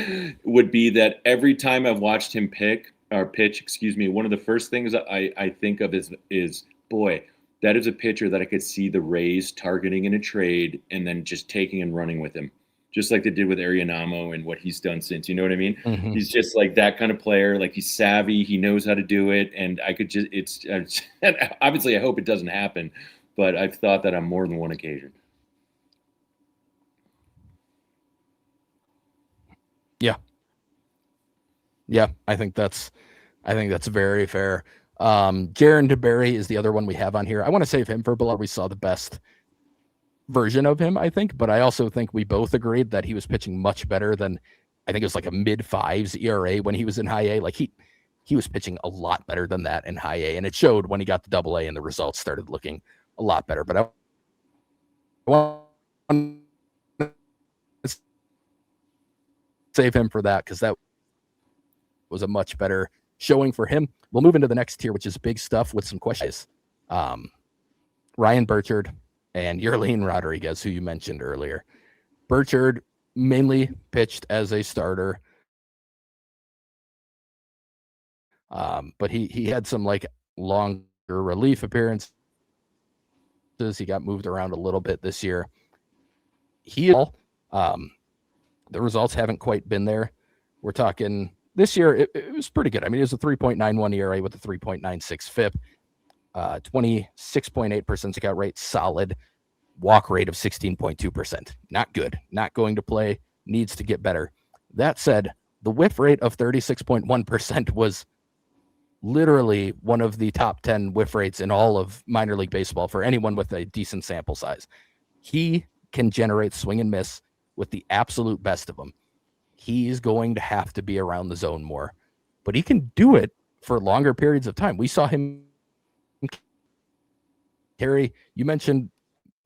would be that every time I've watched him pitch, one of the first things I think of is boy, that is a pitcher that I could see the Rays targeting in a trade and then just taking and running with him, just like they did with Arianamo and what he's done since. You know what I mean? Mm-hmm. He's just like that kind of player. Like, he's savvy. He knows how to do it. And I could just, obviously I hope it doesn't happen, but I've thought that on more than one occasion. Yeah, I think that's very fair. Jaron DeBerry is the other one we have on here. I want to save him for below. We saw the best version of him, I think, but I also think we both agreed that he was pitching much better than, I think it was like a mid-5s ERA when he was in high A. Like, he was pitching a lot better than that in high A, and it showed when he got to double A and the results started looking a lot better. But I want to save him for that, because that was a much better showing for him. We'll move into the next tier, which is big stuff with some questions. Ryan Burchard and Yerlin Rodriguez, who you mentioned earlier. Burchard mainly pitched as a starter, but he had some like longer relief appearances. He got moved around a little bit this year. The results haven't quite been there. We're talking this year, it was pretty good. I mean, it was a 3.91 ERA with a 3.96 FIP, 26.8% strikeout rate, solid. Walk rate of 16.2%. Not good. Not going to play. Needs to get better. That said, the whiff rate of 36.1% was literally one of the top 10 whiff rates in all of minor league baseball for anyone with a decent sample size. He can generate swing and miss with the absolute best of them. He's going to have to be around the zone more, but he can do it for longer periods of time. We saw him carry, you mentioned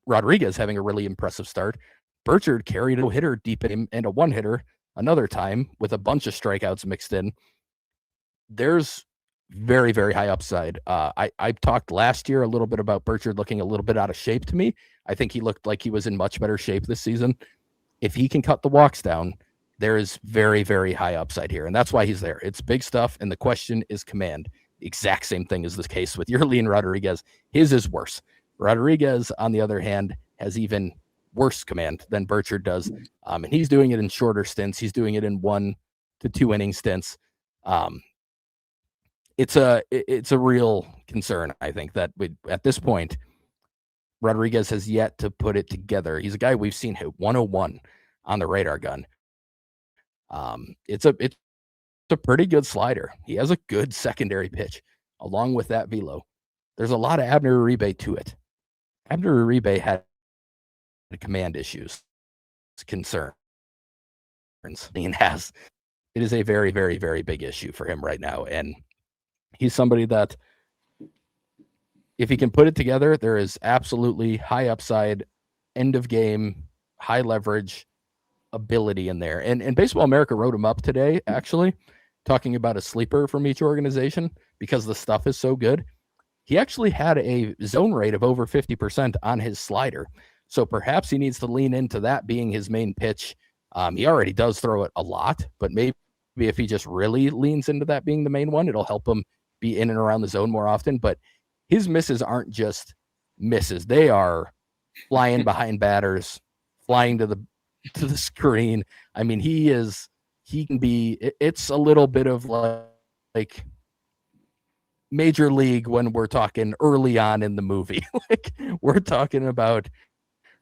Rodriguez having a really impressive start. Burchard carried a hitter deep in him and a one hitter another time with a bunch of strikeouts mixed in. There's very, very high upside. I talked last year a little bit about Burchard looking a little bit out of shape to me. I think he looked like he was in much better shape this season. If he can cut the walks down, there is very, very high upside here, and that's why he's there. It's big stuff, and the question is command. The exact same thing is the case with Yerlin Rodriguez. His is worse. Rodriguez, on the other hand, has even worse command than Burchard does, and he's doing it in shorter stints. He's doing it in 1 to 2 inning stints. It's a real concern, I think, that at this point, Rodriguez has yet to put it together. He's a guy we've seen hit 101 on the radar gun. It's a pretty good slider. He has a good secondary pitch along with that velo. There's a lot of Abner Uribe to it. Abner Uribe had command issues, concerns. He has. It is a very, very, very big issue for him right now. And he's somebody that, if he can put it together, there is absolutely high upside, end of game, high leverage ability in there. And Baseball America wrote him up today, actually, talking about a sleeper from each organization because the stuff is so good. He actually had a zone rate of over 50% on his slider. So perhaps he needs to lean into that being his main pitch. He already does throw it a lot, but maybe if he just really leans into that being the main one, it'll help him be in and around the zone more often. But his misses aren't just misses. They are flying behind batters, flying to the screen. I mean, he can be, it's a little bit of like Major League when we're talking early on in the movie. Like, we're talking about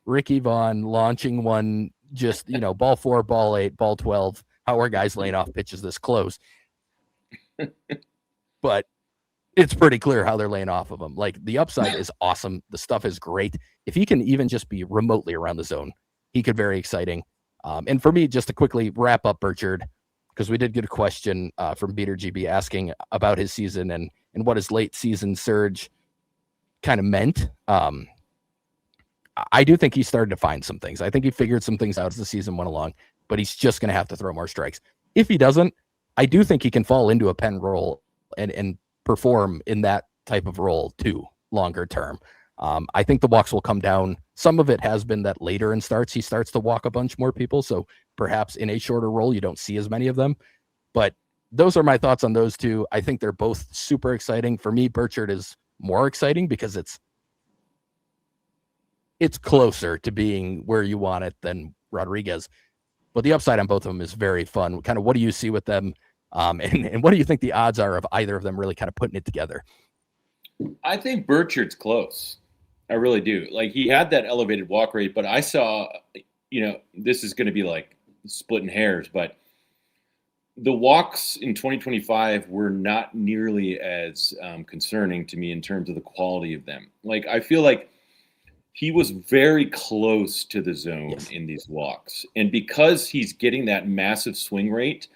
Ricky Vaughn launching one, just, ball 4, ball 8, ball 12. How are guys laying off pitches this close? But it's pretty clear how they're laying off of him. Like, the upside is awesome. The stuff is great. If he can even just be remotely around the zone, he could very exciting. And for me, just to quickly wrap up Burchard, because we did get a question from Beater GB asking about his season and what his late season surge kind of meant. I do think he started to find some things. I think he figured some things out as the season went along, but he's just going to have to throw more strikes. If he doesn't, I do think he can fall into a pen role and perform in that type of role too, longer term. I think the walks will come down. Some of it has been that later in starts, he starts to walk a bunch more people. So perhaps in a shorter role, you don't see as many of them. But those are my thoughts on those two. I think they're both super exciting. For me, Burchard is more exciting because it's closer to being where you want it than Rodriguez. But the upside on both of them is very fun. Kind of what do you see with them? And what do you think the odds are of either of them really kind of putting it together? I think Burchard's close. I really do. Like, he had that elevated walk rate, but I saw, this is going to be like splitting hairs, but the walks in 2025 were not nearly as concerning to me in terms of the quality of them. Like, I feel like he was very close to the zone in these walks. And because he's getting that massive swing rate,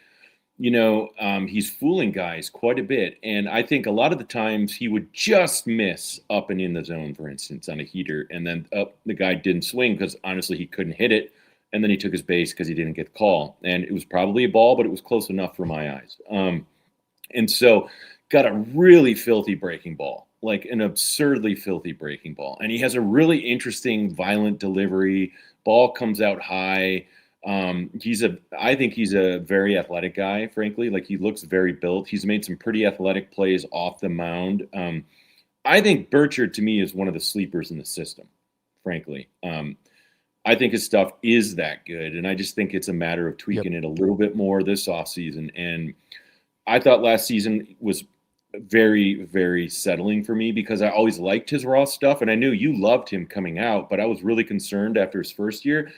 he's fooling guys quite a bit. And I think a lot of the times he would just miss up and in the zone, for instance, on a heater. And then the guy didn't swing because honestly, he couldn't hit it. And then he took his base because he didn't get the call. And it was probably a ball, but it was close enough for my eyes. And so got a really filthy breaking ball, like an absurdly filthy breaking ball. And he has a really interesting, violent delivery. Ball comes out high. I think he's a very athletic guy, frankly. Like, he looks very built. He's made some pretty athletic plays off the mound. I think Burchard, to me, is one of the sleepers in the system, frankly. I think his stuff is that good, and I just think it's a matter of tweaking it a little bit more this offseason. And I thought last season was very, very settling for me because I always liked his raw stuff, and I knew you loved him coming out, but I was really concerned after his first year.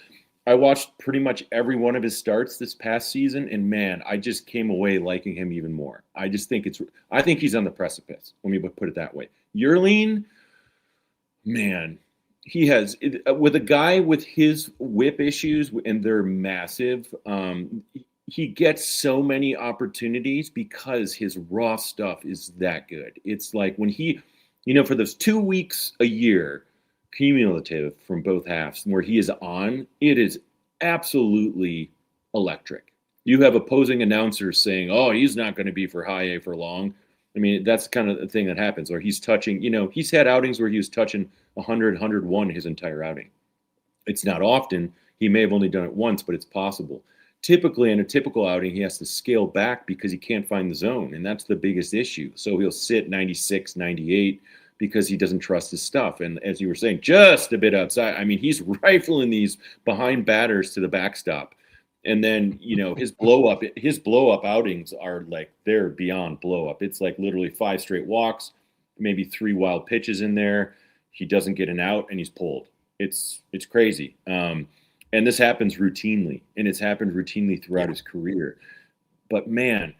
I watched pretty much every one of his starts this past season, and man, I just came away liking him even more. I think he's on the precipice. Let me put it that way. Yerlin, man, he has, with a guy with his whip issues, and they're massive, he gets so many opportunities because his raw stuff is that good. It's like when he, for those 2 weeks a year, cumulative from both halves, where he is on, it is absolutely electric. You have opposing announcers saying, oh, he's not going to be for high A for long. I mean, that's kind of the thing that happens, or he's touching, he's had outings where he was touching 100, 101 his entire outing. It's not often. He may have only done it once, but it's possible. Typically, in a typical outing, he has to scale back because he can't find the zone, and that's the biggest issue. So he'll sit 96, 98 because he doesn't trust his stuff. And as you were saying, just a bit outside. I mean, he's rifling these behind batters to the backstop. And then, his blow up outings are like, they're beyond blow up. It's like literally 5 straight walks, maybe 3 wild pitches in there. He doesn't get an out and he's pulled. It's crazy. And this happens routinely, and it's happened routinely throughout his career. But man,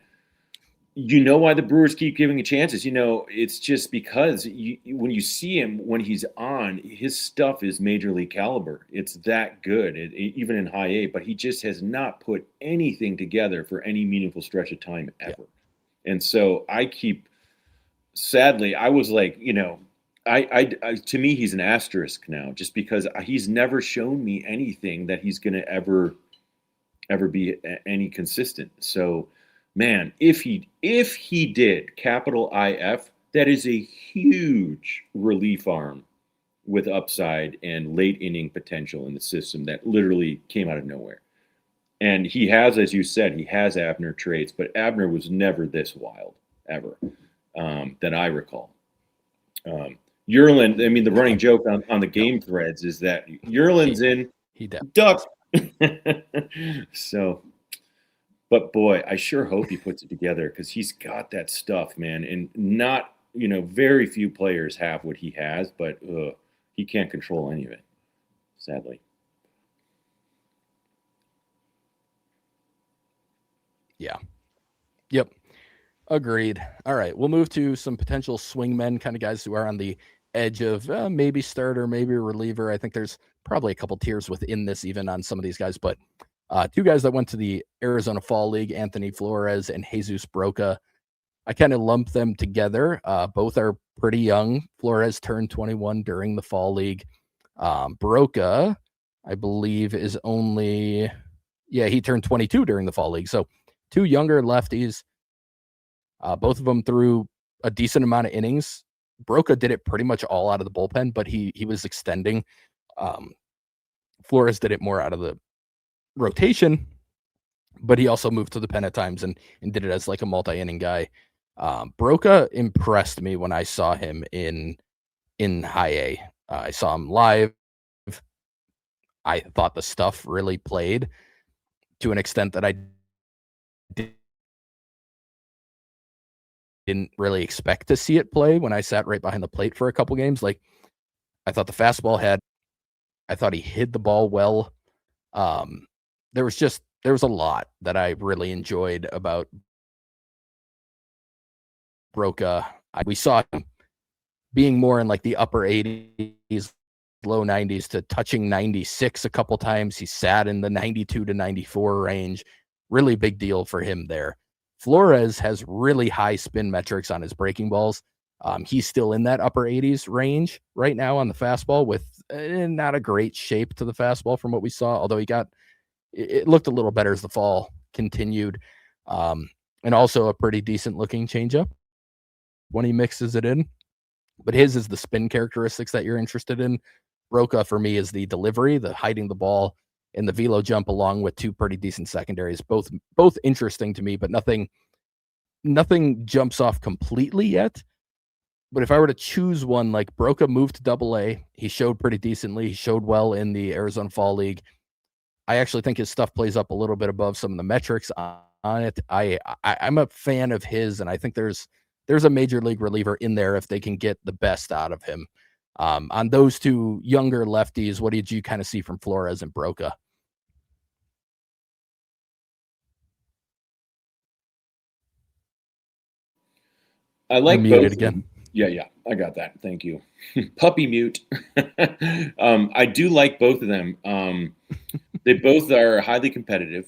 you know why the Brewers keep giving it chances. It's just because when you see him when he's on, his stuff is major league caliber. It's that good, even in high A. But he just has not put anything together for any meaningful stretch of time ever. And so sadly, I was like, to me, he's an asterisk now, just because he's never shown me anything that he's going to ever be any consistent. So, man, if he did, capital IF, that is a huge relief arm with upside and late inning potential in the system that literally came out of nowhere. And he has, as you said, he has Abner traits, but Abner was never this wild ever, that I recall. Yerlin, I mean, the running joke on the game threads is that Yerlin's in, he duck. So, but boy, I sure hope he puts it together, because he's got that stuff, man. And not, very few players have what he has, but he can't control any of it, sadly. Yeah. Yep. Agreed. All right. We'll move to some potential swingmen, kind of guys who are on the edge of maybe starter, maybe reliever. I think there's probably a couple tiers within this, even on some of these guys. But two guys that went to the Arizona Fall League, Anthony Flores and Jesus Broca. I kind of lump them together. Both are pretty young. Flores turned 21 during the Fall League. Broca, I believe, is only, he turned 22 during the Fall League. So two younger lefties. Both of them threw a decent amount of innings. Broca did it pretty much all out of the bullpen, but he was extending. Flores did it more out of the rotation, but he also moved to the pen at times and did it as like a multi-inning guy. Broca impressed me when I saw him in high A. I saw him live. I thought the stuff really played to an extent that I didn't really expect to see it play when I sat right behind the plate for a couple games. Like, I thought the fastball I thought he hit the ball well. There was a lot that I really enjoyed about Broca. We saw him being more in like the upper 80s, low 90s to touching 96 a couple times. He sat in the 92 to 94 range. Really big deal for him there. Flores has really high spin metrics on his breaking balls. He's still in that upper 80s range right now on the fastball, with not a great shape to the fastball from what we saw, although it looked a little better as the fall continued. And also a pretty decent looking changeup when he mixes it in. But his is the spin characteristics that you're interested in. Broca, for me, is the delivery, the hiding the ball, and the velo jump, along with two pretty decent secondaries. Both interesting to me, but nothing jumps off completely yet. But if I were to choose one, like Broca moved to AA, he showed pretty decently. He showed well in the Arizona Fall League. I actually think his stuff plays up a little bit above some of the metrics on it. I'm a fan of his, and I think there's a major league reliever in there if they can get the best out of him. On those two younger lefties, what did you kind of see from Flores and Broca? I like You're muted both again. Yeah, I got that. Thank you. Puppy mute. I do like both of them. They both are highly competitive,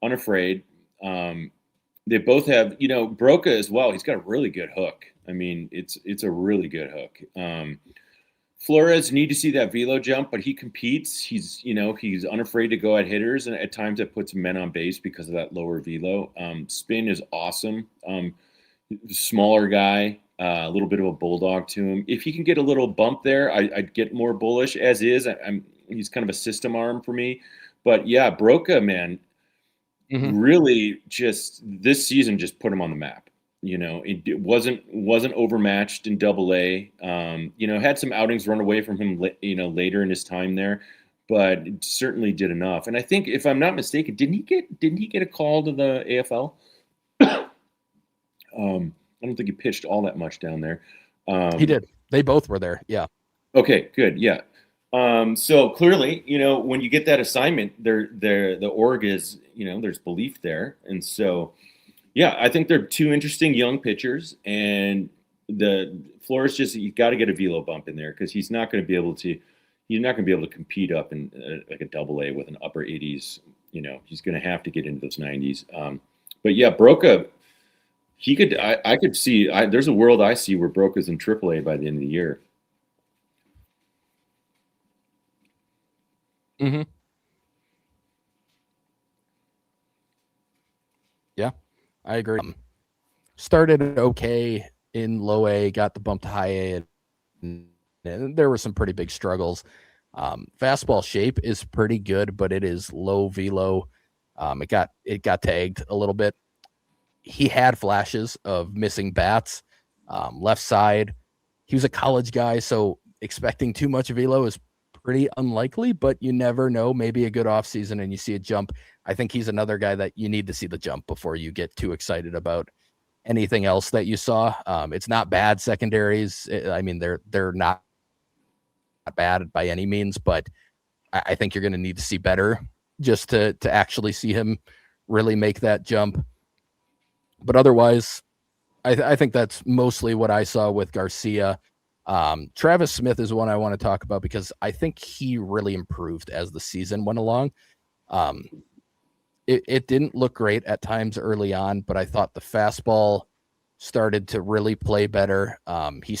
unafraid. They both have, Broca as well. He's got a really good hook. I mean, it's a really good hook. Flores, need to see that velo jump, but he competes. He's unafraid to go at hitters, and at times that puts men on base because of that lower velo. Spin is awesome. Smaller guy, a little bit of a bulldog to him. If he can get a little bump there, I'd get more bullish. As is, he's kind of a system arm for me. But yeah, Broca, man, really just this season just put him on the map. It wasn't overmatched in AA. Had some outings run away from him, later in his time there, but certainly did enough. And I think, if I'm not mistaken, didn't he get a call to the AFL? I don't think he pitched all that much down there. He did. They both were there. Yeah. Okay, good. Yeah. So clearly, when you get that assignment, the org is, there's belief there, and so yeah, I think they're two interesting young pitchers, and the Flores just you got to get a velo bump in there because he's not going to be able to. He's not going to be able to compete up in like a double A with an upper 80s. He's going to have to get into those 90s. But yeah, Broca, he could. I could see. There's a world I see where Broca's in triple A by the end of the year. Mm-hmm. Yeah, I agree. Started okay in low A, got the bump to high A, and there were some pretty big struggles. Fastball shape is pretty good, but it is low velo. It got tagged a little bit. He had flashes of missing bats, left side. He was a college guy, so expecting too much velo is pretty unlikely, but you never know. Maybe a good offseason and you see a jump. I think he's another guy that you need to see the jump before you get too excited about anything else that you saw. It's not bad secondaries. I mean, they're not bad by any means, but I think you're going to need to see better just to actually see him really make that jump. But otherwise, I think that's mostly what I saw with Garcia. Travis Smith is one I want to talk about because I think he really improved as the season went along. It didn't look great at times early on, but I thought the fastball started to really play better. He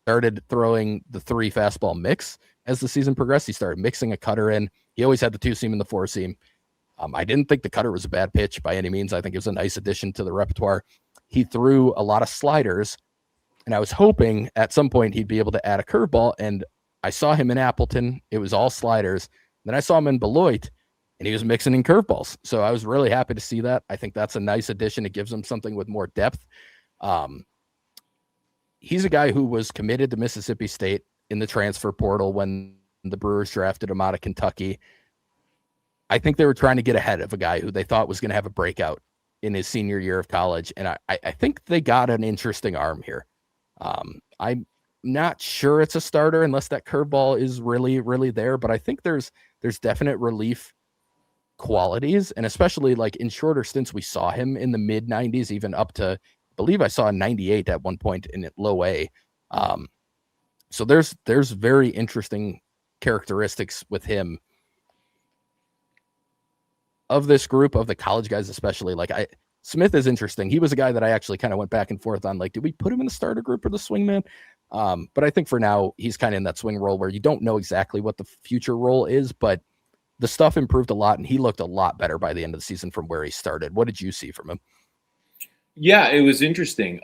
started throwing the 3 fastball mix as the season progressed. He started mixing a cutter in. He always had the 2-seam and the 4-seam. I didn't think the cutter was a bad pitch by any means. I think it was a nice addition to the repertoire. He threw a lot of sliders, and I was hoping at some point he'd be able to add a curveball. And I saw him in Appleton. It was all sliders. Then I saw him in Beloit, and he was mixing in curveballs. So I was really happy to see that. I think that's a nice addition. It gives him something with more depth. He's a guy who was committed to Mississippi State in the transfer portal when the Brewers drafted him out of Kentucky. I think they were trying to get ahead of a guy who they thought was going to have a breakout in his senior year of college. And I think they got an interesting arm here. I'm not sure it's a starter unless that curveball is really, really there, but I think there's definite relief qualities. And especially like in shorter stints, we saw him in the mid 90s, even up to, I believe I saw a 98 at one point in low A. So there's very interesting characteristics with him. Of this group of the college guys, especially, Smith is interesting. He was a guy that I actually kind of went back and forth on, like, did we put him in the starter group or the swing man? But I think for now, he's kind of in that swing role where you don't know exactly what the future role is, but the stuff improved a lot, and he looked a lot better by the end of the season from where he started. What did you see from him? Yeah, it was interesting.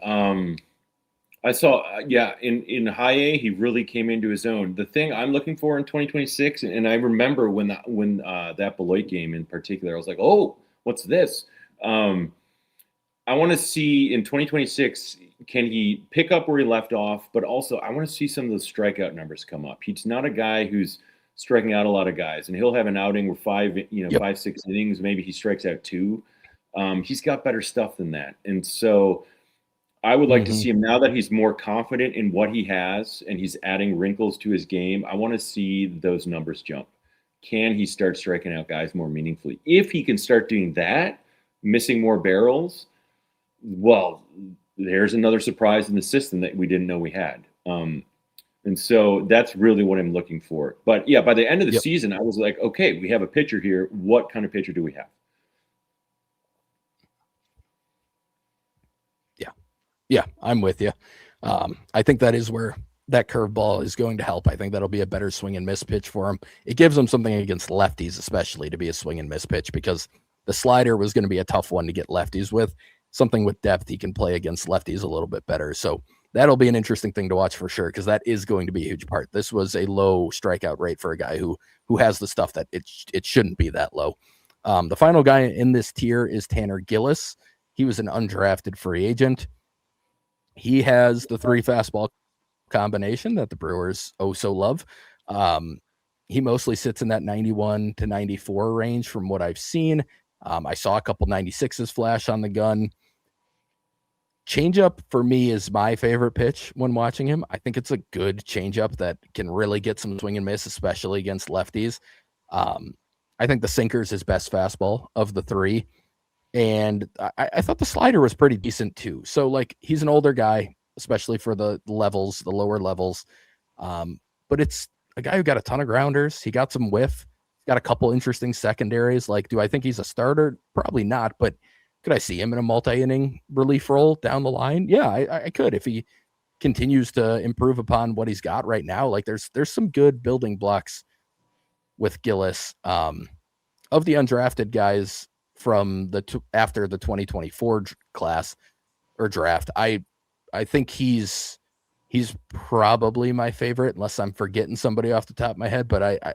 I saw, in high A, he really came into his own. The thing I'm looking for in 2026, and I remember when that Beloit game in particular, I was like, oh, what's this? I want to see in 2026, can he pick up where he left off? But also, I want to see some of those strikeout numbers come up. He's not a guy who's striking out a lot of guys, and he'll have an outing where 5-6 innings, maybe he strikes out 2. He's got better stuff than that, and so I would like to see him now that he's more confident in what he has and he's adding wrinkles to his game. I want to see those numbers jump. Can he start striking out guys more meaningfully? If he can start doing that, missing more barrels, well, there's another surprise in the system that we didn't know we had. And so that's really what I'm looking for. But yeah, by the end of the season, I was like, okay, we have a pitcher here. What kind of pitcher do we have? Yeah, I'm with you. I think that is where that curveball is going to help. I think that'll be a better swing and miss pitch for him. It gives him something against lefties, especially to be a swing and miss pitch, because the slider was going to be a tough one to get lefties with. Something with depth, he can play against lefties a little bit better. So that'll be an interesting thing to watch for sure, because that is going to be a huge part. This was a low strikeout rate for a guy who has the stuff that it shouldn't be that low. The final guy in this tier is Tanner Gillis. He was an undrafted free agent. He has the 3 fastball combination that the Brewers so love. He mostly sits in that 91 to 94 range from what I've seen. I saw a couple 96s flash on the gun. Changeup for me is my favorite pitch when watching him. I think it's a good changeup that can really get some swing and miss, especially against lefties. Um, I think the sinker is his best fastball of the three. And I thought the slider was pretty decent too. So, like, he's an older guy, especially for the levels, the lower levels. But it's a guy who got a ton of grounders. He got some whiff, got a couple interesting secondaries. Like, do I think he's a starter? Probably not, but could I see him in a multi-inning relief role down the line? Yeah, I could if he continues to improve upon what he's got right now. Like, there's some good building blocks with Gillis. Of the undrafted guys from after the 2024 class or draft, I think he's probably my favorite, unless I'm forgetting somebody off the top of my head. But I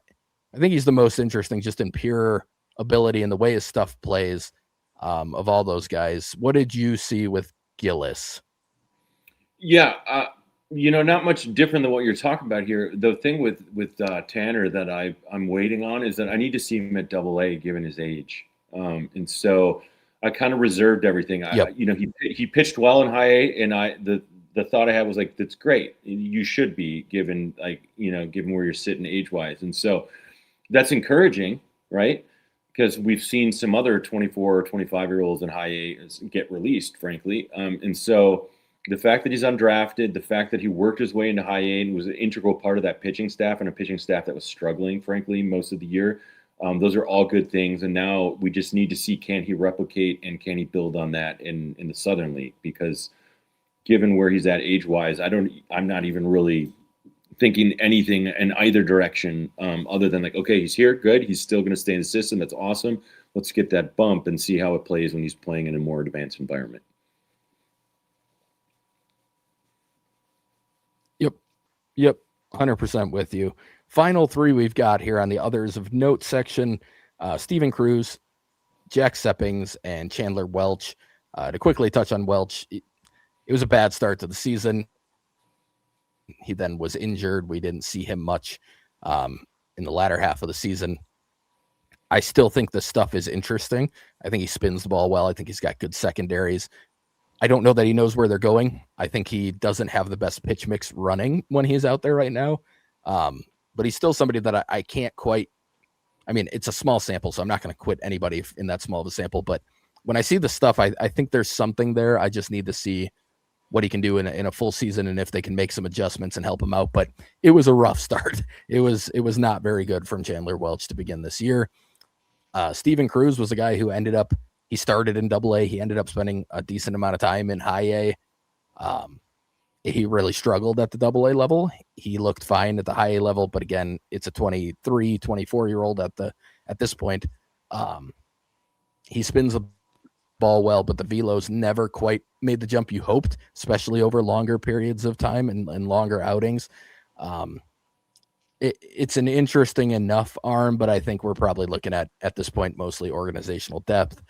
think he's the most interesting, just in pure ability and the way his stuff plays. Of all those guys, what did you see with Gillis? Yeah, not much different than what you're talking about here. The thing with Tanner that I'm waiting on is that I need to see him at Double A given his age, and so I kind of reserved everything. Yep. He pitched well in High A, and the thought I had was like, that's great. You should be given given where you're sitting age wise, and so that's encouraging, right? Because we've seen some other 24 or 25-year-olds in High A get released, frankly, and so. The fact that he's undrafted, the fact that he worked his way into High A and was an integral part of that pitching staff, and a pitching staff that was struggling, frankly, most of the year, those are all good things. And now we just need to see, can he replicate and can he build on that in the Southern League? Because given where he's at age-wise, I'm not even really thinking anything in either direction other than like, okay, he's here, good. He's still going to stay in the system. That's awesome. Let's get that bump and see how it plays when he's playing in a more advanced environment. Yep, 100% with you. Final three we've got here on the others of note section: Steven Cruz, Jack Seppings, and Chandler Welch. To quickly touch on Welch, it was a bad start to the season. He then was injured. We didn't see him much in the latter half of the season. I still think this stuff is interesting. I think he spins the ball well. I think he's got good secondaries. I don't know that he knows where they're going. I think he doesn't have the best pitch mix running when he's out there right now. But he's still somebody that I can't quite. I mean, it's a small sample, so I'm not going to quit anybody in that small of a sample. But when I see the stuff, I think there's something there. I just need to see what he can do in a full season and if they can make some adjustments and help him out. But it was a rough start. It was not very good from Chandler Welch to begin this year. Steven Cruz was a guy who he started in Double A. He ended up spending a decent amount of time in High A. He really struggled at the Double A level. He looked fine at the High A level, but again, it's a 23, 24-year-old at this point. He spins the ball well, but the velos never quite made the jump you hoped, especially over longer periods of time and longer outings. It's an interesting enough arm, but I think we're probably looking at this point mostly organizational depth.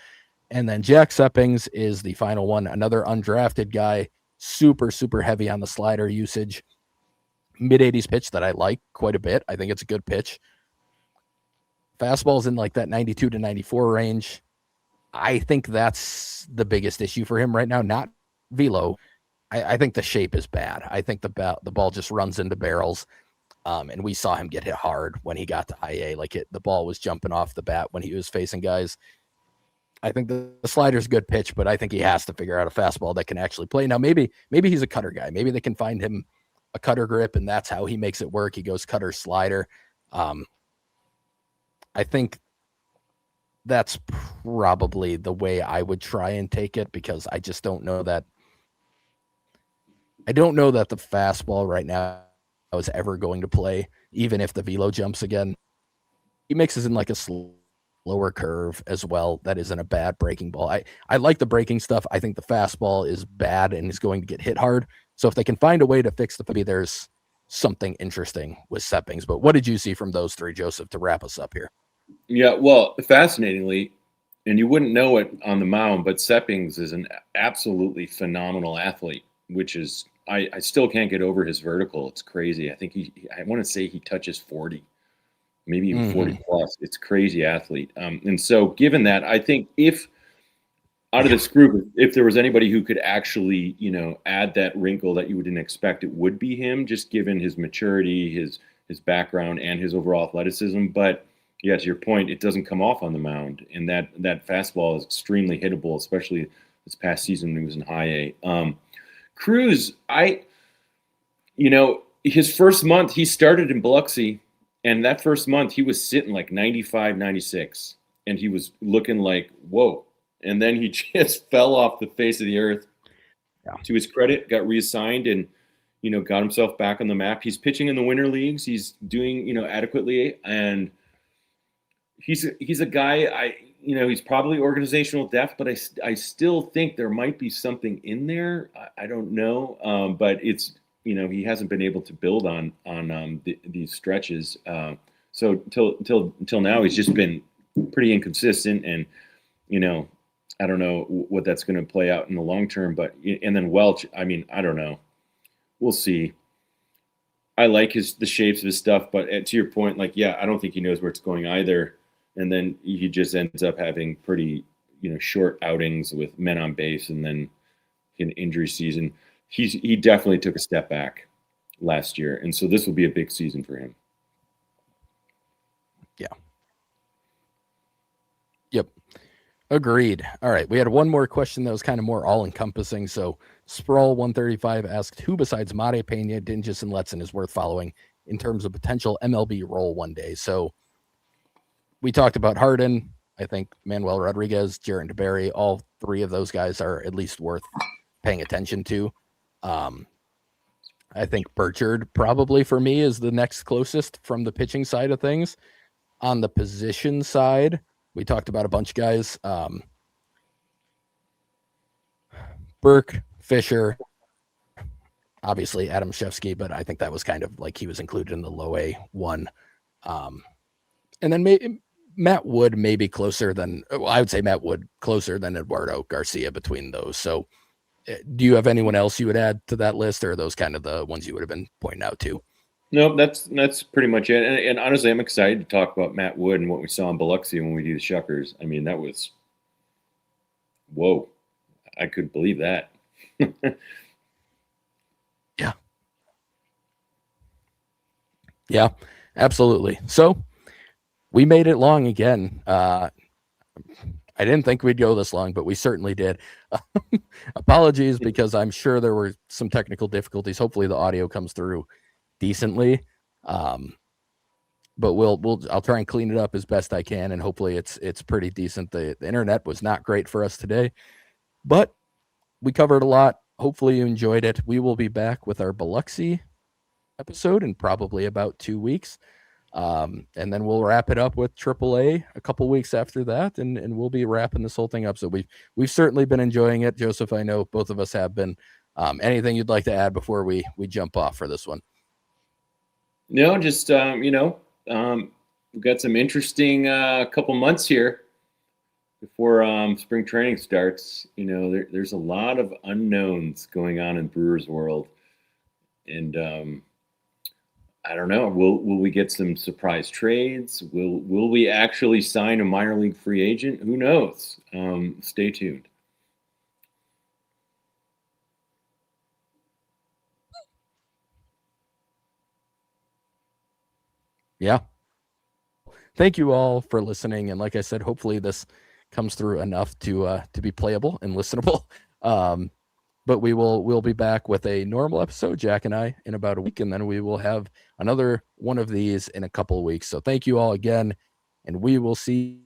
And then Jack Seppings is the final one, another undrafted guy, super, super heavy on the slider usage. Mid-80s pitch that I like quite a bit. I think it's a good pitch. Fastball's in like that 92 to 94 range. I think that's the biggest issue for him right now, not velo. I think the shape is bad. I think the ball just runs into barrels. And we saw him get hit hard when he got to High A. Like the ball was jumping off the bat when he was facing guys. I think the slider's a good pitch, but I think he has to figure out a fastball that can actually play. Now, maybe he's a cutter guy. Maybe they can find him a cutter grip, and that's how he makes it work. He goes cutter slider. I think that's probably the way I would try and take it, because I just don't know that. I don't know that the fastball right now is ever going to play, even if the velo jumps again. He mixes in like a slower curve as well. That isn't a bad breaking ball. I like the breaking stuff. I think the fastball is bad and is going to get hit hard. So if they can find a way to fix maybe there's something interesting with Seppings. But what did you see from those three, Joseph, to wrap us up here? Yeah, well, fascinatingly, and you wouldn't know it on the mound, but Seppings is an absolutely phenomenal athlete, which is I still can't get over his vertical. It's crazy. I think I want to say he touches 40, maybe even 40 plus. It's crazy athlete. And so given that, I think if out of this group, if there was anybody who could actually, add that wrinkle that you wouldn't expect, it would be him, just given his maturity, his background, and his overall athleticism. But yeah, to your point, it doesn't come off on the mound, and that fastball is extremely hittable, especially this past season when he was in high A. Cruz, his first month he started in Biloxi, and that first month he was sitting like 95, 96, and he was looking like, whoa. And then he just fell off the face of the earth. Yeah. To his credit, got reassigned and, got himself back on the map. He's pitching in the winter leagues. He's doing, adequately. And he's a guy, he's probably organizational depth, but I still think there might be something in there. I don't know. But it's, he hasn't been able to build on these stretches. So till now, he's just been pretty inconsistent, and, I don't know what that's going to play out in the long term, but and then Welch, I don't know. We'll see. I like the shapes of his stuff, but to your point, I don't think he knows where it's going either. And then he just ends up having pretty, short outings with men on base, and then in injury season, he definitely took a step back last year, and so this will be a big season for him. Yeah. Yep. Agreed. All right. We had one more question that was kind of more all-encompassing. So Sprawl135 asked, who besides Mate, Pena, Dingus, and Letson is worth following in terms of potential MLB role one day? So we talked about Harden. I think Manuel Rodriguez, Jaron DeBerry, all three of those guys are at least worth paying attention to. I think Burchard probably for me is the next closest from the pitching side of things. On the position side, we talked about a bunch of guys. Burke, Fisher, obviously Adam Shevsky, but I think that was kind of like he was included in the low A one. And then Matt Wood maybe closer than, I would say Matt Wood closer than Eduardo Garcia between those. So do you have anyone else you would add to that list, or are those kind of the ones you would have been pointing out to? No, that's pretty much it. And honestly, I'm excited to talk about Matt Wood and what we saw in Biloxi when we do the Shuckers. That was, whoa, I couldn't believe that. Yeah. Yeah, absolutely. So we made it long again. I didn't think we'd go this long, but we certainly did. Apologies, because I'm sure there were some technical difficulties. Hopefully the audio comes through decently. But I'll try and clean it up as best I can, and hopefully it's pretty decent. The internet was not great for us today, but we covered a lot. Hopefully you enjoyed it. We will be back with our Biloxi episode in probably about 2 weeks. And then we'll wrap it up with AAA a couple weeks after that, and we'll be wrapping this whole thing up. So we've certainly been enjoying it. Joseph, I know both of us have been. Anything you'd like to add before we jump off for this one? No, just we've got some interesting couple months here before spring training starts. There's a lot of unknowns going on in Brewers world, and I don't know. Will we get some surprise trades? Will we actually sign a minor league free agent? Who knows? Stay tuned. Yeah. Thank you all for listening. And like I said, hopefully this comes through enough to be playable and listenable. But we'll be back with a normal episode, Jack and I, in about a week, and then we will have another one of these in a couple of weeks. So thank you all again, and we will see